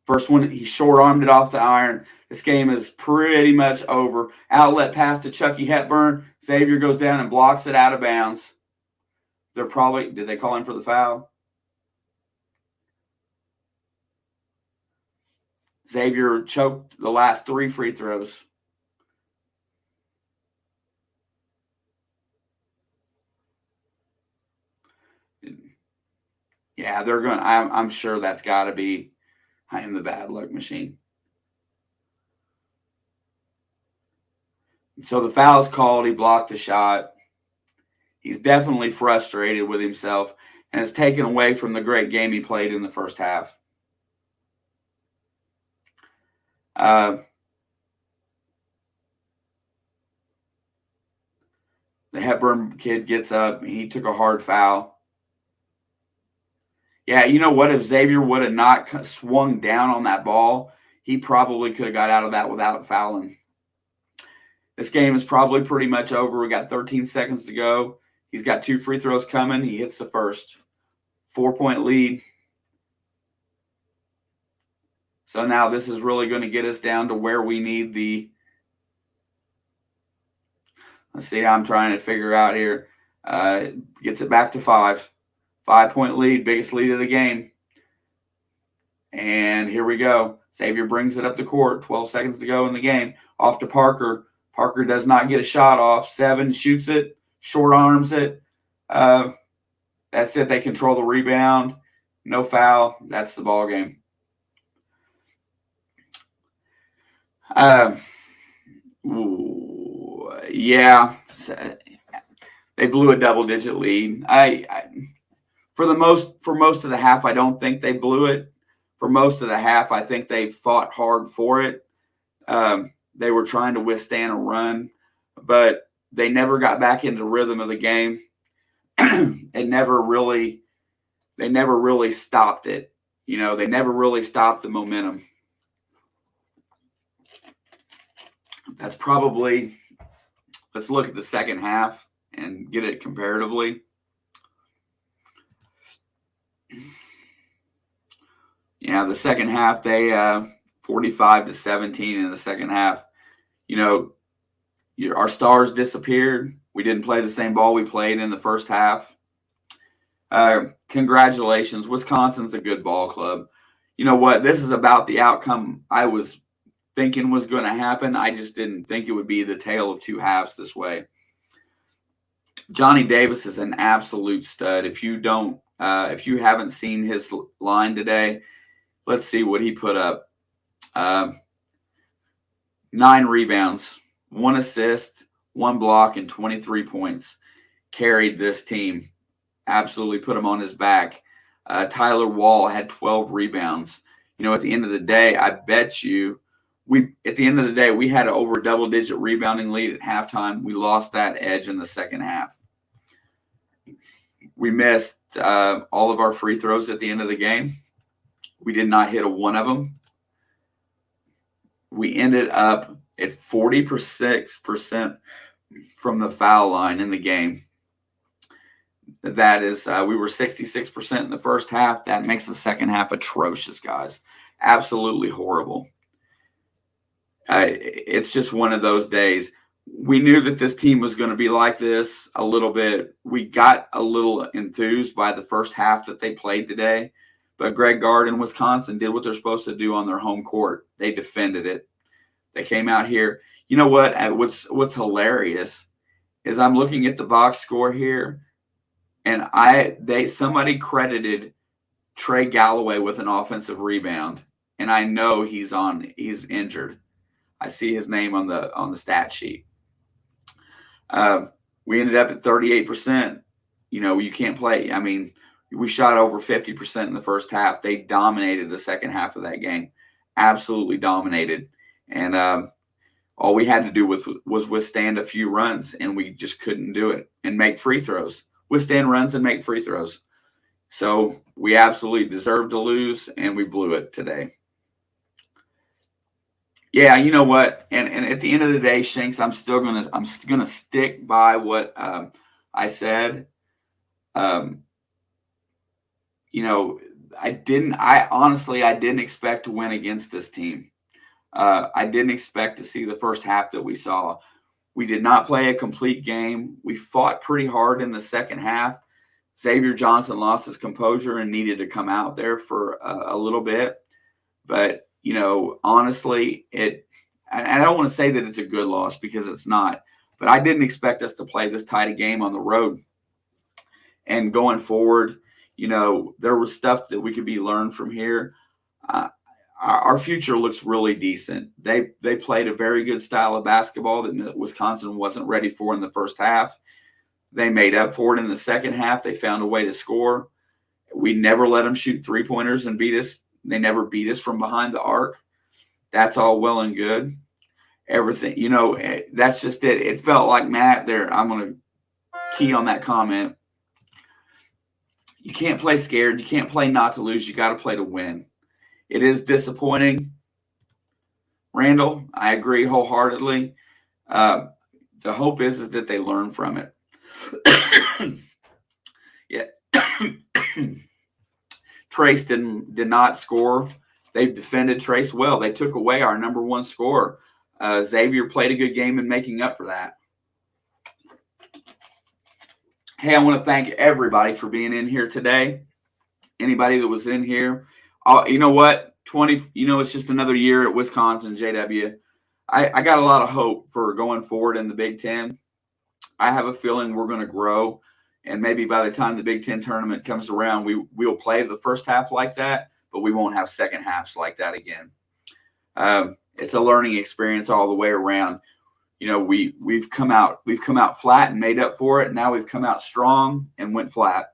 First one, he short-armed it off the iron. This game is pretty much over. Outlet pass to Chucky Hepburn. Xavier goes down and blocks it out of bounds. Did they call him for the foul? Xavier choked the last 3 free throws. Yeah, they're going. I'm sure that's got to be in the bad luck machine. So the foul is called. He blocked the shot. He's definitely frustrated with himself and has taken away from the great game he played in the first half. The Hepburn kid gets up. He took a hard foul. Yeah, you know what? If Xavier would have not swung down on that ball, he probably could have got out of that without fouling. This game is probably pretty much over. We got 13 seconds to go. He's got 2 free throws coming. He hits the first. 4-point lead. So now this is really going to get us down to where we need the – let's see how I'm trying to figure out here. Gets it back to 5. 5-point lead, biggest lead of the game. And here we go. Xavier brings it up the court. 12 seconds to go in the game. Off to Parker. Parker does not get a shot off. 7, shoots it, short arms it. That's it. They control the rebound. No foul. That's the ball game. Yeah, they blew a double-digit lead. For most of the half, I don't think they blew it. For most of the half, I think they fought hard for it. They were trying to withstand a run, but they never got back into the rhythm of the game. They never really stopped it. They never really stopped the momentum. That's probably, let's look at the second half and get it comparatively. Yeah, the second half, they 45-17 in the second half. Our stars disappeared. We didn't play the same ball we played in the first half. Congratulations. Wisconsin's a good ball club. You know what? This is about the outcome I was thinking was going to happen. I just didn't think it would be the tale of 2 halves this way. Johnny Davis is an absolute stud. If you haven't seen his line today, let's see what he put up. 9 rebounds, 1 assist, 1 block, and 23 points. Carried this team. Absolutely put him on his back. Tyler Wall had 12 rebounds. At the end of the day, I bet you at the end of the day, we had an over double-digit rebounding lead at halftime. We lost that edge in the second half. We missed all of our free throws at the end of the game. We did not hit a one of them. We ended up at 46% from the foul line in the game. That is, we were 66% in the first half. That makes the second half atrocious, guys. Absolutely horrible. It's just one of those days. We knew that this team was going to be like this a little bit. We got a little enthused by the first half that they played today. But Greg Gard and Wisconsin did what they're supposed to do on their home court. They defended it. They came out here. You know what? What's hilarious is I'm looking at the box score here, and somebody credited Trey Galloway with an offensive rebound, and I know he's injured. I see his name on the stat sheet. We ended up at 38%. You can't play. I mean, we shot over 50% in the first half. They dominated the second half of that game. Absolutely dominated. And all we had to do was withstand a few runs, and we just couldn't do it and make free throws. Withstand runs and make free throws. So we absolutely deserved to lose, and we blew it today. Yeah, you know what? And at the end of the day, Shanks, I'm gonna stick by what I said. I didn't expect to win against this team. I didn't expect to see the first half that we saw. We did not play a complete game. We fought pretty hard in the second half. Xavier Johnson lost his composure and needed to come out there for a little bit. But, honestly, I don't want to say that it's a good loss because it's not. But I didn't expect us to play this tight a game on the road. And going forward, there was stuff that we could be learned from here. Our future looks really decent. They played a very good style of basketball that Wisconsin wasn't ready for in the first half. They made up for it in the second half. They found a way to score. We never let them shoot three-pointers and beat us. They never beat us from behind the arc. That's all well and good. Everything, that's just it. It felt like, Matt, I'm going to key on that comment. You can't play scared. You can't play not to lose. You got to play to win. It is disappointing. Randall, I agree wholeheartedly. The hope is that they learn from it. Yeah. Trace did not score. They defended Trace well. They took away our number one scorer. Xavier played a good game in making up for that. Hey, I want to thank everybody for being in here today. Anybody that was in here. You know what? It's just another year at Wisconsin, JW. I got a lot of hope for going forward in the Big Ten. I have a feeling we're going to grow. And maybe by the time the Big Ten tournament comes around, we'll play the first half like that, but we won't have second halves like that again. It's a learning experience all the way around. We've come out flat and made up for it. Now we've come out strong and went flat.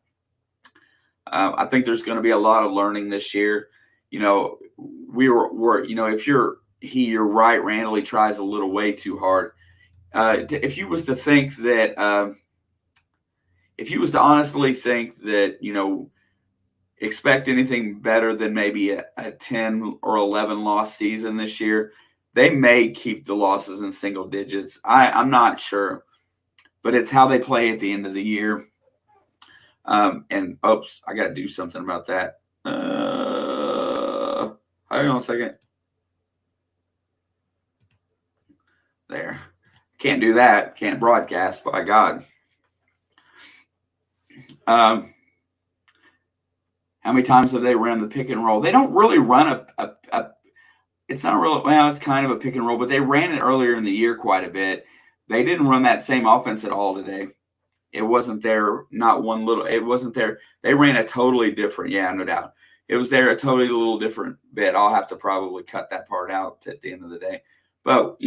I think there's going to be a lot of learning this year. If you're right, Randall, he tries a little way too hard. If you was to honestly think that, expect anything better than maybe a 10 or 11 loss season this year, they may keep the losses in single digits. I'm not sure, but it's how they play at the end of the year. And oops, I got to do something about that. Hang on a second. There. Can't do that. Can't broadcast, by God. How many times have they run the pick and roll? They don't really run it's not really, well, it's kind of a pick and roll, but they ran it earlier in the year quite a bit. They didn't run that same offense at all today. It wasn't there, it wasn't there. They ran a totally different, no doubt. It was there a totally little different bit. I'll have to probably cut that part out at the end of the day. But,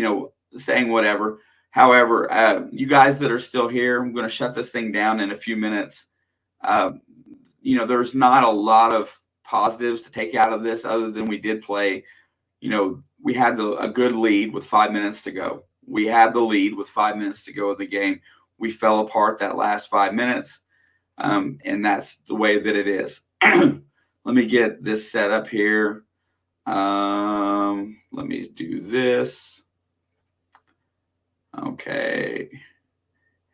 saying whatever. However, you guys that are still here, I'm going to shut this thing down in a few minutes. There's not a lot of positives to take out of this other than we did play we had a good lead with 5 minutes to go. We had the lead with 5 minutes to go of the game. We fell apart that last 5 minutes, and that's the way that it is. Let me get this set up here. Let me do this. Okay.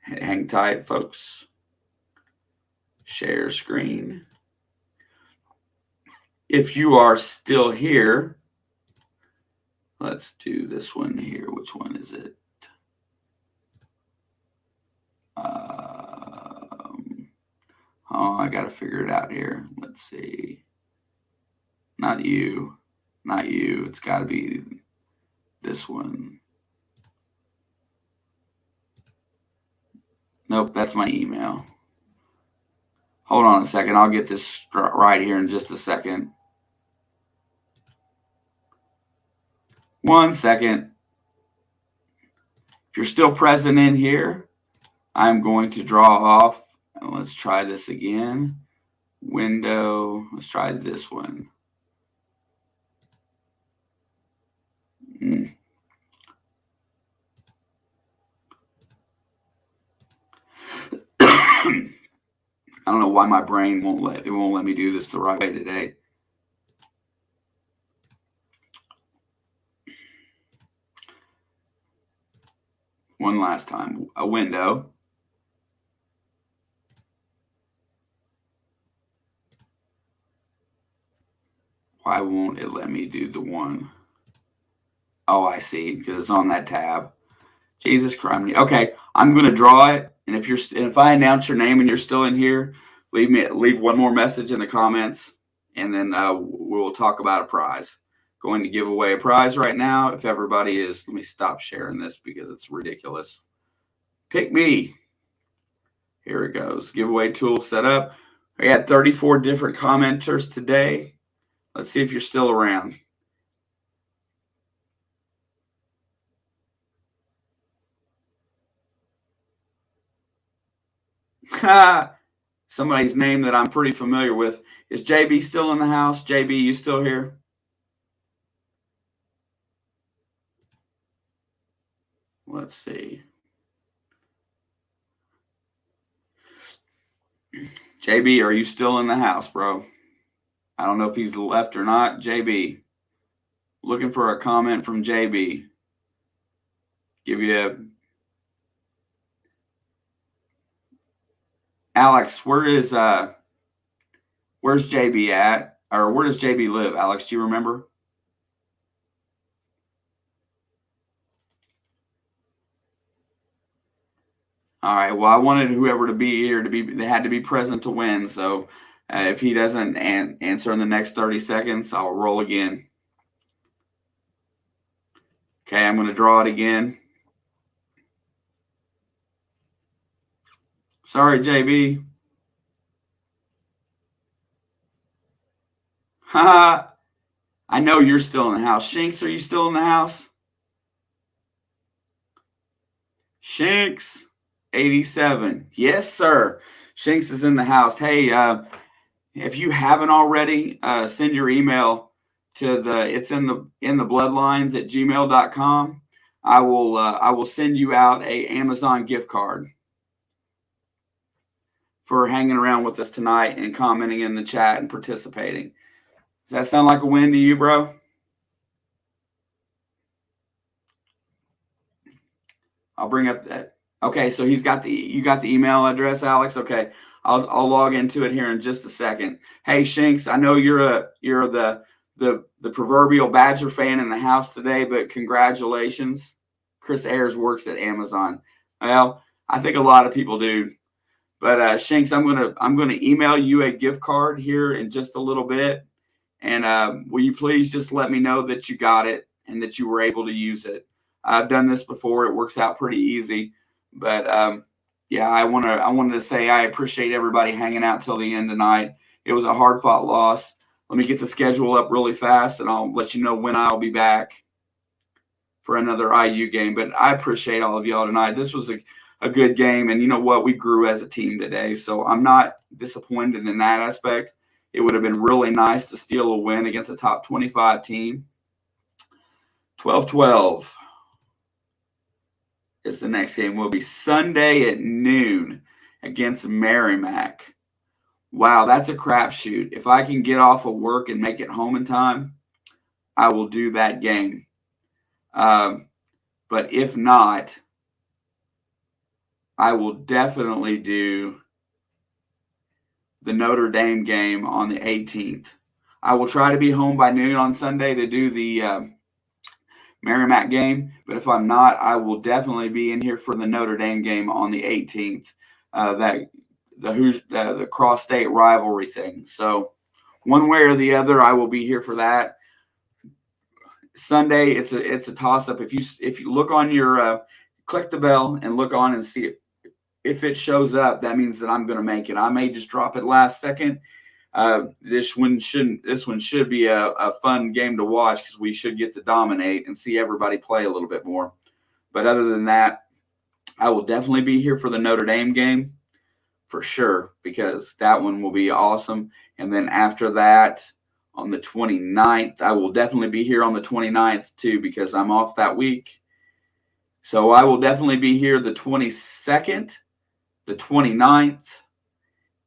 Hang tight, folks. Share screen. If you are still here, let's do this one here. Which one is it? I got to figure it out here. Let's see. Not you. Not you. It's got to be this one. Nope, that's my email. Hold on a second. I'll get this right here in just a second. 1 second. If you're still present in here, I'm going to draw off. And let's try this again. Window. Let's try this one. I don't know why my brain won't let me do this the right way today. One last time. A window. Why won't it let me do the one? Oh, I see, because it's on that tab. Jesus Christ. Okay, I'm going to draw it, and if I announce your name and you're still in here, leave one more message in the comments, and then we'll talk about a prize. Going to give away a prize right now. If everybody is, let me stop sharing this because it's ridiculous. Pick me. Here it goes. Giveaway tool set up. We had 34 different commenters today. Let's see if you're still around. Somebody's name that I'm pretty familiar with. Is JB still in the house? JB, you still here? Let's see. JB, are you still in the house, bro? I don't know if he's left or not. JB, looking for a comment from JB. Give you Alex, where's JB at? Or where does JB live? Alex, do you remember? All right. Well, I wanted whoever to be here they had to be present to win. So if he doesn't answer in the next 30 seconds, I'll roll again. Okay, I'm going to draw it again. Sorry, JB. Ha! I know you're still in the house. Shinks, are you still in the house? Shinks, 87. Yes, sir. Shinks is in the house. Hey, if you haven't already, send your email to it's in the bloodlines at gmail.com. I will send you out a Amazon gift card for hanging around with us tonight and commenting in the chat and participating. Does that sound like a win to you, bro? I'll bring up that. Okay, so you got the email address, Alex. Okay, I'll log into it here in just a second. Hey, Shinks, I know you're the proverbial Badger fan in the house today, but congratulations. Chris Ayers works at Amazon. Well, I think a lot of people do. But Shanks, I'm gonna email you a gift card here in just a little bit, and will you please just let me know that you got it and that you were able to use it? I've done this before; it works out pretty easy. But yeah, I wanted to say I appreciate everybody hanging out till the end tonight. It was a hard fought loss. Let me get the schedule up really fast, and I'll let you know when I'll be back for another IU game. But I appreciate all of y'all tonight. This was a good game, and you know what? We grew as a team today, so I'm not disappointed in that aspect. It would have been really nice to steal a win against a top 25 team, 12-12 is the next game. Will be Sunday at noon against Merrimack. Wow, that's a crapshoot. If I can get off of work and make it home in time, I will do that game. But if not, I will definitely do the Notre Dame game on the 18th. I will try to be home by noon on Sunday to do the Merrimack game, but if I'm not, I will definitely be in here for the Notre Dame game on the 18th. The cross-state rivalry thing. So one way or the other, I will be here for that. Sunday, it's a toss-up. If you look on your click the bell and look on and see it. If it shows up, that means that I'm going to make it. I may just drop it last second. This one should be a fun game to watch because we should get to dominate and see everybody play a little bit more. But other than that, I will definitely be here for the Notre Dame game for sure because that one will be awesome. And then after that, on the 29th, I will definitely be here on the 29th too because I'm off that week. So I will definitely be here the 22nd, the 29th,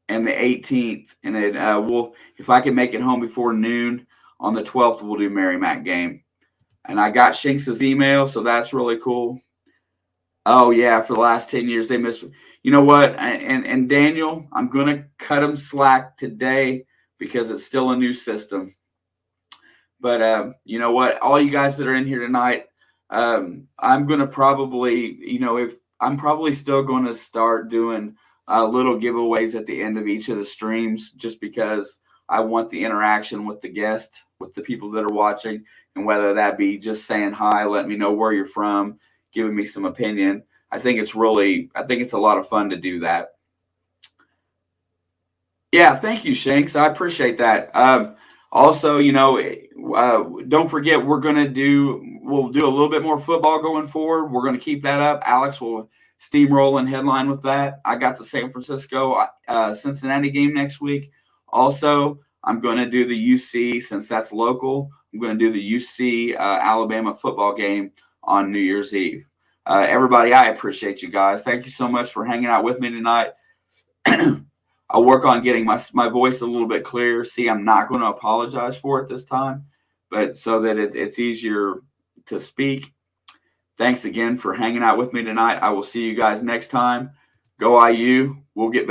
and the 18th. And it if I can make it home before noon on the 12th, we'll do Merrimack game. And I got Shanks' email, so that's really cool. Oh, yeah, for the last 10 years, they missed. You know what? And Daniel, I'm going to cut them slack today because it's still a new system. But you know what? All you guys that are in here tonight, I'm going to probably, I'm probably still going to start doing little giveaways at the end of each of the streams just because I want the interaction with the guest, with the people that are watching, and whether that be just saying hi, letting me know where you're from, giving me some opinion. I think it's a lot of fun to do that. Yeah, thank you, Shanks. I appreciate that. Also, don't forget we'll do a little bit more football going forward. We're going to keep that up. Alex will steamroll and headline with that. I got the San Francisco Cincinnati game next week. Also, I'm going to do the UC since that's local. I'm going to do the UC Alabama football game on New Year's Eve. Everybody, I appreciate you guys. Thank you so much for hanging out with me tonight. I'll work on getting my voice a little bit clearer. See, I'm not going to apologize for it this time, but so that it's easier to speak. Thanks again for hanging out with me tonight. I will see you guys next time. Go IU. We'll get back.